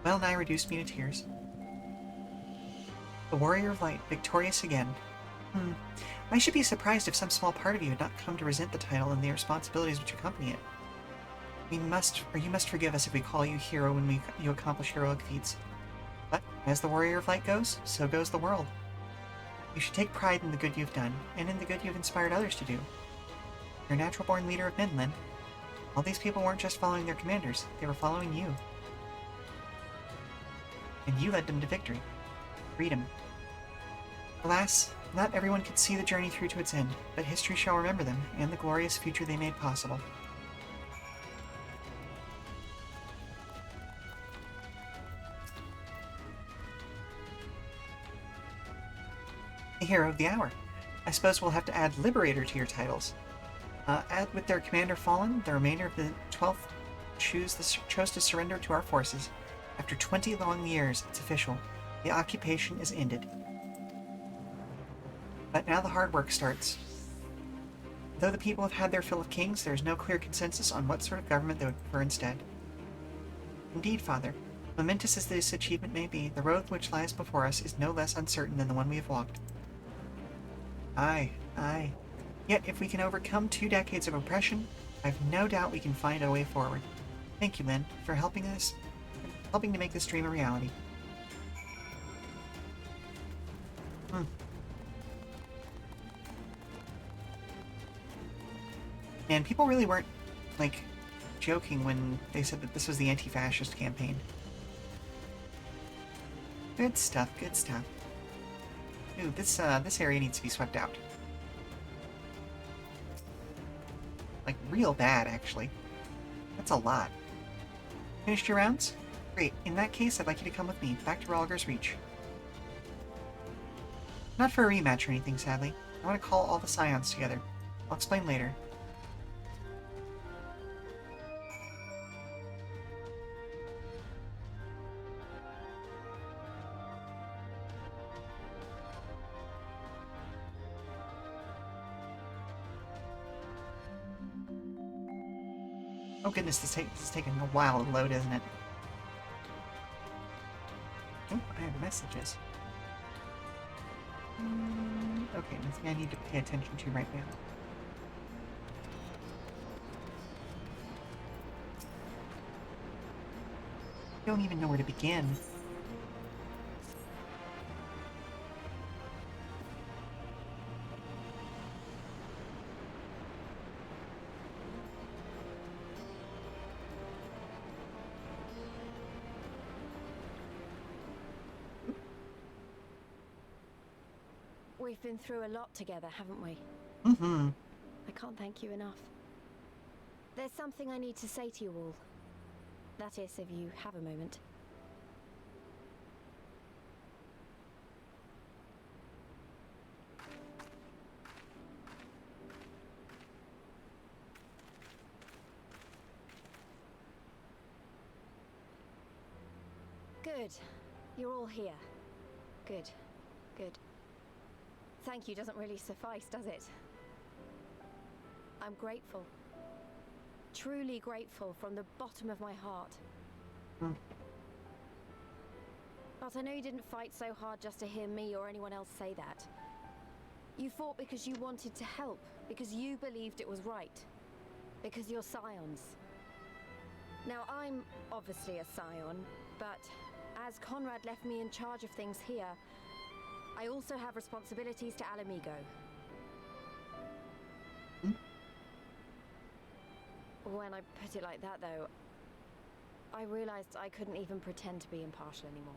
well nigh reduced me to tears. The Warrior of Light, victorious again. I should be surprised if some small part of you had not come to resent the title and the responsibilities which accompany it. You must forgive us if we call you hero when you accomplish heroic feats. But, as the Warrior of Light goes, so goes the world. You should take pride in the good you've done, and in the good you've inspired others to do. You're a natural-born leader of men, Lynn. All these people weren't just following their commanders, they were following you. And you led them to victory. Freedom. Alas, not everyone could see the journey through to its end, but history shall remember them, and the glorious future they made possible. The hero of the hour. I suppose we'll have to add Liberator to your titles. With their commander fallen, the remainder of the 12th chose to surrender to our forces. After 20 long years, it's official. The occupation is ended. But now the hard work starts. Though the people have had their fill of kings, there is no clear consensus on what sort of government they would prefer instead. Indeed, Father, momentous as this achievement may be, the road which lies before us is no less uncertain than the one we have walked. Aye, aye. Yet, if we can overcome 2 decades of oppression, I've no doubt we can find a way forward. Thank you, Lynn, for helping to make this dream a reality. And people really weren't, like, joking when they said that this was the anti-fascist campaign. Good stuff, good stuff. Ooh, this area needs to be swept out. Like, real bad, actually. That's a lot. Finished your rounds? Great. In that case, I'd like you to come with me, back to Ralger's Reach. Not for a rematch or anything, sadly. I want to call all the Scions together. I'll explain later. Oh goodness, this is taking a while to load, isn't it? Oh, I have messages. Okay, nothing I need to pay attention to right now. Don't even know where to begin. We've been through a lot together, haven't we? Mm-hmm. I can't thank you enough. There's something I need to say to you all. That is, if you have a moment. Good. You're all here. Good. Good. Thank you doesn't really suffice, does it? I'm grateful. Truly grateful from the bottom of my heart. But I know you didn't fight so hard just to hear me or anyone else say that. You fought because you wanted to help, because you believed it was right. Because you're Scions. Now, I'm obviously a Scion, but as Conrad left me in charge of things here, I also have responsibilities to Alamigo. When I put it like that, though, I realized I couldn't even pretend to be impartial anymore.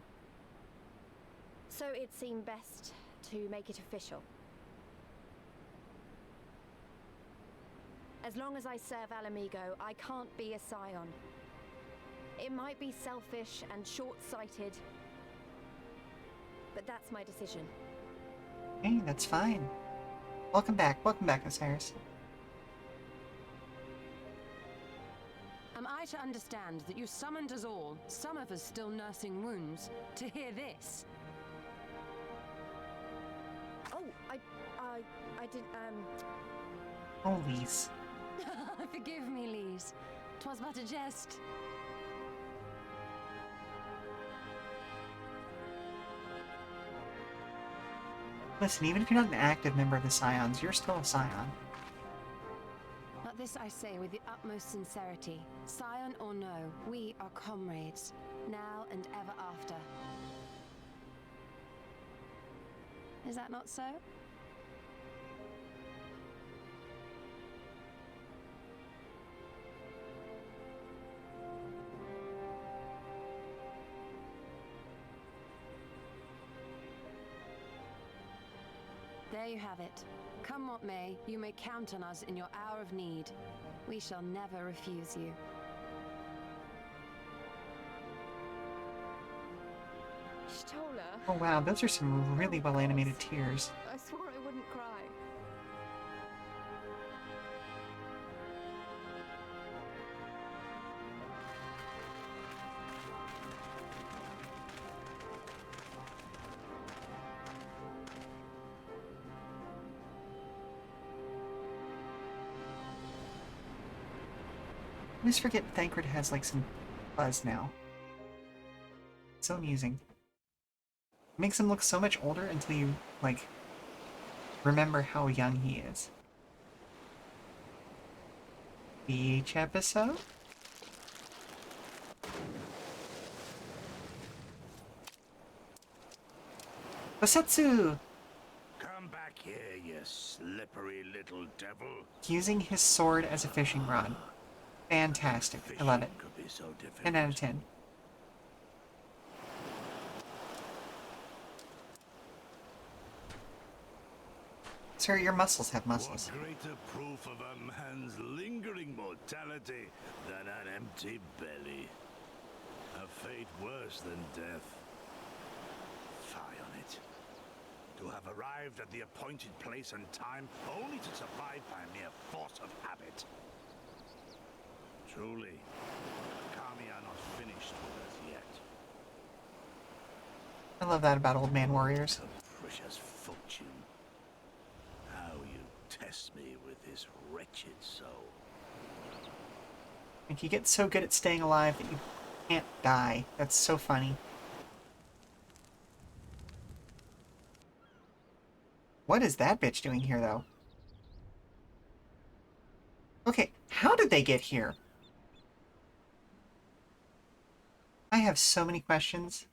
So it seemed best to make it official. As long as I serve Alamigo, I can't be a Scion. It might be selfish and short-sighted, but that's my decision. Hey, that's fine. Welcome back, Osiris. Am I to understand that you summoned us all, some of us still nursing wounds, to hear this? Oh, I didn't, Oh, Lise. Forgive me, Lise. 'Twas but a jest. Listen, even if you're not an active member of the Scions, you're still a Scion. But this I say with the utmost sincerity. Scion or no, we are comrades, now and ever after. Is that not so? There you have it. Come what may, you may count on us in your hour of need. We shall never refuse you. Stola. Oh wow, those are some really well-animated tears. I swore I wouldn't cry. always forget Thancred has like some buzz now. So amusing. It makes him look so much older until you like remember how young he is. Beach episode? Basetsu! Come back here, you slippery little devil. Using his sword as a fishing rod. Fantastic. I love it. 10 out of 10. Sir, your muscles have muscles. What greater proof of a man's lingering mortality than an empty belly? A fate worse than death. Fie on it. To have arrived at the appointed place and time only to survive by mere force of habit. Truly, Kami are not finished with us yet. I love that about old man warriors. A precious fortune. How you test me with this wretched soul. Like, you get so good at staying alive that you can't die. That's so funny. What is that bitch doing here, though? Okay, how did they get here? I have so many questions.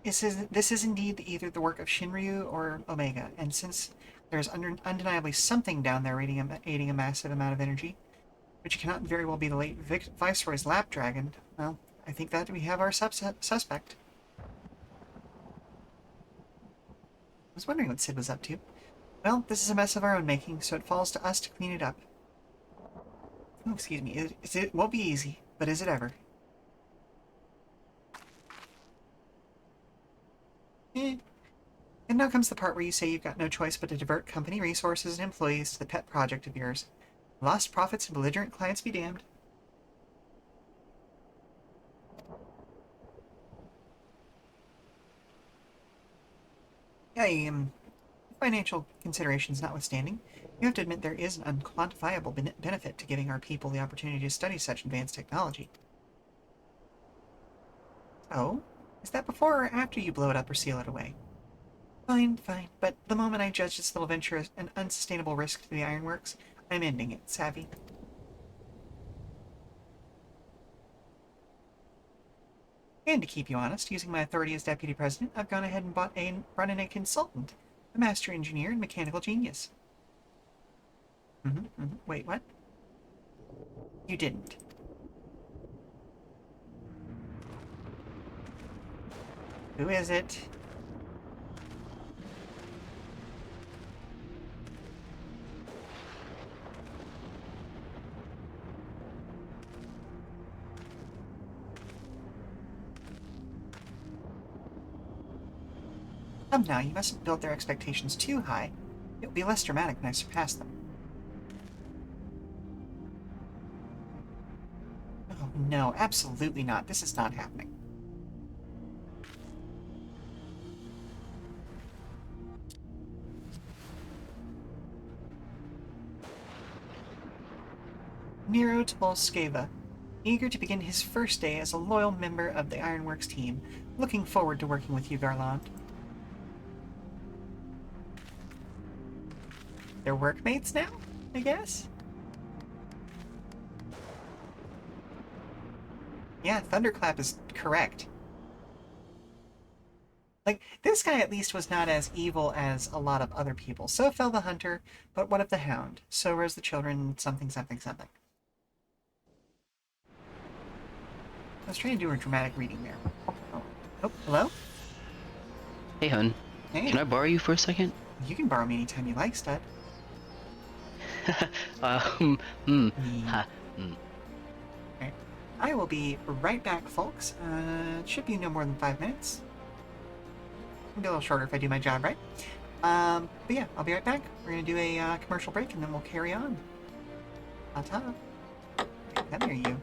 This is indeed either the work of Shinryu or Omega, and since there's undeniably something down there aiding a massive amount of energy, which cannot very well be the late Viceroy's lap dragon, well, I think that we have our suspect. I was wondering what Sid was up to. Well, this is a mess of our own making, so it falls to us to clean it up. Oh, excuse me. It won't be easy, but is it ever? And now comes the part where you say you've got no choice but to divert company resources and employees to the pet project of yours. Lost profits and belligerent clients be damned. Financial considerations notwithstanding, you have to admit there is an unquantifiable benefit to giving our people the opportunity to study such advanced technology. Oh? Is that before or after you blow it up or seal it away? Fine, but the moment I judge this little venture as an unsustainable risk to the ironworks, I'm ending it, savvy? And to keep you honest, using my authority as deputy president, I've gone ahead and brought in a consultant, a master engineer and mechanical genius. Wait, what? You didn't. Who is it? Come now, you mustn't build their expectations too high. It will be less dramatic when I surpass them. Oh no, absolutely not. This is not happening. Nero Tolskeva, eager to begin his first day as a loyal member of the Ironworks team. Looking forward to working with you, Garland. They're workmates now, I guess? Yeah, Thunderclap is correct. Like, this guy at least was not as evil as a lot of other people. So fell the hunter, but what of the hound? So rose the children, something, something, something. I was trying to do a dramatic reading there. Oh, hello? Hey, hun. Hey. Can I borrow you for a second? You can borrow me anytime you like, stud. Okay. I will be right back, folks. It should be no more than 5 minutes. Maybe a little shorter if I do my job right. But yeah, I'll be right back. We're going to do a commercial break, and then we'll carry on. Ta-ta. Come here, you.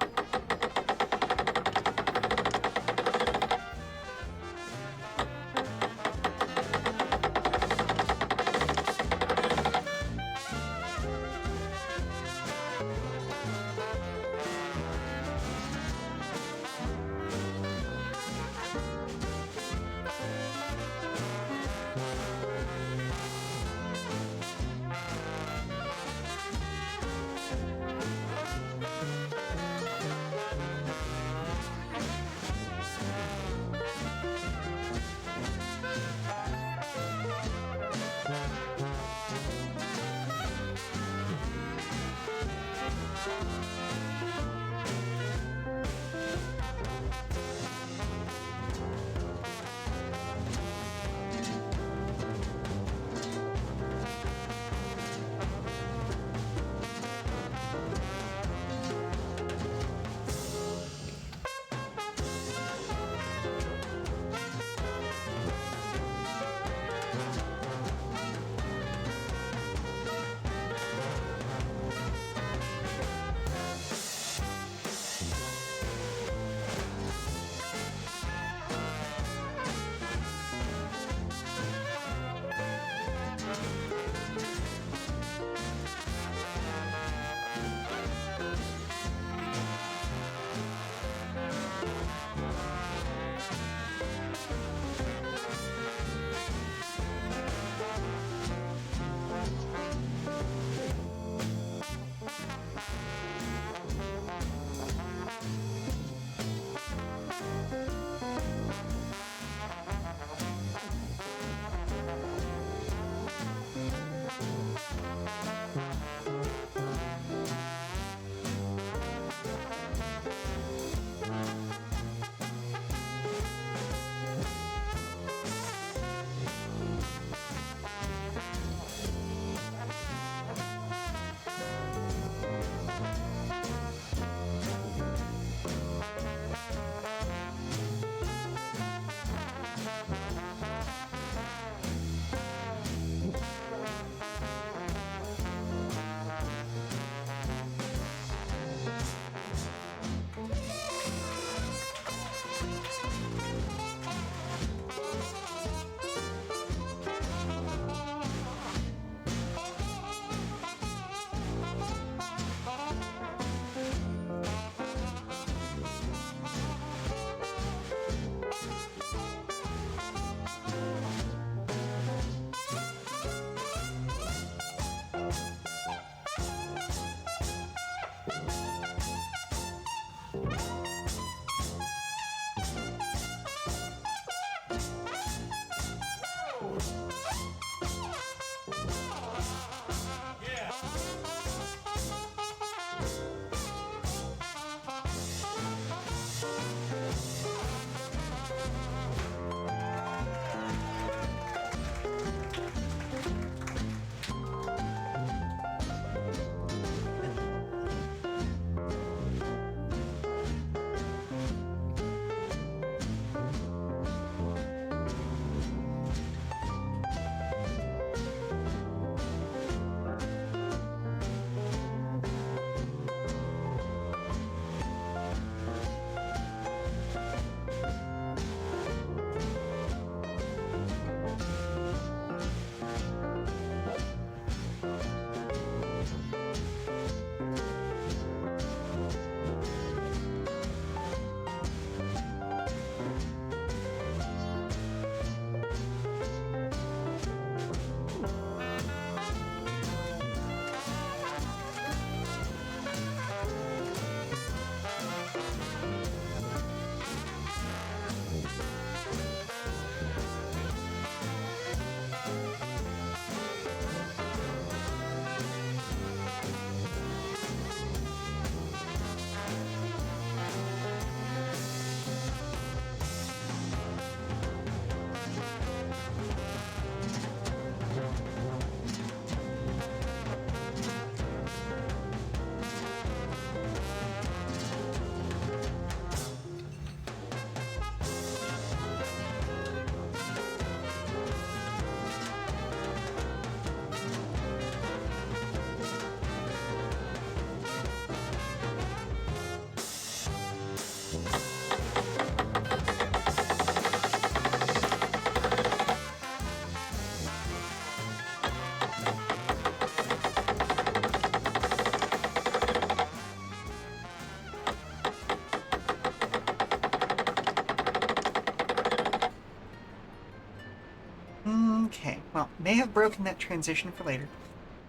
may have broken that transition for later,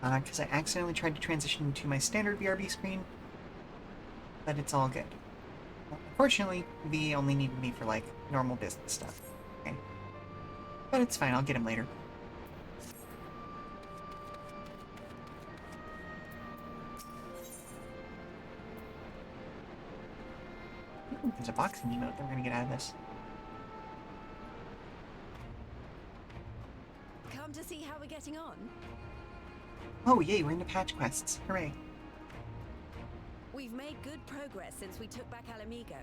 because I accidentally tried to transition to my standard BRB screen, but it's all good. Unfortunately, V only needed me for, like, normal business stuff. Okay. But it's fine, I'll get him later. Ooh, there's a boxing emote that we're gonna get out of this. Come to see how we're getting on? Oh, yay, we're into patch quests. Hooray. We've made good progress since we took back Alamigo,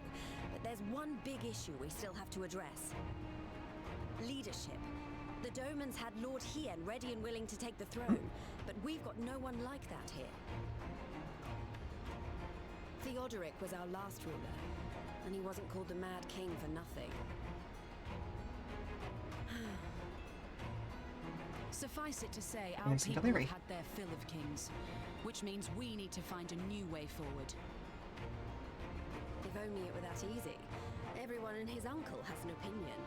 but there's one big issue we still have to address. Leadership. The Domans had Lord Hien ready and willing to take the throne, but we've got no one like that here. Theodoric was our last ruler, and he wasn't called the Mad King for nothing. Suffice it to say, our people have had their fill of kings, which means we need to find a new way forward. If only it were that easy. Everyone and his uncle has an opinion.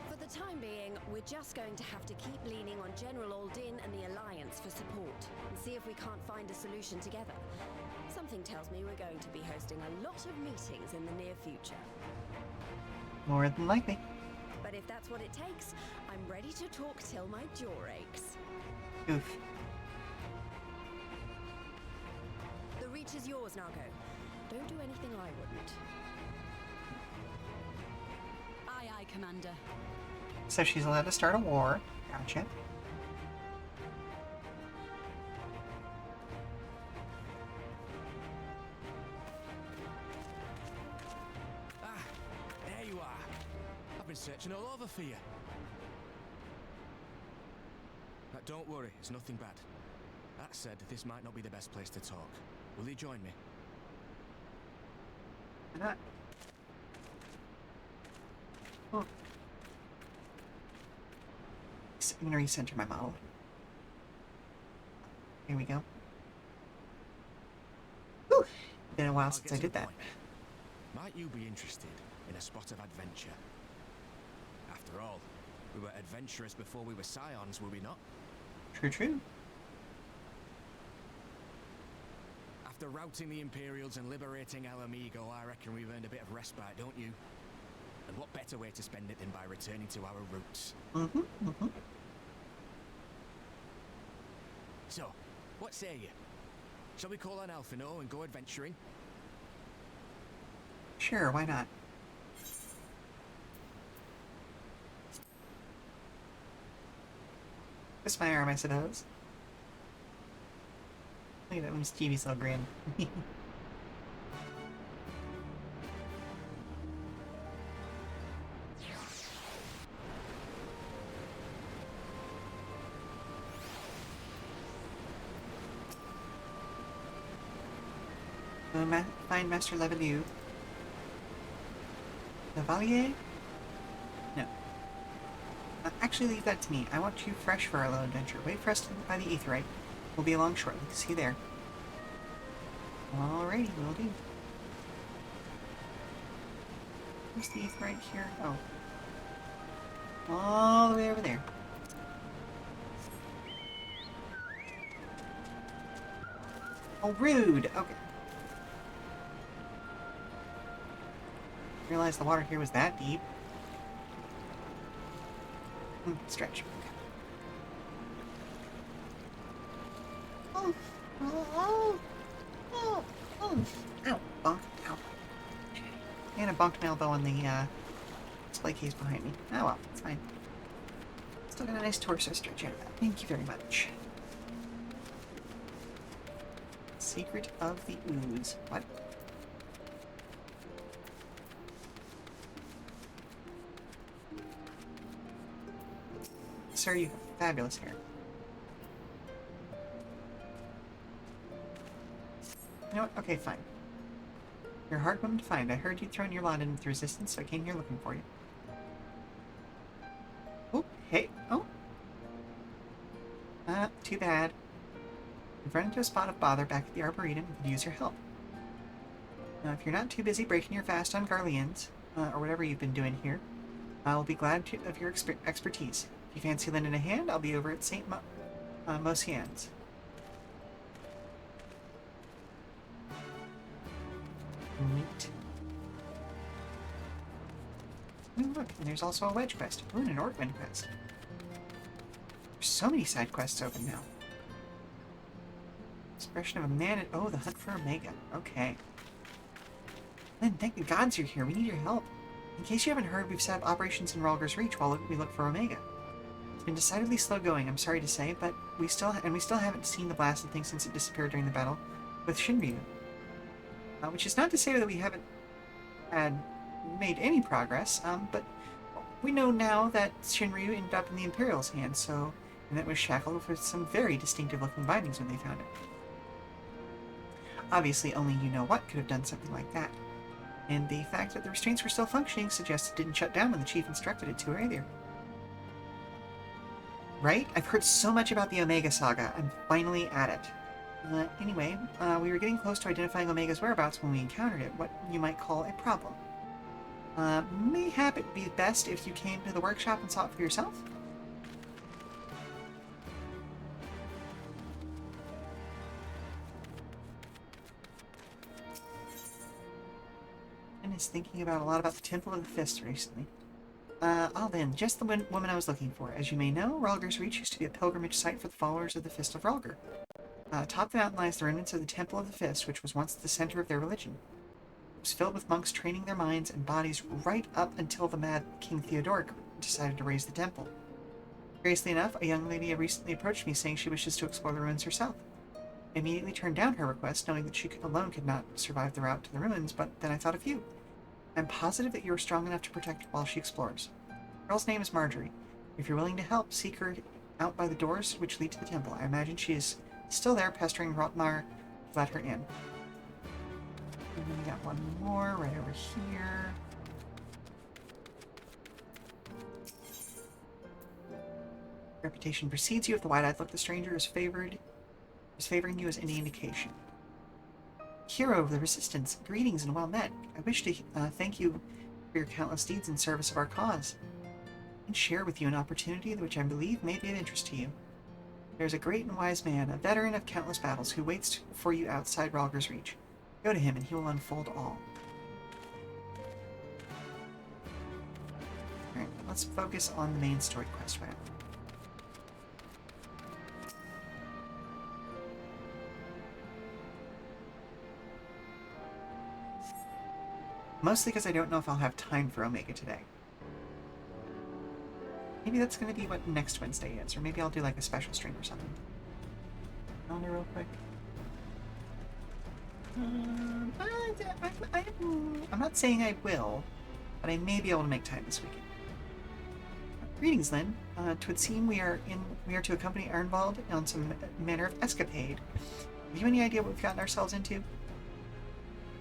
For the time being, we're just going to have to keep leaning on General Aldin and the Alliance for support, and see if we can't find a solution together. Something tells me we're going to be hosting a lot of meetings in the near future. More than likely. But if that's what it takes, I'm ready to talk till my jaw aches. Oof. The reach is yours, Nago. Don't do anything I wouldn't. Aye, aye, Commander. So she's allowed to start a war. Gotcha. There you are. I've been searching all over for you. But don't worry, it's nothing bad. That said, this might not be the best place to talk. Will you join me? Why not? Oh. I'm gonna recenter my model. Here we go. Whew. Been a while since I did that. Might you be interested in a spot of adventure? After all, we were adventurers before we were scions, were we not? True, true. After routing the Imperials and liberating Alamigo, I reckon we've earned a bit of respite, don't you? And what better way to spend it than by returning to our roots? So, what say you? Shall we call on Alphino and go adventuring? Sure, why not? Twist my arm, I suppose. Look at that one, Stevie's little grin. Find Master Levelu. Lavalier? No. Actually, leave that to me. I want you fresh for our little adventure. Wait for us to buy the Aetheryte. We'll be along shortly. See you there. Alrighty, will do. Where's the Aetheryte here? Oh. All the way over there. Oh, rude! Okay. Realized the water here was that deep. Stretch. Oh, oh, oh, oh, oh. Ow, bonk, ow. And I bonked my elbow on the display case behind me. Oh well, it's fine. Still got a nice torso stretch out of that. Thank you very much. Secret of the Ooze. What? Sir, you have fabulous hair. You know what? Okay, fine. You're a hard woman to find. I heard you'd thrown your lot in with resistance, so I came here looking for you. Oh, hey. Oh. Too bad. We've run into a spot of bother back at the Arboretum and could use your help. Now, if you're not too busy breaking your fast on Garleans, or whatever you've been doing here, I'll be glad of your expertise. If you fancy lending a hand, I'll be over at St. Mosian's. Neat. Ooh, look, and there's also a wedge quest. Ooh, and an Orkman quest. There's so many side quests open now. Expression of a man at... Oh, the hunt for Omega. Okay. Then thank the gods you're here. We need your help. In case you haven't heard, we've set up operations in Ralger's Reach while we look for Omega. It's been decidedly slow going, I'm sorry to say, but we still haven't seen the blasted thing since it disappeared during the battle with Shinryu. Which is not to say that we haven't made any progress, but we know now that Shinryu ended up in the Imperial's hands, and that was shackled with some very distinctive-looking bindings when they found it. Obviously, only you-know-what could have done something like that. And the fact that the restraints were still functioning suggests it didn't shut down when the chief instructed it to either. Right? I've heard so much about the Omega Saga. I'm finally at it. Anyway, we were getting close to identifying Omega's whereabouts when we encountered it, what you might call a problem. Mayhap it'd be best if you came to the workshop and saw it for yourself? And is thinking about a lot about the Temple of the Fist recently. Then, just the woman I was looking for. As you may know, Ralger's Reach used to be a pilgrimage site for the followers of the Fist of Ralger. Atop the mountain lies the remnants of the Temple of the Fist, which was once the center of their religion. It was filled with monks training their minds and bodies right up until the mad King Theodoric decided to raise the temple. Curiously enough, a young lady recently approached me saying she wishes to explore the ruins herself. I immediately turned down her request, knowing that she alone could not survive the route to the ruins, but then I thought of you. I'm positive that you are strong enough to protect her while she explores. The girl's name is Marjorie. If you're willing to help, seek her out by the doors which lead to the temple. I imagine she is still there, pestering Rotmar to let her in. And then we got one more right over here. Reputation precedes you. If the wide-eyed look the stranger is favoring you as any indication. Hero of the Resistance, greetings and well met. I wish to thank you for your countless deeds in service of our cause, and share with you an opportunity which I believe may be of interest to you. There is a great and wise man, a veteran of countless battles, who waits for you outside Ralger's Reach. Go to him and he will unfold all. Alright, let's focus on the main story quest route. Mostly because I don't know if I'll have time for Omega today. Maybe that's going to be what next Wednesday is, or maybe I'll do like a special stream or something. Calendar real quick. I'm not saying I will, but I may be able to make time this weekend. Greetings, Lynn. Twould seem we are to accompany Arnvald on some manner of escapade. Have you any idea what we've gotten ourselves into?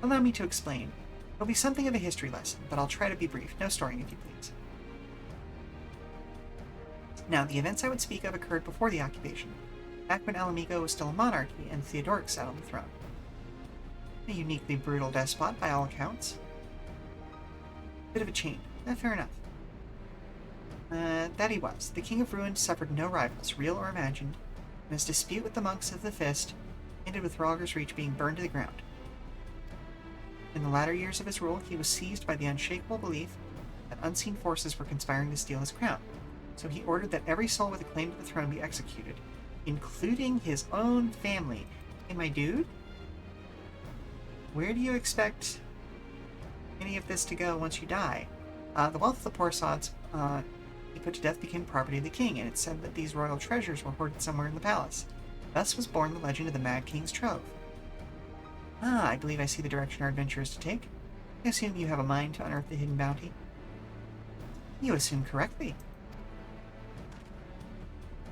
Allow me to explain. It'll be something of a history lesson, but I'll try to be brief. No storing, if you please. Now, the events I would speak of occurred before the occupation, back when Alamigo was still a monarchy and Theodoric sat on the throne. A uniquely brutal despot, by all accounts. Bit of a chain. Fair enough. That he was. The King of Ruin suffered no rivals, real or imagined, and his dispute with the monks of the Fist ended with Ralger's Reach being burned to the ground. In the latter years of his rule, he was seized by the unshakable belief that unseen forces were conspiring to steal his crown, so he ordered that every soul with a claim to the throne be executed, including his own family. Hey, my dude? Where do you expect any of this to go once you die? The wealth of the Porsods he put to death became property of the king, and it's said that these royal treasures were hoarded somewhere in the palace. Thus was born the legend of the Mad King's Trove. I believe I see the direction our adventure is to take. I assume you have a mind to unearth the hidden bounty. You assume correctly.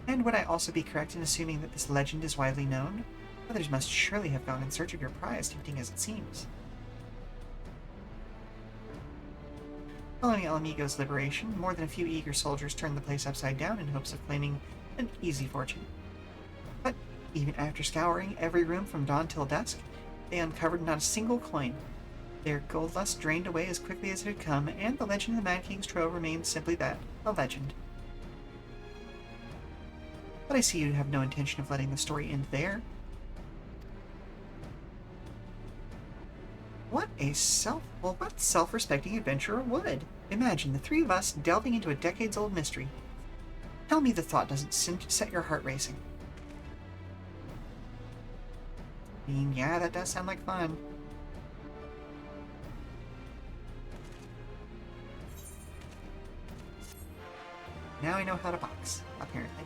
And would I also be correct in assuming that this legend is widely known? Others must surely have gone in search of your prize, tempting as it seems. Following Alamigo's liberation, more than a few eager soldiers turned the place upside down in hopes of claiming an easy fortune. But even after scouring every room from dawn till dusk, they uncovered not a single coin. Their gold lust drained away as quickly as it had come, and the legend of the Mad King's trove remains simply that, a legend. But I see you have no intention of letting the story end there. What self-respecting adventurer would? Imagine the three of us delving into a decades-old mystery. Tell me the thought doesn't set your heart racing. I mean, yeah, that does sound like fun. Now I know how to box, apparently.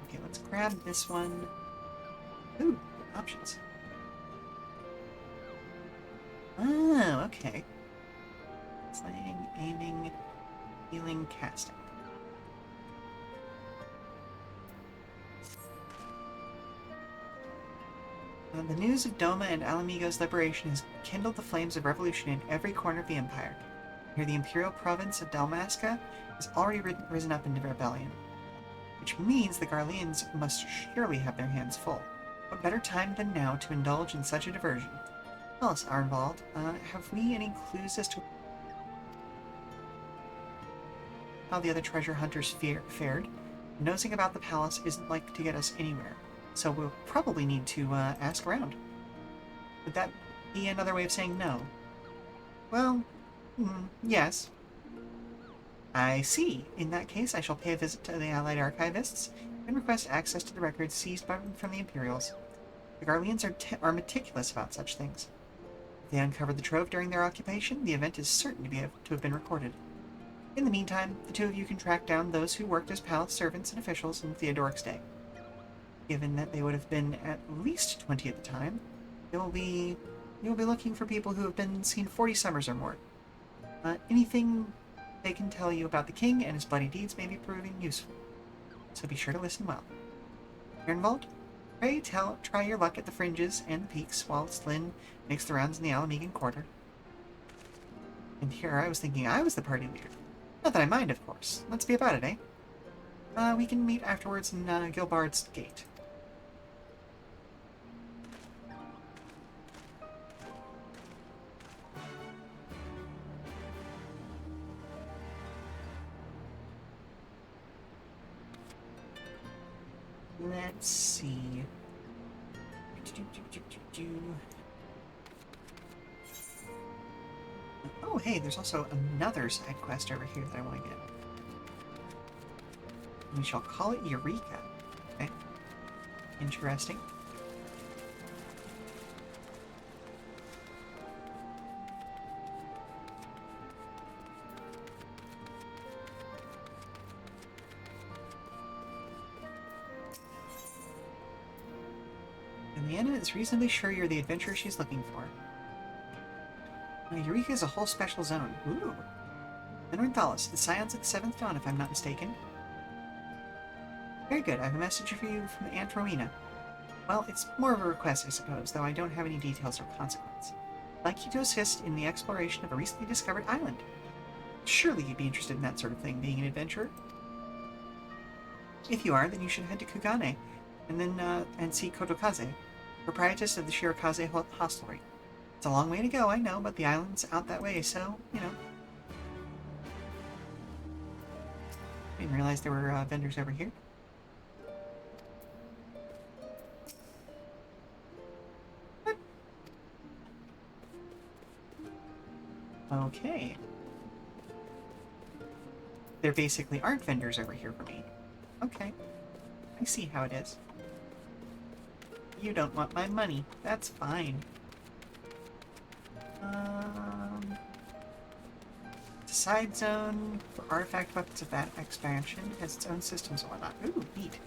Okay, let's grab this one. Ooh, options. Oh, okay. Slaying, aiming, healing, casting. The news of Doma and Alamigo's liberation has kindled the flames of revolution in every corner of the Empire. Here the Imperial province of Dalmasca has already risen up into rebellion, which means the Garleans must surely have their hands full. What better time than now to indulge in such a diversion? Tell us, Arnvald, have we any clues as to how the other treasure hunters fared? Nosing about the palace isn't likely to get us anywhere, so we'll probably need to ask around. Would that be another way of saying no? Well, yes. I see. In that case, I shall pay a visit to the Allied archivists and request access to the records seized from the Imperials. The Garleans are meticulous about such things. If they uncovered the trove during their occupation, the event is certain to have been recorded. In the meantime, the two of you can track down those who worked as palace servants and officials in Theodoric's day. Given that they would have been at least 20 at the time, you'll be looking for people who have been seen 40 summers or more. Anything they can tell you about the king and his bloody deeds may be proving useful, so be sure to listen well. Arnvald, pray try your luck at the fringes and the peaks while Lynn makes the rounds in the Alamegan quarter. And here I was thinking I was the party leader. Not that I mind, of course. Let's be about it, eh? We can meet afterwards in Gilbard's Gate. Let's see. Oh, hey, there's also another side quest over here that I want to get. We shall call it Eureka. Okay. Interesting. And Leanna is reasonably sure you're the adventurer she's looking for. Eureka is a whole special zone. Ooh. Menrinthalis, the Scions of the Seventh Dawn, if I'm not mistaken. Very good. I have a message for you from Aunt Rowena. Well, it's more of a request, I suppose, though I don't have any details or consequence. I'd like you to assist in the exploration of a recently discovered island. Surely you'd be interested in that sort of thing, being an adventurer. If you are, then you should head to Kugane, and then and see Kotokaze, proprietress of the Shirakaze hostelry. It's a long way to go, I know, but the island's out that way, so, you know. Didn't realize there were vendors over here. What? Okay. There basically aren't vendors over here for me. Okay. I see how it is. You don't want my money. That's fine. It's a side zone for artifact weapons of that expansion. It has its own systems and whatnot. Ooh, neat.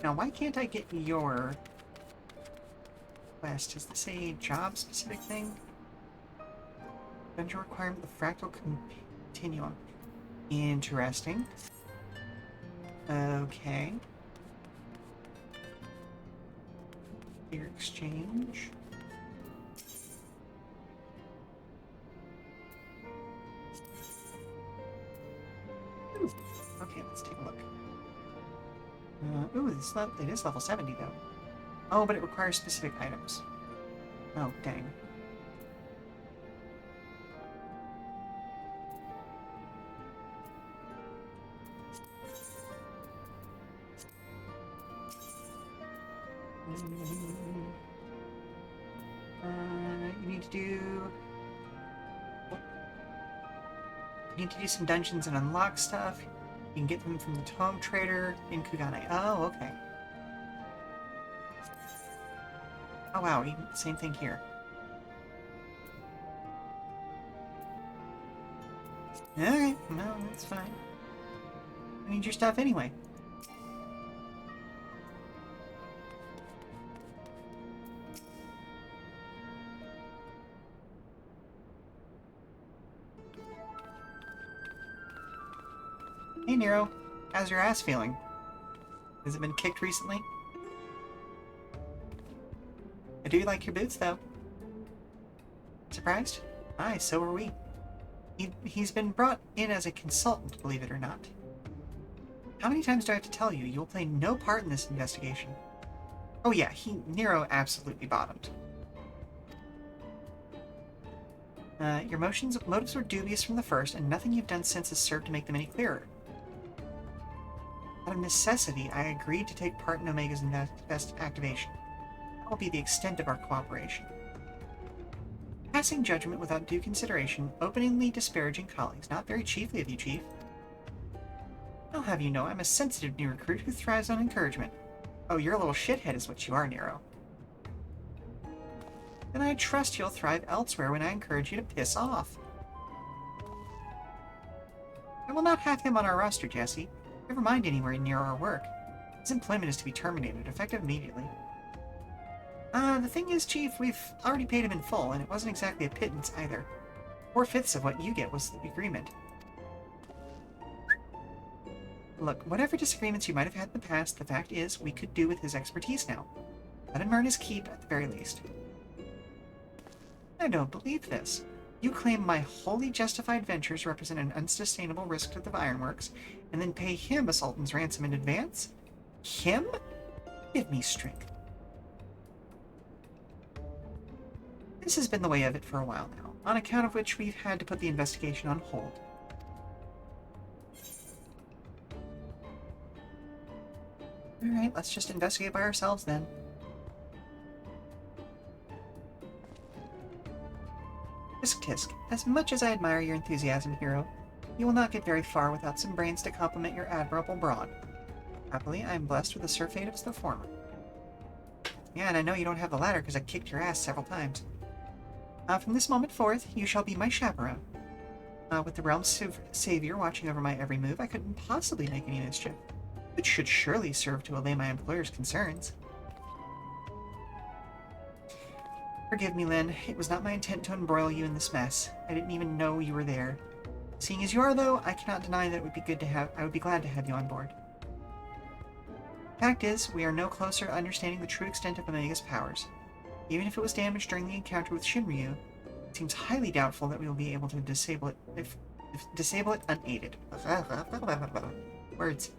Now, why can't I get your quest? Is this a job-specific thing? Vendor requirement, the fractal continuum. Interesting. Okay. Clear exchange. Ooh. Okay, let's take a look. Ooh, it is level 70 though. Oh, but it requires specific items. Oh, dang. You need to do... You need to do some dungeons and unlock stuff. You can get them from the Tome Trader in Kugane. Oh, okay. Oh wow, same thing here. Alright, no, that's fine. I need your stuff anyway. Hey Nero, how's your ass feeling? Has it been kicked recently? I do like your boots, though. Surprised? Aye, so are we. He's been brought in as a consultant, believe it or not. How many times do I have to tell you? You will play no part in this investigation. Oh yeah, Nero absolutely bottomed. Your motives were dubious from the first, and nothing you've done since has served to make them any clearer. Out of necessity, I agreed to take part in Omega's activation. That will be the extent of our cooperation. Passing judgment without due consideration, openly disparaging colleagues. Not very chiefly of you, Chief. I'll have you know I'm a sensitive new recruit who thrives on encouragement. Oh, you're a little shithead is what you are, Nero. Then I trust you'll thrive elsewhere when I encourage you to piss off. I will not have him on our roster, Jesse. Never mind anywhere near our work. His employment is to be terminated, effective immediately. The thing is, Chief, we've already paid him in full, and it wasn't exactly a pittance either. 4/5 of what you get was the agreement. Look, whatever disagreements you might have had in the past, the fact is, we could do with his expertise now. Let him earn his keep at the very least. I don't believe this. You claim my wholly justified ventures represent an unsustainable risk to the Ironworks, and then pay him a Sultan's ransom in advance? Him? Give me strength. This has been the way of it for a while now, on account of which we've had to put the investigation on hold. Alright, let's just investigate by ourselves then. Tisk, as much as I admire your enthusiasm, hero, you will not get very far without some brains to complement your admirable brawn. Happily, I am blessed with the surfeit of the former. Yeah, and I know you don't have the latter because I kicked your ass several times. From this moment forth, you shall be my chaperone. With the realm's savior watching over my every move, I couldn't possibly make any mischief, which should surely serve to allay my employer's concerns. Forgive me, Lynn. It was not my intent to embroil you in this mess. I didn't even know you were there. Seeing as you are, though, I cannot deny that I would be glad to have you on board. Fact is, we are no closer to understanding the true extent of Omega's powers. Even if it was damaged during the encounter with Shinryu, it seems highly doubtful that we will be able to disable it disable it unaided. Words.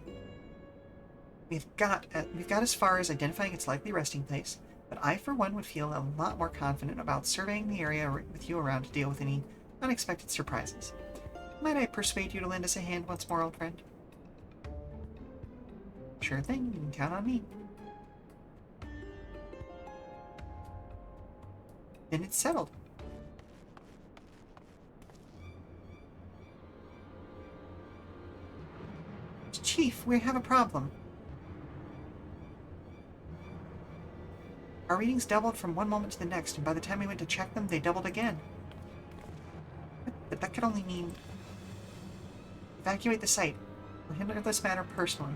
We've got as far as identifying its likely resting place, but I, for one, would feel a lot more confident about surveying the area with you around to deal with any unexpected surprises. Might I persuade you to lend us a hand once more, old friend? Sure thing, you can count on me. Then it's settled. Chief, we have a problem. Our readings doubled from one moment to the next, and by the time we went to check them, they doubled again. But that could only mean... Evacuate the site. We'll handle this matter personally.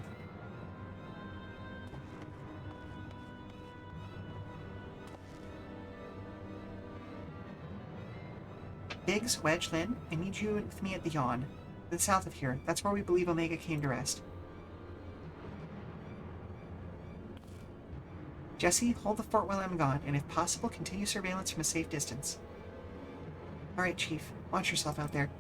Biggs, Wedge, Lynn, I need you with me at the Yawn. To the south of here. That's where we believe Omega came to rest. Jesse, hold the fort while I'm gone, and if possible, continue surveillance from a safe distance. Alright, Chief. Watch yourself out there.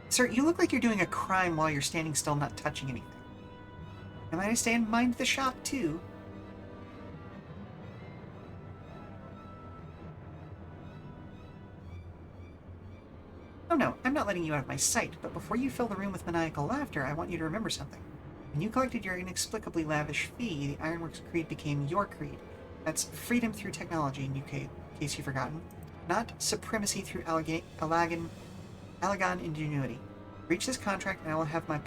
Sir, you look like you're doing a crime while you're standing still, not touching anything. Am I to stay and mind the shop, too? Oh no, I'm not letting you out of my sight, but before you fill the room with maniacal laughter, I want you to remember something. When you collected your inexplicably lavish fee, the Ironworks Creed became your creed. That's freedom through technology, in case you've forgotten. Not supremacy through Alagan ingenuity. Reach this contract and I will have my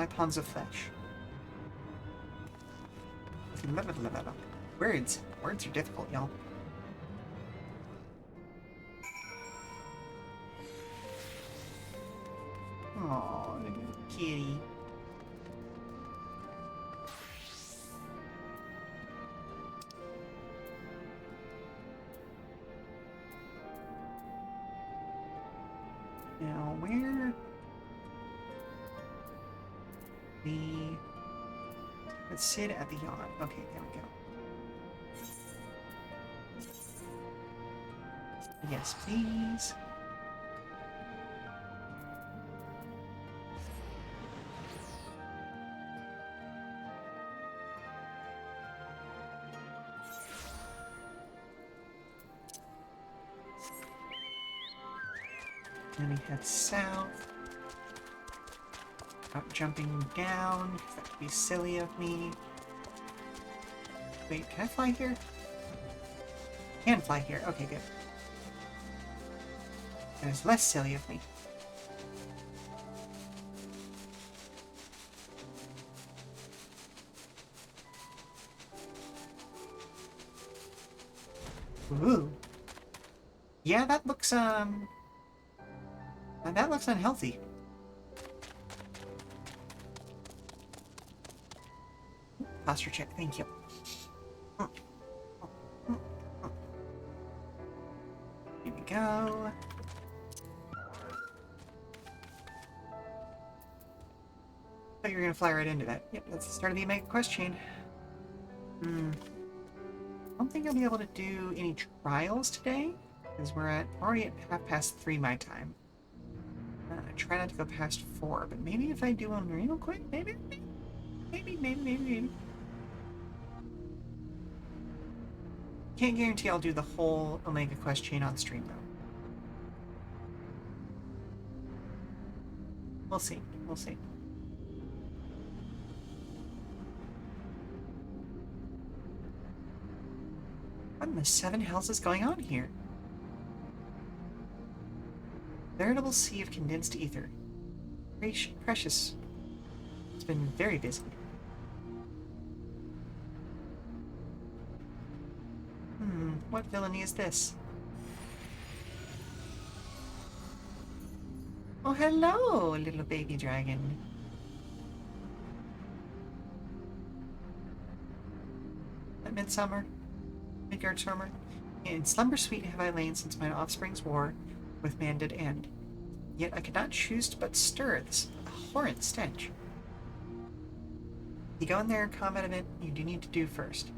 pawns of flesh. Words. Words are difficult, y'all. Aww, kitty. Now, where... Let's sit at the yacht. Okay, there we go. Yes, please. Then we head south. Not jumping down, because that would be silly of me. Wait, can I fly here? Can fly here. Okay, good. That is less silly of me. Ooh. Yeah, that looks unhealthy. Posture check, thank you. Here we go. Oh, you're gonna fly right into that. Yep, that's the start of the Omega Quest chain. I don't think I'll be able to do any trials today, because we're already at 3:30 my time. I try not to go past 4, but maybe if I do one real quick, maybe. Can't guarantee I'll do the whole Omega Quest chain on stream, though. We'll see. We'll see. What in the 7 hells is going on here? Veritable sea of condensed ether. Precious. It's been very busy. What villainy is this? Oh, hello, little baby dragon. At Midsummer? Midgard summer? In slumber sweet have I lain since my offspring's war with man did end. Yet I could not choose but stir this horrid stench. You go in there, combat event, you do need to do first.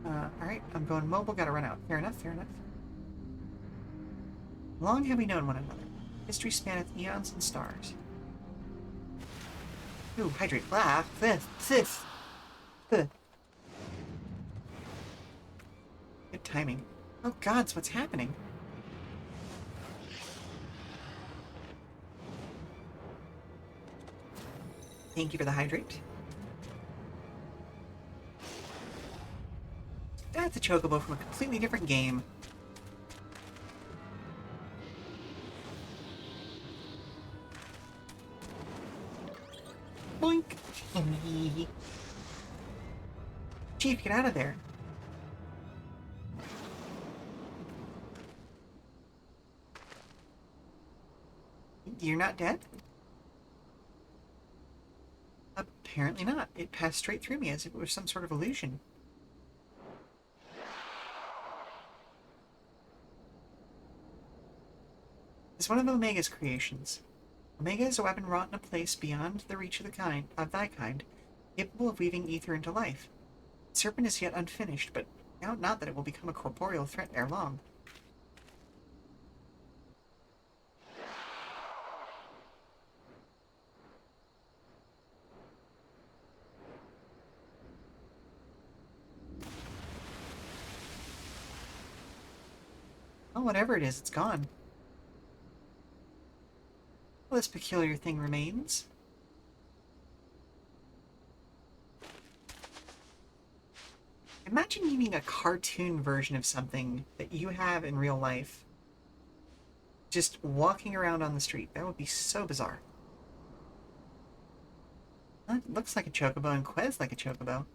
Alright, I'm going mobile, gotta run out. Fair enough, fair enough. Long have we known one another. History spanneth eons and stars. Ooh, hydrate. Blah. Fifth. Good timing. Oh gods, what's happening? Thank you for the hydrate. That's a chocobo from a completely different game. Boink! Chief, get out of there. You're not dead? Apparently not. It passed straight through me as if it was some sort of illusion. It's one of Omega's creations. Omega is a weapon wrought in a place beyond the reach of thy kind, capable of weaving ether into life. The serpent is yet unfinished, but doubt not that it will become a corporeal threat ere long. Well, whatever it is, it's gone. Well, this peculiar thing remains. Imagine needing a cartoon version of something that you have in real life. Just walking around on the street. That would be so bizarre. Well, it looks like a chocobo and Quez like a chocobo.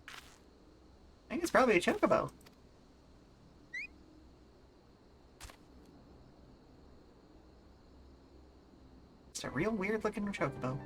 I think it's probably a chocobo. It's a real weird looking chocobo.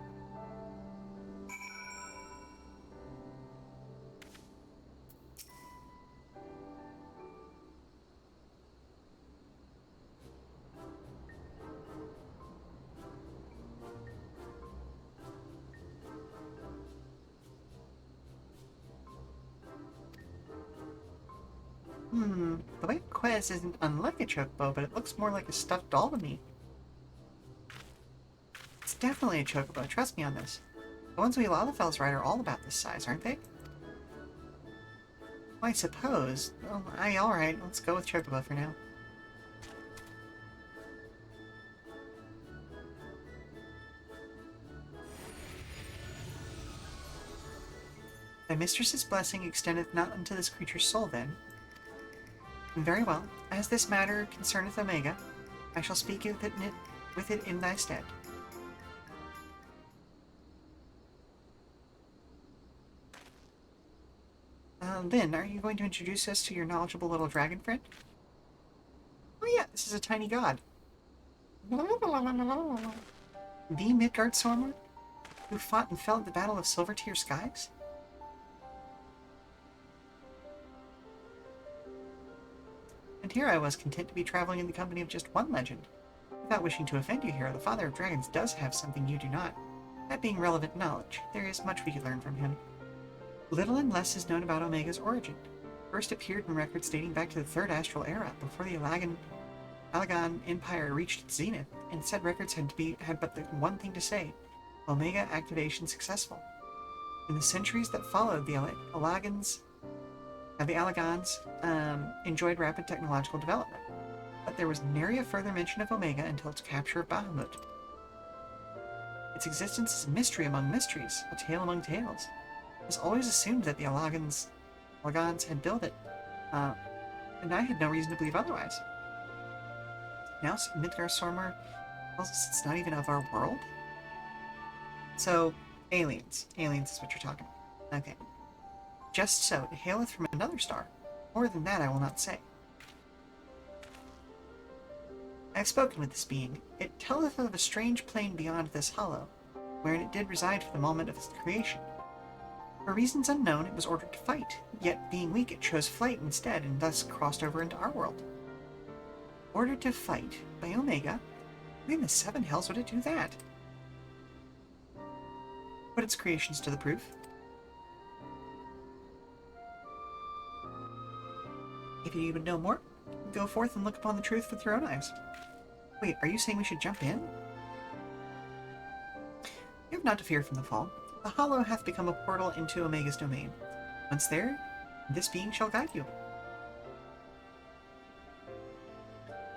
The way Quez isn't unlike a chocobo, but it looks more like a stuffed doll to me. It's definitely a chocobo, trust me on this. The ones we Lalafels ride are all about this size, aren't they? Well, I suppose. Well, alright, let's go with chocobo for now. Thy mistress's blessing extendeth not unto this creature's soul, then. Very well. As this matter concerneth Omega, I shall speak with it in thy stead. Lynn, are you going to introduce us to your knowledgeable little dragon friend? Oh yeah, this is a tiny god. The Midgard Stormblood, who fought and fell at the Battle of Silvertear Skies? And here I was content to be traveling in the company of just one legend. Without wishing to offend you here, the Father of Dragons does have something you do not. That being relevant knowledge, there is much we could learn from him. Little and less is known about Omega's origin. First appeared in records dating back to the Third Astral Era, before the Allagan Empire reached its zenith, and said records had but the one thing to say: Omega activation successful. In the centuries that followed, the Allagans enjoyed rapid technological development, but there was nary a further mention of Omega until its capture of Bahamut. Its existence is a mystery among mysteries, a tale among tales. It was always assumed that the Allagans had built it, and I had no reason to believe otherwise. Now Midgard Stormer tells us it's not even of our world? So, aliens. Aliens is what you're talking about. Okay. Just so, it haileth from another star. More than that I will not say. I have spoken with this being. It telleth of a strange plane beyond this hollow, wherein it did reside for the moment of its creation. For reasons unknown, it was ordered to fight, yet being weak it chose flight instead, and thus crossed over into our world. Ordered to fight by Omega? Why in the seven hells would it do that? Put its creations to the proof. If you would know more, go forth and look upon the truth with your own eyes. Wait, are you saying we should jump in? You have not to fear from the fall. The hollow hath become a portal into Omega's domain. Once there, this being shall guide you.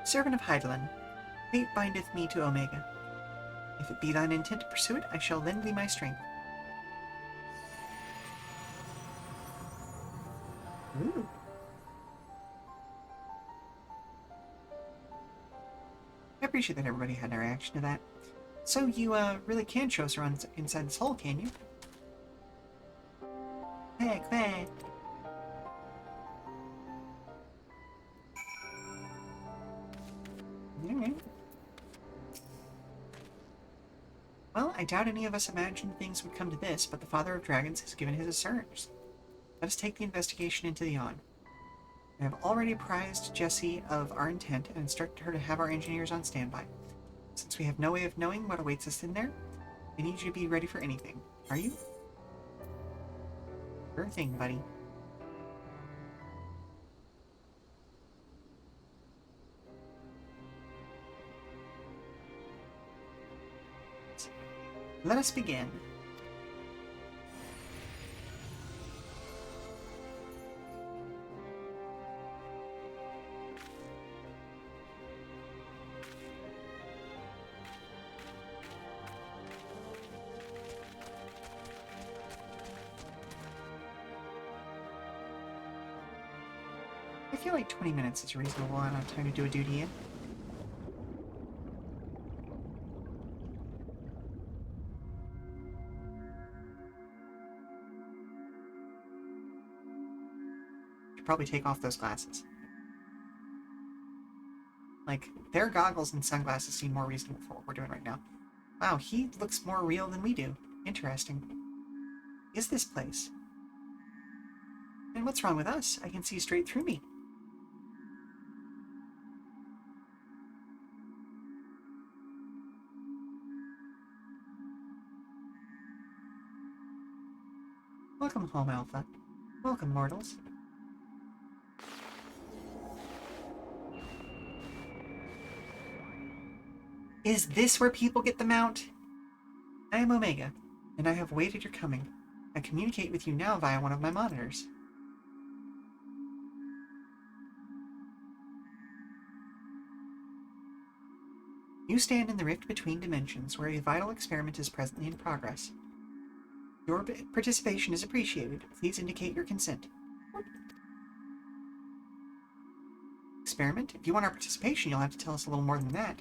Servant of Hydaelyn, fate bindeth me to Omega. If it be thine intent to pursue it, I shall lend thee my strength. Ooh. I appreciate that everybody had a reaction to that. So you really can show us around inside this hole, can you? Hey, hey. Alright. Well, I doubt any of us imagined things would come to this, but the Father of Dragons has given his assurance. Let us take the investigation into the yawn. I have already apprised Jessie of our intent and instructed her to have our engineers on standby. Since we have no way of knowing what awaits us in there, I need you to be ready for anything. Are you? Sure thing, buddy. Let us begin. I feel like 20 minutes is a reasonable amount of time to do a duty in. Should probably take off those glasses. Like, their goggles and sunglasses seem more reasonable for what we're doing right now. Wow, he looks more real than we do. Interesting. Is this place? And what's wrong with us? I can see straight through me. Welcome home, Alpha. Welcome, mortals. Is this where people get the mount? I am Omega, and I have waited your coming. I communicate with you now via one of my monitors. You stand in the rift between dimensions, where a vital experiment is presently in progress. Your participation is appreciated. Please indicate your consent. Experiment? If you want our participation, you'll have to tell us a little more than that.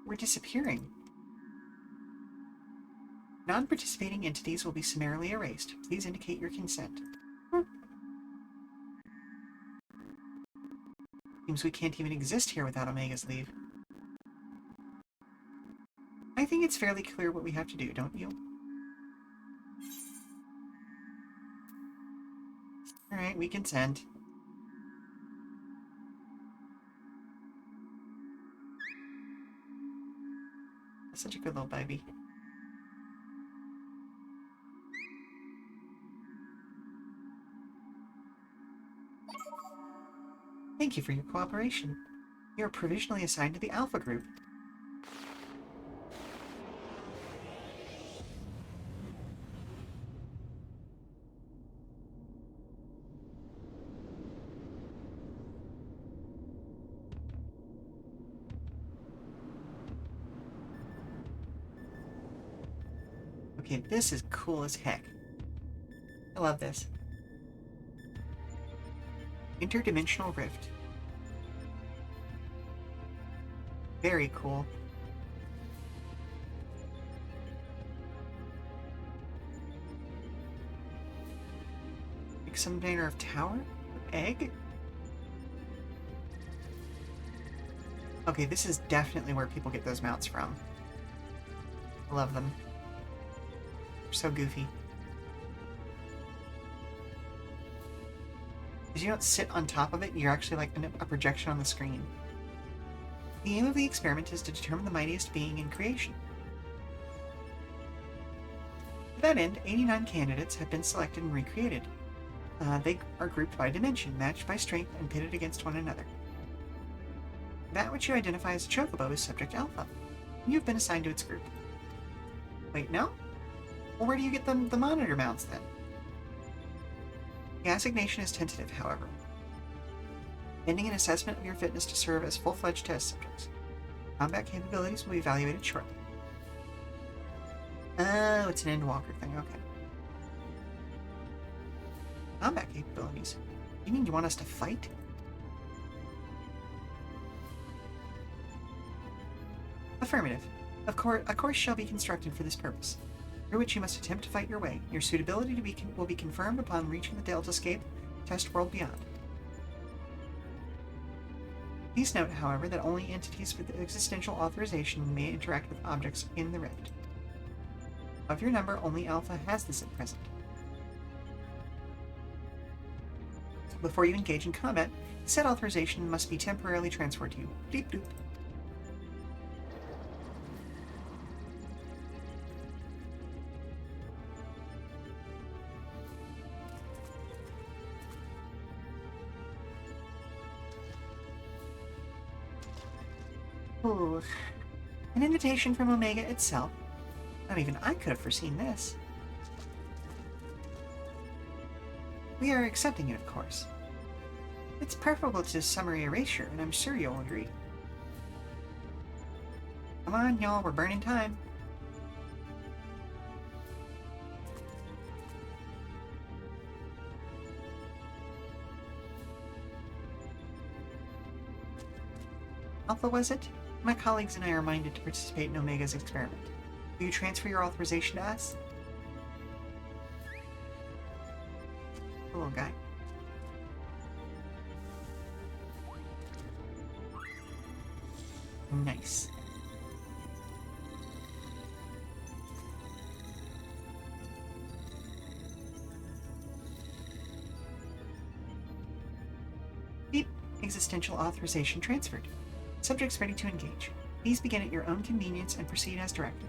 We're disappearing. Non-participating entities will be summarily erased. Please indicate your consent. Seems we can't even exist here without Omega's leave. I think it's fairly clear what we have to do, don't you? Alright, we consent. That's such a good little baby. Thank you for your cooperation. You are provisionally assigned to the Alpha Group. Okay, this is cool as heck. I love this. Interdimensional rift. Very cool. Like some manner of tower? Egg? Okay, this is definitely where people get those mounts from. I love them. They're so goofy. Because you don't sit on top of it, you're actually like a projection on the screen. The aim of the experiment is to determine the mightiest being in creation. To that end, 89 candidates have been selected and recreated. They are grouped by dimension, matched by strength, and pitted against one another. That which you identify as a chocobo is Subject Alpha. You've been assigned to its group. Wait, no? Well, where do you get the monitor mounts, then? The assignation is tentative, however. Pending an assessment of your fitness to serve as full-fledged test subjects. Combat capabilities will be evaluated shortly. Oh, it's an Endwalker thing, okay. Combat capabilities? You mean you want us to fight? Affirmative. A course shall be constructed for this purpose, through which you must attempt to fight your way. Your suitability will be confirmed upon reaching the Deltascape test world beyond. Please note, however, that only entities with existential authorization may interact with objects in the rift. Of your number, only Alpha has this at present. Before you engage in combat, said authorization must be temporarily transferred to you. Bleep bloop. Ooh. An invitation from Omega itself. Not even I could have foreseen this. We are accepting it, of course. It's preferable to summary erasure, and I'm sure you'll agree. Come on, y'all, we're burning time. Alpha, was it? My colleagues and I are minded to participate in Omega's experiment. Will you transfer your authorization to us? The little guy. Nice. Beep. Existential authorization transferred. Subjects ready to engage. Please begin at your own convenience and proceed as directed.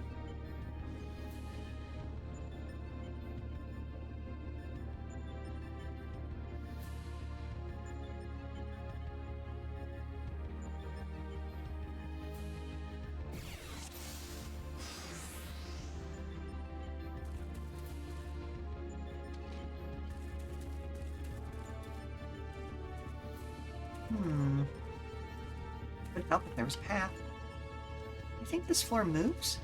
Would help if there was a path. You think this floor moves?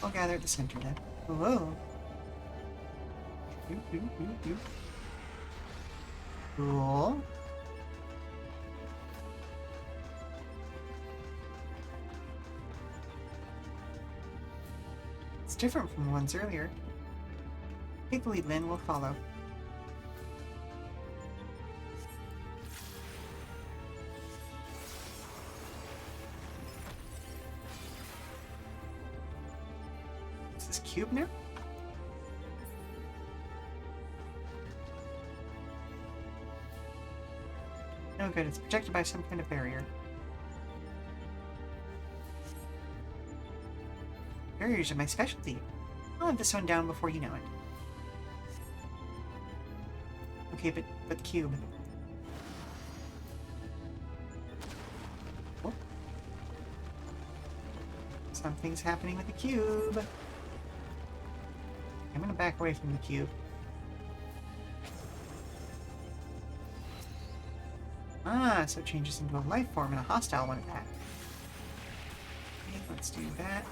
I'll gather at the center then. Whoa. Cool. It's different from the ones earlier. Take the lead, Lynn. We'll follow. Cube now? No good, it's protected by some kind of barrier. Barriers are my specialty. I'll have this one down before you know it. Okay, but the cube. Oh. Something's happening with the cube. I'm gonna back away from the cube. Ah, so it changes into a life form and a hostile one at that. Okay, let's do that.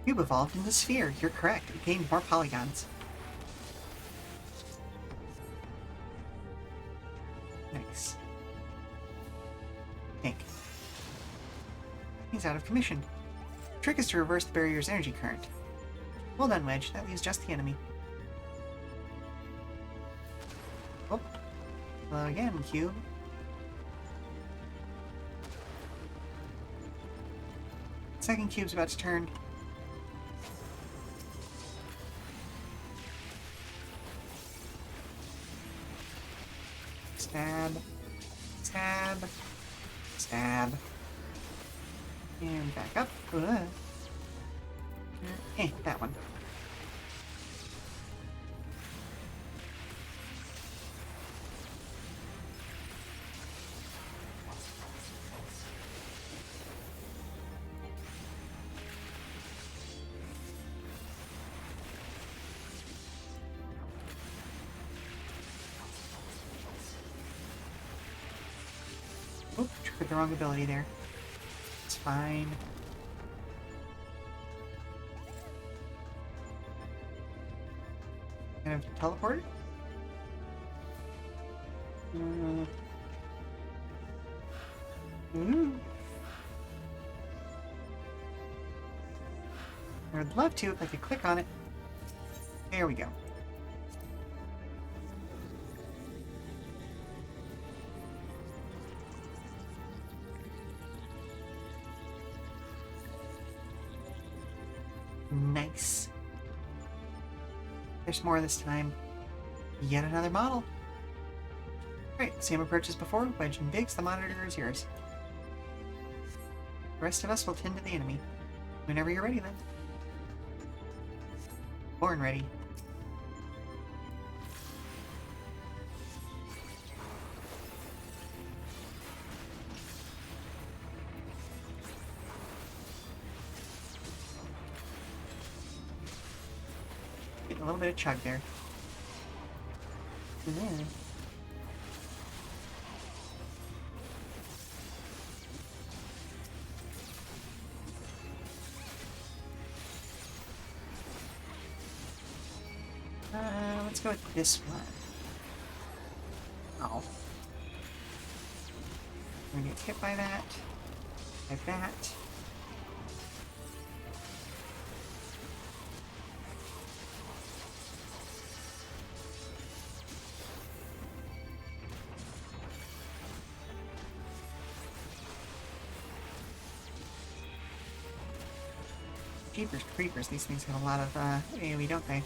Cube evolved into sphere. You're correct. It gained more polygons. Nice. Pink. He's out of commission. The trick is to reverse the barrier's energy current. Well done, Wedge. That leaves just the enemy. Oh. Hello again, Cube. Second cube's about to turn. Stab. Stab. Stab. And back up. That one. Oop, triggered the wrong ability there. It's fine. kind of teleport. I would love to if I could click on it. There we go. Nice. There's more this time. Yet another model. Alright, same approach as before. Wedge and Biggs, the monitor is yours. The rest of us will tend to the enemy. Whenever you're ready, then. Born ready. Getting a little bit of chug there. Let's go with this one. Oh. We're gonna get hit by that. By that. Jeepers creepers, these things have a lot of AoE, don't they?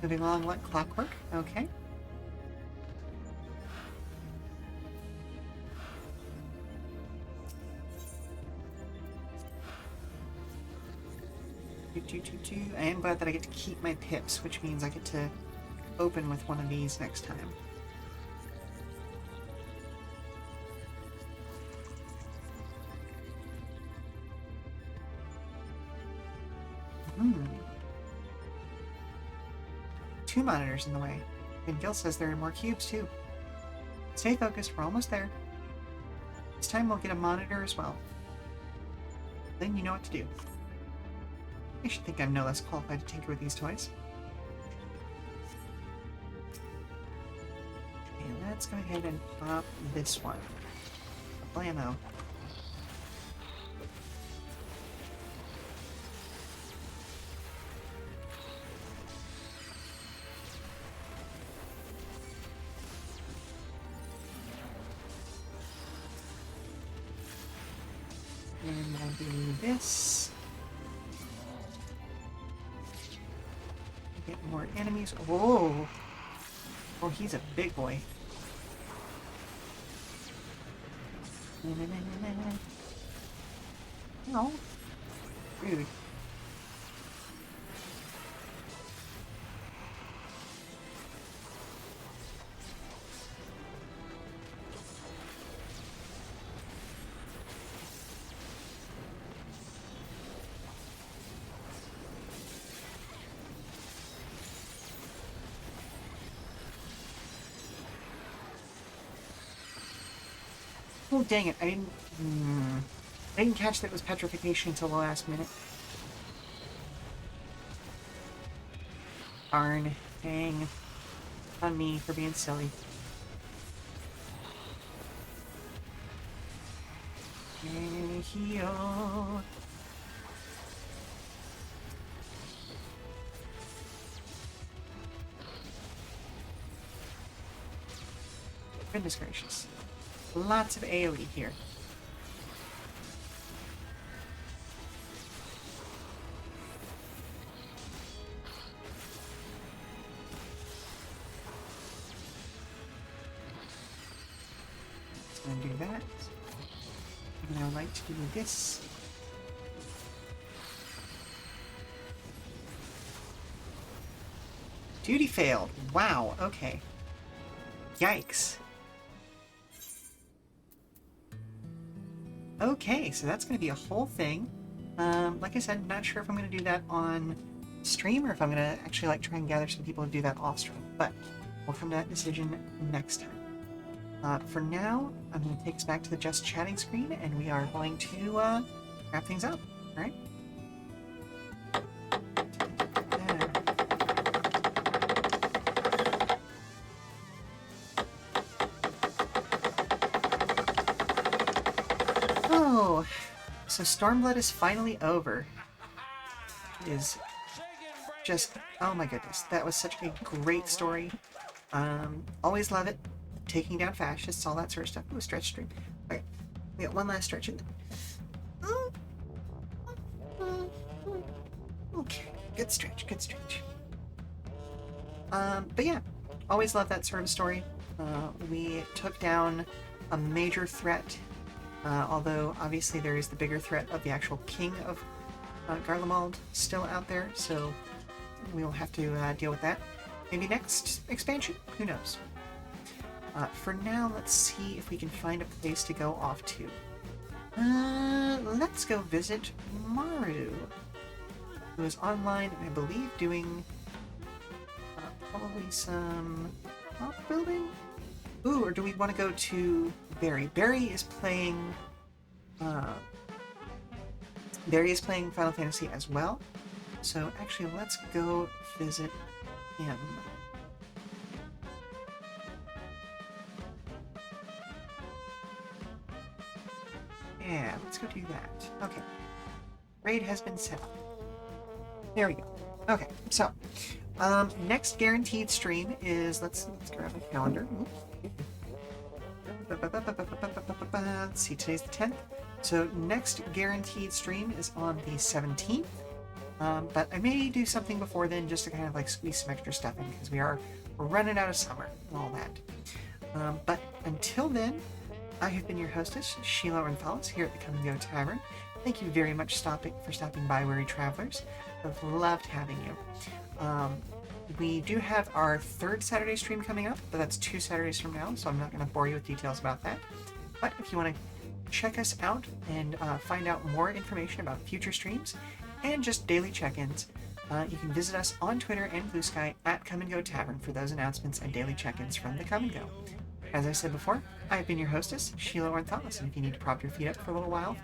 Moving along like clockwork, okay. I am glad that I get to keep my pips, which means I get to open with one of these next time. Two monitors in the way. And Gil says there are more cubes too. Stay focused, we're almost there. This time we'll get a monitor as well. Then you know what to do. I should think I'm no less qualified to tinker with these toys. Okay, let's go ahead and pop this one. Blammo. And I'll do this. Get more enemies. Oh! Oh, he's a big boy. No. Rude. Oh, dang it. I didn't catch that it was petrification until the last minute. Darn. Dang. On me for being silly. Heal. goodness gracious. Lots of AoE here. And do that. And I like to do this. Duty failed. Wow, okay. Yikes. Okay, so that's going to be a whole thing. Like I said, not sure if I'm going to do that on stream or if I'm going to actually like try and gather some people to do that off stream, but we'll come to that decision next time. For now, I'm going to take us back to the just chatting screen, and we are going to wrap things up. All right. Oh, so Stormblood is finally over. It is just, oh my goodness, that was such a great story. Always love it. Taking down fascists, all that sort of stuff. Ooh, stretch stream. Okay, we got one last stretch in there. Okay, good stretch, good stretch. But yeah, always love that sort of story. We took down a major threat, although obviously there is the bigger threat of the actual king of Garlemald still out there, so we'll have to deal with that. Maybe next expansion? Who knows? For now, let's see if we can find a place to go off to. Let's go visit Maru, who is online, and I believe doing probably some top building? Ooh, or do we want to go to Barry? Barry is playing Final Fantasy as well. So actually, let's go visit him. Yeah, let's go do that. Okay. Raid has been set up. There we go. Okay, so next guaranteed stream is let's grab a calendar. Let's see, today's the 10th. So next guaranteed stream is on the 17th. But I may do something before then just to kind of like squeeze some extra stuff in because we're running out of summer and all that. But until then, I have been your hostess, Sheela Ornthalis, here at the Come and Go Tavern. Thank you very much for stopping by, weary travelers. I've loved having you. We do have our third Saturday stream coming up, but that's 2 Saturdays from now, so I'm not going to bore you with details about that. But if you want to check us out and find out more information about future streams and just daily check-ins, you can visit us on Twitter and Blue Sky at Come and Go Tavern for those announcements and daily check-ins from the Come and Go. As I said before, I've been your hostess, Sheela Ornthalis, and if you need to prop your feet up for a little while,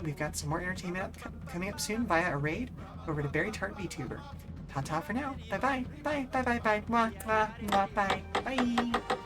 we've got some more entertainment coming up soon via a raid over to Berry Tart VTuber. Ta-ta for now. Bye-bye. Bye. Bye-bye-bye. Mwah, mwah, mwah, bye. Bye.